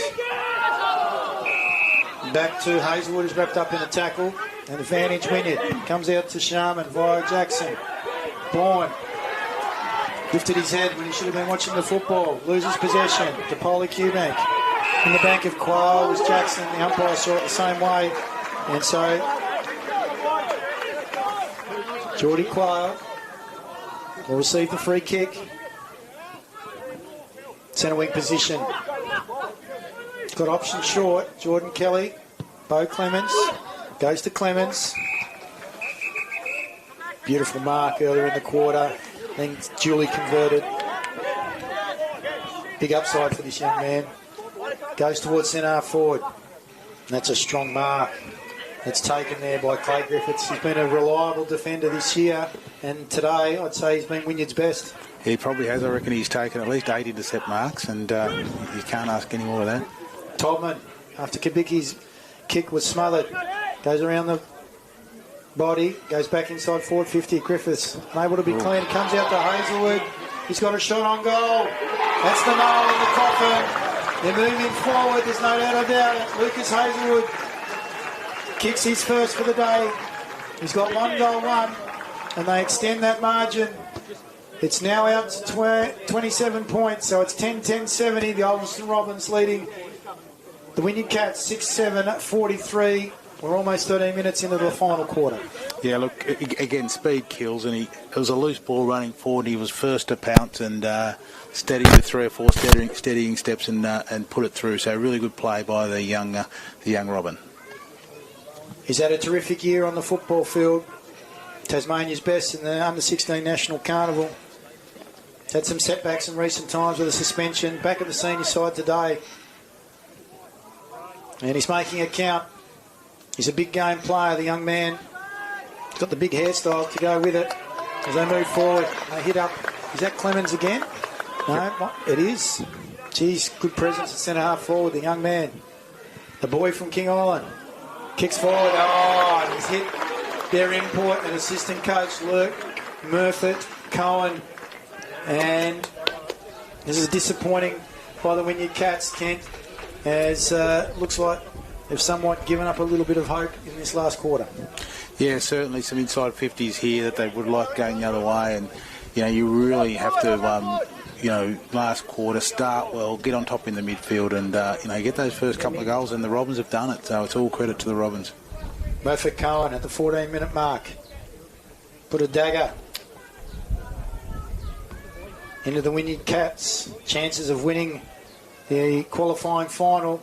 Back to Hazelwood, who's wrapped up in a tackle. And advantage Wynyard. Comes out to Sharman via Jackson. Bourne lifted his head when he should have been watching the football. Loses possession to Polar Cubank. In the bank of Quayle was Jackson. The umpire saw it the same way. And so Geordie Quayle will receive the free kick. Centre wing position. Got option short. Jordan Kelly. Bo Clements. Goes to Clements. Beautiful mark earlier in the quarter. Then duly converted. Big upside for this young man. Goes towards centre half forward. And that's a strong mark. It's taken there by Clay Griffiths. He's been a reliable defender this year. And today, I'd say he's been Wynyard's best. He probably has. I reckon he's taken at least 8 intercept marks, and you can't ask any more of that. Todman, after Kabicki's kick was smothered, goes around the body, goes back inside forward 50. Griffiths unable to be clean, comes out to Hazelwood. He's got a shot on goal. That's the nail in the coffin. They're moving forward, there's no doubt about it. Lucas Hazelwood kicks his first for the day. He's got 1 goal, 1, and they extend that margin. It's now out to 27 points, so it's 10-10-70. The Ulverstone Robins leading the Wynyard Cats 6-7-43. We're almost 13 minutes into the final quarter. Yeah, look, again, speed kills, and it was a loose ball running forward. He was first to pounce and steady with 3 or 4 steadying steps and put it through. So really good play by the young Robin. He's had a terrific year on the football field. Tasmania's best in the under-16 National Carnival. He's had some setbacks in recent times with a suspension. Back at the senior side today. And he's making it count. He's a big game player, the young man. He's got the big hairstyle to go with it. As they move forward, they hit up. Is that Clemens again? No, it is. Geez, good presence at centre half forward, the young man. The boy from King Island. Kicks forward. Oh, and he's hit their import and assistant coach, Luke Murphy, Cohen. And this is disappointing by the Wynyard Cats, Kent, as looks like they've somewhat given up a little bit of hope in this last quarter. Yeah, certainly some inside 50s here that they would like going the other way. And, you know, you really have to, you know, last quarter, start well, get on top in the midfield and, you know, get those first couple of goals. And the Robins have done it, so it's all credit to the Robins. Murphy Cohen at the 14-minute mark. Put a dagger into the Wynyard Cats. Chances of winning the qualifying final.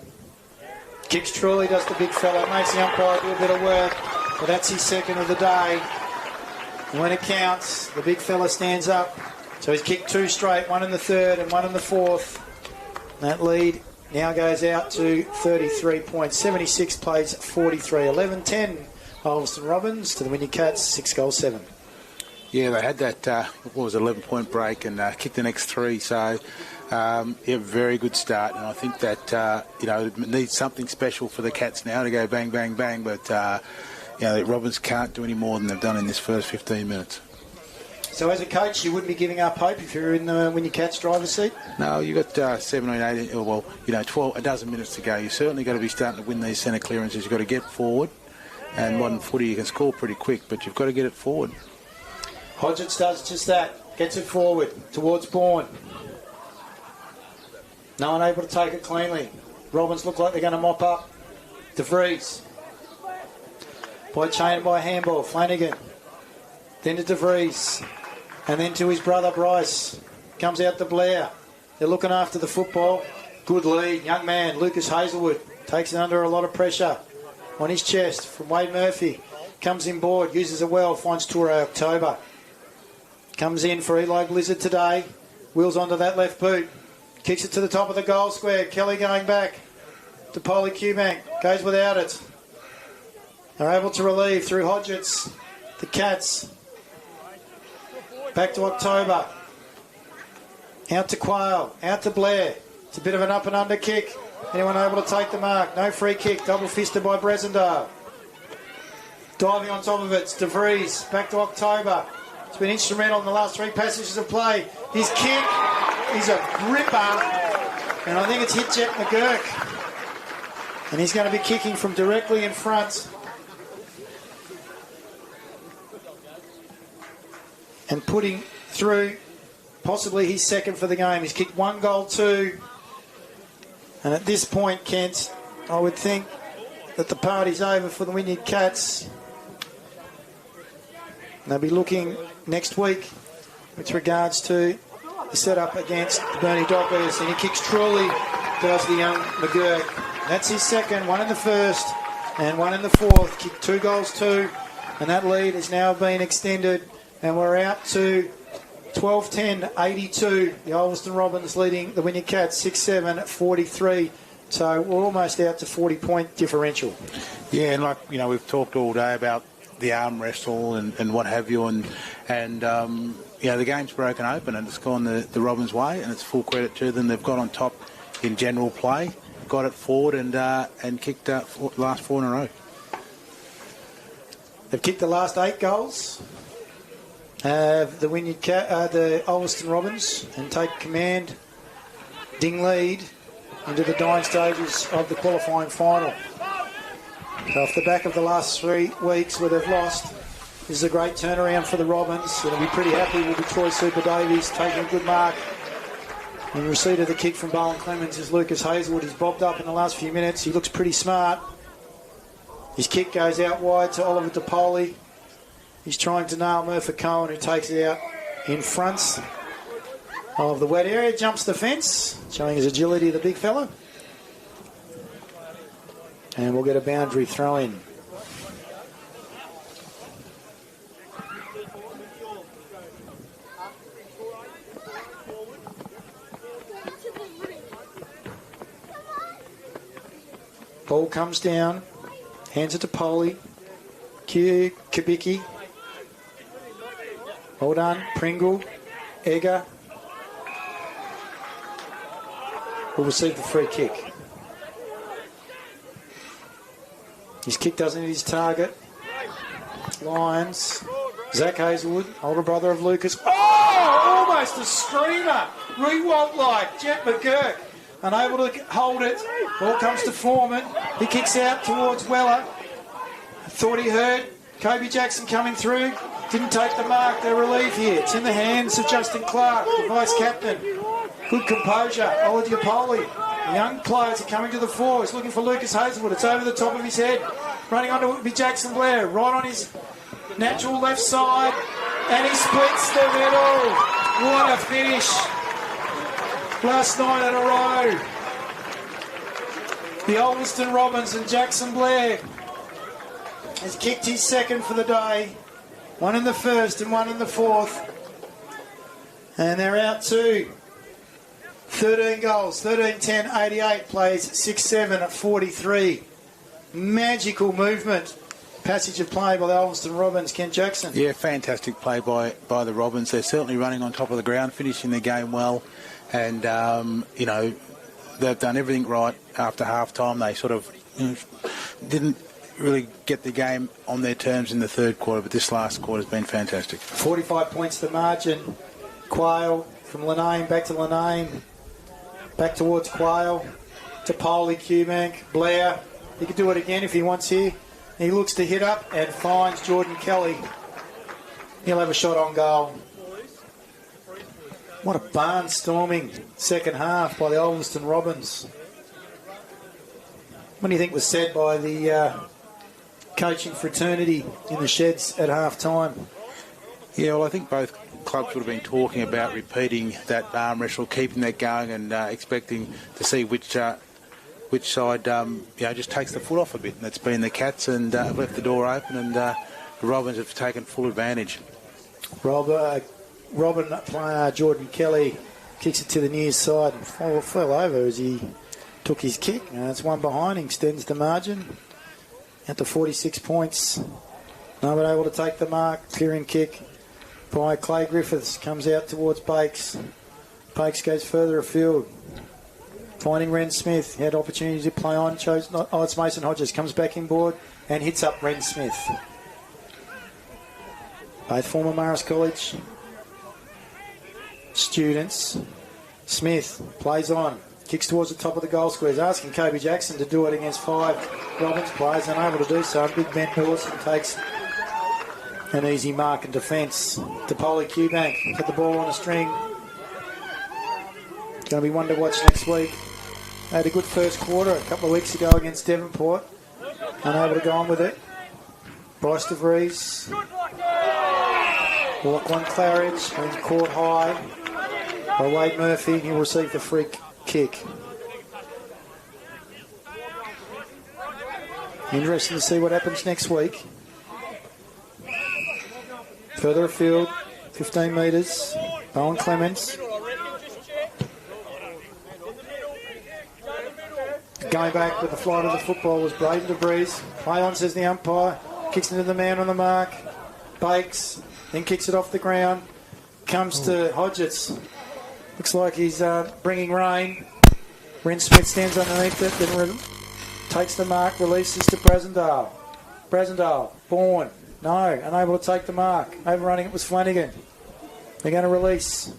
Kicks truly, does the big fella. Makes the umpire do a bit of work. But that's his second of the day. And when it counts, the big fella stands up. So he's kicked 2 straight, 1 in the third and 1 in the fourth. That lead now goes out to 33 points. 76 plays 43. 11-10 Ulverstone Robins to the Wynyard Cats, 6 goals 7. Yeah, they had that, 11-point break and kicked the next 3. So, yeah, very good start. And I think that, you know, it needs something special for the Cats now to go bang, bang, bang. But, Robins can't do any more than they've done in this first 15 minutes. So as a coach, you wouldn't be giving up hope if you're in the Wynyard Cats driver's seat? No, you've got 17, 18, 12, a dozen minutes to go. You certainly got to be starting to win these centre clearances. You've got to get forward. And modern footy, you can score pretty quick, but you've got to get it forward. Hodgetts does just that. Gets it forward towards Bourne. No one able to take it cleanly. Robins look like they're going to mop up. De Vries. By chain by handball. Flanagan. Then to De Vries. And then to his brother Bryce. Comes out to Blair. They're looking after the football. Good lead. Young man, Lucas Hazelwood. Takes it under a lot of pressure. On his chest from Wade Murphy. Comes in board. Uses it well. Finds Toure October. Comes in for Eli Blizzard today. Wheels onto that left boot. Kicks it to the top of the goal square. Kelly going back to Polly Cubank. Goes without it. They're able to relieve through Hodgetts. The Cats. Back to October. Out to Quayle. Out to Blair. It's a bit of an up and under kick. Anyone able to take the mark? No free kick. Double fisted by Bressendale. Diving on top of it. It's De Vries. Back to October. It's been instrumental in the last three passages of play. His kick is a gripper. And I think it's hit Jet McGurk. And he's going to be kicking from directly in front. And putting through possibly his second for the game. He's kicked 1 goal, 2. And at this point, Kent, I would think that the party's over for the Wynyard Cats. And they'll be looking next week with regards to the setup against the Bernie Dockers. And he kicks truly, does the young McGurk. That's his second, 1 in the first and 1 in the fourth. Kicked 2 goals, 2. And that lead has now been extended. And we're out to 12-10, 82. The Ulverstone Robins leading the Wynyard Cats 6-7, 43. So we're almost out to 40-point differential. Yeah, and we've talked all day about the arm wrestle and what have you, and the game's broken open and it's gone the Robins' way, and it's full credit to them. They've got on top in general play, got it forward and kicked last 4 in a row. They've kicked the last 8 goals. The Ulverstone Robins, and take command, ding lead into the dying stages of the qualifying final. So off the back of the last 3 weeks where they've lost, this is a great turnaround for the Robins. They'll be pretty happy with the Troy Super Davies taking a good mark. In receipt of the kick from Bowen Clemens is Lucas Hazelwood. He's bobbed up in the last few minutes. He looks pretty smart. His kick goes out wide to Oliver DePoli. He's trying to nail Murphy Cohen, who takes it out in front of the wet area. Jumps the fence, showing his agility, the big fella. And we'll get a boundary throw in. Ball comes down, hands it to Polly. Kubicki. Well done, Pringle, Egger will receive the free kick. His kick doesn't hit his target. Lions, Zach Hazelwood, older brother of Lucas. Oh, almost a screamer. Rewalt-like, Jet McGurk, unable to hold it. Ball comes to Foreman. He kicks out towards Weller. Thought he heard Kobe Jackson coming through. Didn't take the mark. They're relief here. It's in the hands of Justin Clark, the vice-captain. Good composure. Oliver Poli. The young players are coming to the fore. He's looking for Lucas Hazelwood. It's over the top of his head. Running on to be Jackson Blair. Right on his natural left side. And he splits the middle. What a finish. Last night in a row. The Ulverstone Robins and Jackson Blair has kicked his second for the day. 1 in the first and 1 in the fourth. And they're out to 13 goals. 13-10, 88 plays 6-7 at 43. Magical movement. Passage of play by the Ulverstone Robins, Ken Jackson. Yeah, fantastic play by the Robins. They're certainly running on top of the ground, finishing their game well. And, they've done everything right after half-time. They sort of didn't really get the game on their terms in the third quarter, but this last quarter has been fantastic. 45 points the margin. Quayle from Linane, back to Linane. Back towards Quayle. To Poley, Cubank, Blair. He could do it again if he wants here. He looks to hit up and finds Jordan Kelly. He'll have a shot on goal. What a barnstorming second half by the Ulverstone Robins. What do you think was said by the coaching fraternity in the sheds at half time? Yeah, well, I think both clubs would have been talking about repeating that arm wrestle, keeping that going, and expecting to see which side just takes the foot off a bit. And it's been the Cats, and left the door open, and the Robins have taken full advantage. Robin player Jordan Kelly kicks it to the near side and fell over as he took his kick. It's one behind, extends the margin out to 46 points. No one able to take the mark. Clearing kick by Clay Griffiths, comes out towards Bakes. Bakes goes further afield. Finding Ren Smith, he had opportunity to play on, chose not. Oh, it's Mason Hodges, comes back inboard and hits up Ren Smith. Both former Marist College students. Smith plays on, kicks towards the top of the goal squares, asking Kobe Jackson to do it against 5 Robins players, unable to do so. Big Ben Dawson takes an easy mark in defence. To Polly Cubank, put the ball on a string. Going to be one to watch next week. Had a good first quarter a couple of weeks ago against Devonport. Unable to go on with it. Bryce DeVries. Lachlan Claridge being caught high by Wade Murphy. He'll receive the free kick. Interesting to see what happens next week. Further afield, 15 metres. Bowen Clements. Going back with the flight of the football was Braden DeVries. Play on, says the umpire. Kicks into the man on the mark. Bakes. Then kicks it off the ground. Comes to Hodgetts. Looks like he's bringing rain. Ren Smith stands underneath it. Then takes the mark. Releases to Brasendale. Brasendale. Bourne. No. Unable to take the mark. Overrunning it was Flanagan. They're going to release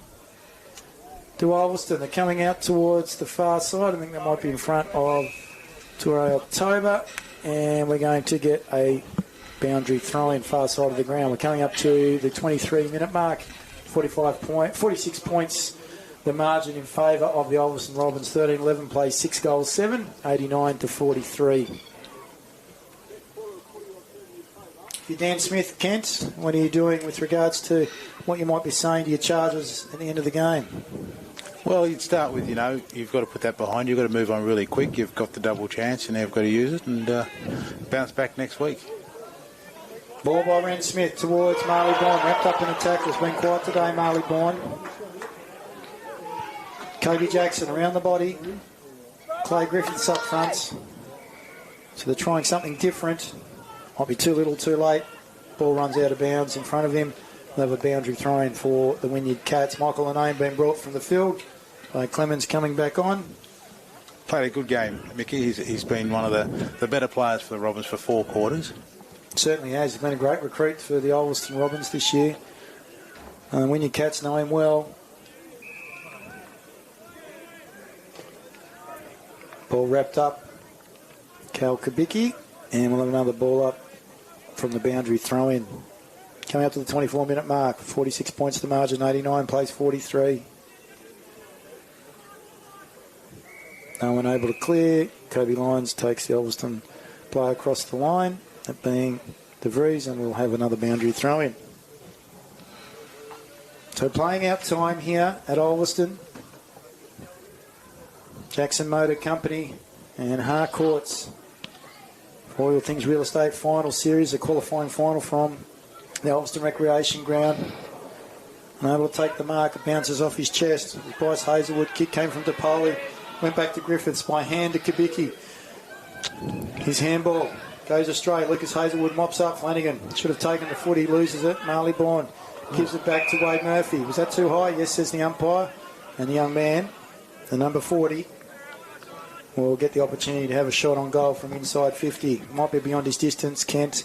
to Ulverstone. They're coming out towards the far side. I think they might be in front of Toure October. And we're going to get a boundary throw-in far side of the ground. We're coming up to the 23-minute mark. 46 points. The margin in favour of the Ulverstone Robins. 13-11 plays 6 goals 7. 89 to 43. Dan Smith, Kent, what are you doing with regards to what you might be saying to your Chargers at the end of the game? Well, you'd start with, you've got to put that behind you. You've got to move on really quick. You've got the double chance and now you've got to use it and bounce back next week. Ball by Ren Smith towards Marley Bourne. Wrapped up in a tackle. It's been quiet today, Marley Bourne. Kobe Jackson around the body. Clay Griffiths up front. So they're trying something different. Might be too little, too late. Ball runs out of bounds in front of him. They'll have a boundary throw-in for the Wynyard Cats. Michael Linane being brought from the field. Clemens coming back on. Played a good game, Mickey. He's been one of the better players for the Robins for 4 quarters. Certainly has. He's been a great recruit for the Ulverstone Robins this year. Wynyard Cats know him well. Ball wrapped up. Cal Kubicki. And we'll have another ball up from the boundary throw-in. Coming up to the 24-minute mark. 46 points to the margin. 89 plays 43. No one able to clear. Kobe Lyons takes the Ulverstone player across the line. That being DeVries. And we'll have another boundary throw-in. So playing out time here at Ulverstone. Jackson Motor Company and Harcourts. Royal Things Real Estate Final Series, a qualifying final from the Ulverstone Recreation Ground. Unable to take the mark, it bounces off his chest. Bryce Hazelwood, kick came from DePoli, went back to Griffiths by hand to Kubicki. His handball goes astray. Lucas Hazelwood mops up Flanagan. Should have taken the foot, he loses it. Marley Bourne gives it back to Wade Murphy. Was that too high? Yes, says the umpire. And the young man, the number 40, will get the opportunity to have a shot on goal from inside 50. Might be beyond his distance, Kent.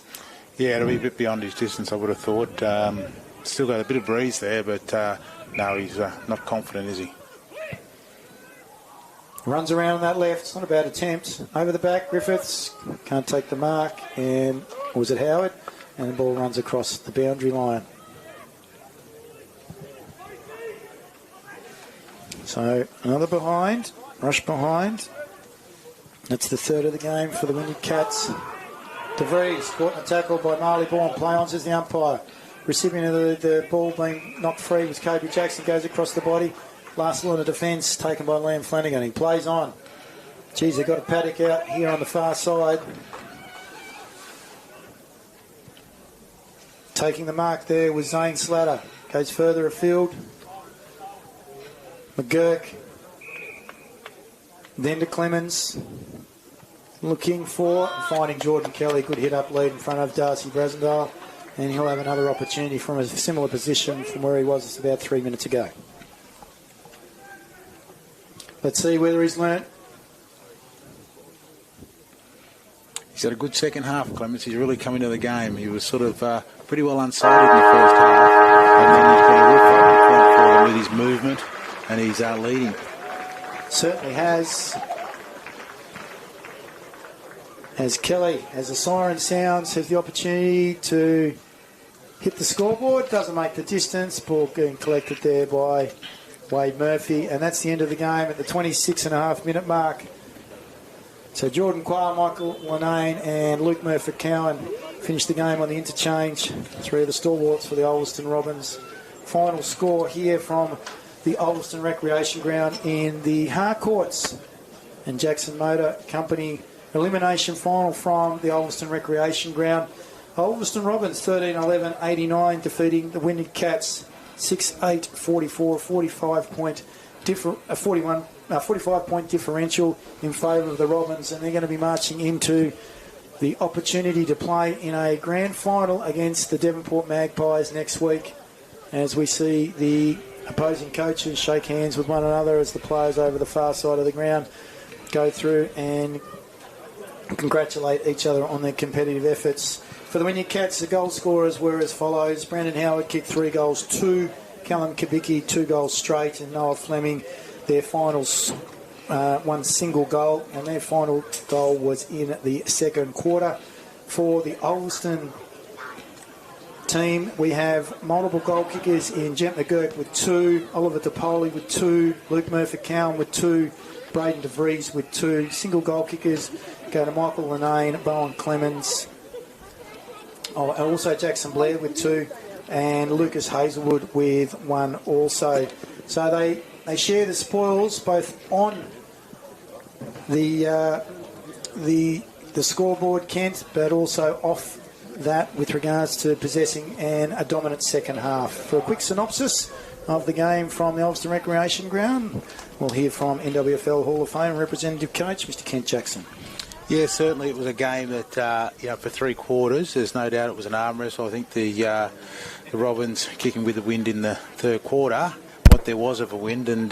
Yeah, it'll be a bit beyond his distance, I would have thought. Still got a bit of breeze there, but no, he's not confident, is he? Runs around on that left. It's not a bad attempt. Over the back, Griffiths can't take the mark. And was it Howard? And the ball runs across the boundary line. So another behind. Rush behind. That's the third of the game for the Wynyard Cats. De Vries caught in a tackle by Marley Bourne. Play on, says the umpire. Recipient of the ball being knocked free was Kobe Jackson. Goes across the body. Last line of defence taken by Liam Flanagan. He plays on. Geez, they've got a paddock out here on the far side. Taking the mark there was Zane Slatter. Goes further afield. McGurk. Then to Clemens. Looking for finding Jordan Kelly. Good hit up lead in front of Darcy Brasendale. And he'll have another opportunity from a similar position from where he was about 3 minutes ago. Let's see whether he's learnt. He's had a good second half, Clements. He's really come into the game. He was sort of pretty well unsighted in the first half. And then he's got a real focal point for him with his movement. And he's leading. Certainly has. As Kelly, as the siren sounds, has the opportunity to hit the scoreboard. Doesn't make the distance. Ball getting collected there by Wade Murphy. And that's the end of the game at the 26.5-minute mark. So Jordan Quayle, Michael Lanane and Luke Murphy-Cowan finished the game on the interchange. Three of the stalwarts for the Ulverstone Robins. Final score here from the Ulverstone Recreation Ground in the Harcourts and Jackson Motor Company elimination final from the Ulverstone Recreation Ground. Ulverstone Robins 13-11-89 defeating the Wynyard Cats 6-8-44, 45-point differential in favour of the Robins, and they're going to be marching into the opportunity to play in a grand final against the Devonport Magpies next week, as we see the opposing coaches shake hands with one another as the players over the far side of the ground go through and congratulate each other on their competitive efforts. For the Wynyard Cats, the goal scorers were as follows. Brandon Howard kicked 3 goals, 2. Callum Kabicki, 2 goals straight. And Noah Fleming, their finals, 1 single goal. And their final goal was in the second quarter. For the Ulverstone team, we have multiple goal kickers in Jet McGurk with 2, Oliver DePoli with 2, Luke Murphy-Cowan with 2, Braden De Vries with 2. Single goal kickers go to Michael Lanane, Bowen Clemens, also Jackson Blair with 2, and Lucas Hazelwood with 1 also. So they share the spoils both on the scoreboard, Kent, but also off that with regards to possessing a dominant second half. For a quick synopsis of the game from the Ulverstone Recreation Ground, we'll hear from NWFL Hall of Fame representative coach, Mr. Kent Jackson. Yeah, certainly it was a game that, for 3 quarters, there's no doubt it was an arm wrestle. I think the Robins kicking with the wind in the third quarter, what there was of a wind, and,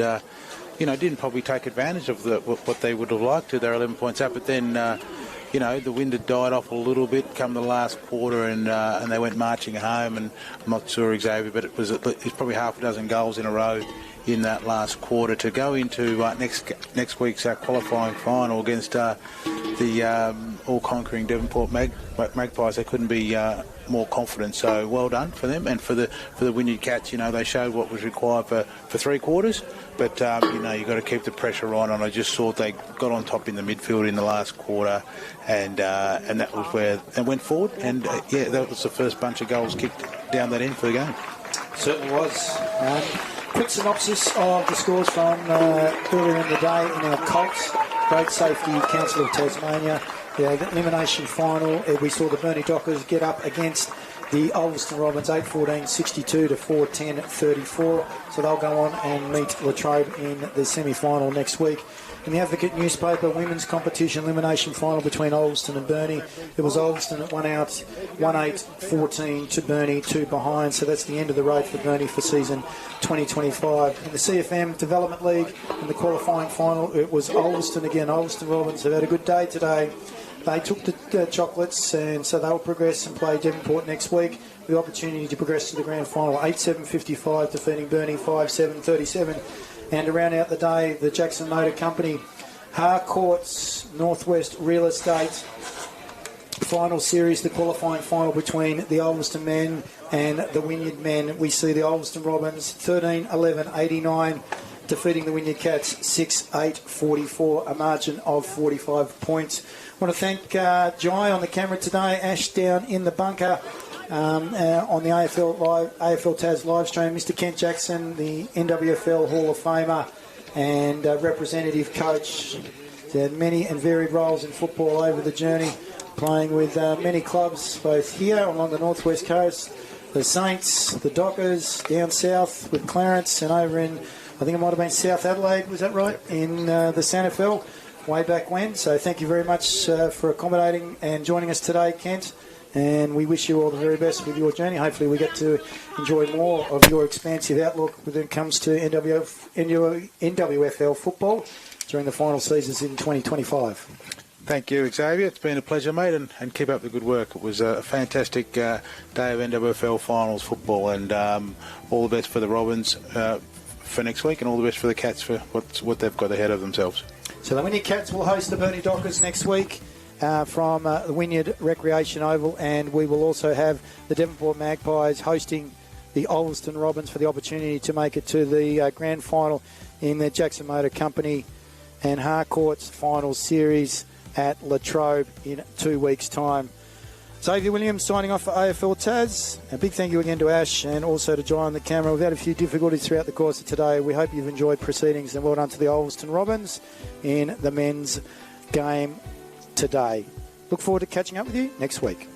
didn't probably take advantage of what they would have liked to. They're 11 points up, but then, the wind had died off a little bit come the last quarter, and they went marching home, and I'm not sure Xavier, but it's probably half a dozen goals in a row in that last quarter to go into next week's qualifying final against the all-conquering Devonport Magpies. They couldn't be more confident. So well done for them, and for the Wynyard Cats. They showed what was required for 3 quarters, but you've got to keep the pressure on. And I just thought they got on top in the midfield in the last quarter, and that was where they went forward. And that was the first bunch of goals kicked down that end for the game. Certainly was. Quick synopsis of the scores from earlier in the day in our Colts. Great Safety Council of Tasmania. The elimination final, we saw the Burnie Dockers get up against the Ulverstone Robins 8-14, 62 to 4-10, 34. So they'll go on and meet Latrobe in the semi-final next week. In the Advocate newspaper, women's competition elimination final between Ulverstone and Burnie. It was Ulverstone that won out 1-8-14 to Burnie, 2 behind. So that's the end of the road for Burnie for season 2025. In the CFM Development League, in the qualifying final, it was Ulverstone again. Ulverstone Robins have had a good day today. They took the chocolates, and so they'll progress and play Devonport next week with the opportunity to progress to the grand final. 8-7-55, defeating Burnie 5-7-37. And to round out the day, the Jackson Motor Company, Harcourt's Northwest Real Estate final series, the qualifying final between the Ulverstone men and the Wynyard men. We see the Ulverstone Robins 13-11-89. Defeating the Wynyard Cats 6-8-44, a margin of 45 points. I want to thank Jai on the camera today, Ash down in the bunker on the AFL Tas live stream, Mr. Kent Jackson, the NWFL Hall of Famer and representative coach. He's had many and varied roles in football over the journey, playing with many clubs both here along the northwest coast, the Saints, the Dockers, down south with Clarence, and over in, I think it might have been South Adelaide, was that right, in the SANFL way back when. So thank you very much for accommodating and joining us today, Kent. And we wish you all the very best with your journey. Hopefully we get to enjoy more of your expansive outlook when it comes to NWFL football during the final seasons in 2025. Thank you, Xavier. It's been a pleasure, mate, and keep up the good work. It was a fantastic day of NWFL finals football, and all the best for the Robins for next week, and all the best for the Cats for what they've got ahead of themselves. So the Wynyard Cats will host the Burnie Dockers next week from the Wynyard Recreation Oval, and we will also have the Devonport Magpies hosting the Ulverstone Robins for the opportunity to make it to the grand final in the Jackson Motor Company and Harcourt's final series at Latrobe in 2 weeks' time. Xavier Williams signing off for AFL Tas. A big thank you again to Ash and also to Jai on the camera. We've had a few difficulties throughout the course of today. We hope you've enjoyed proceedings, and well done to the Ulverstone Robins in the men's game today. Look forward to catching up with you next week.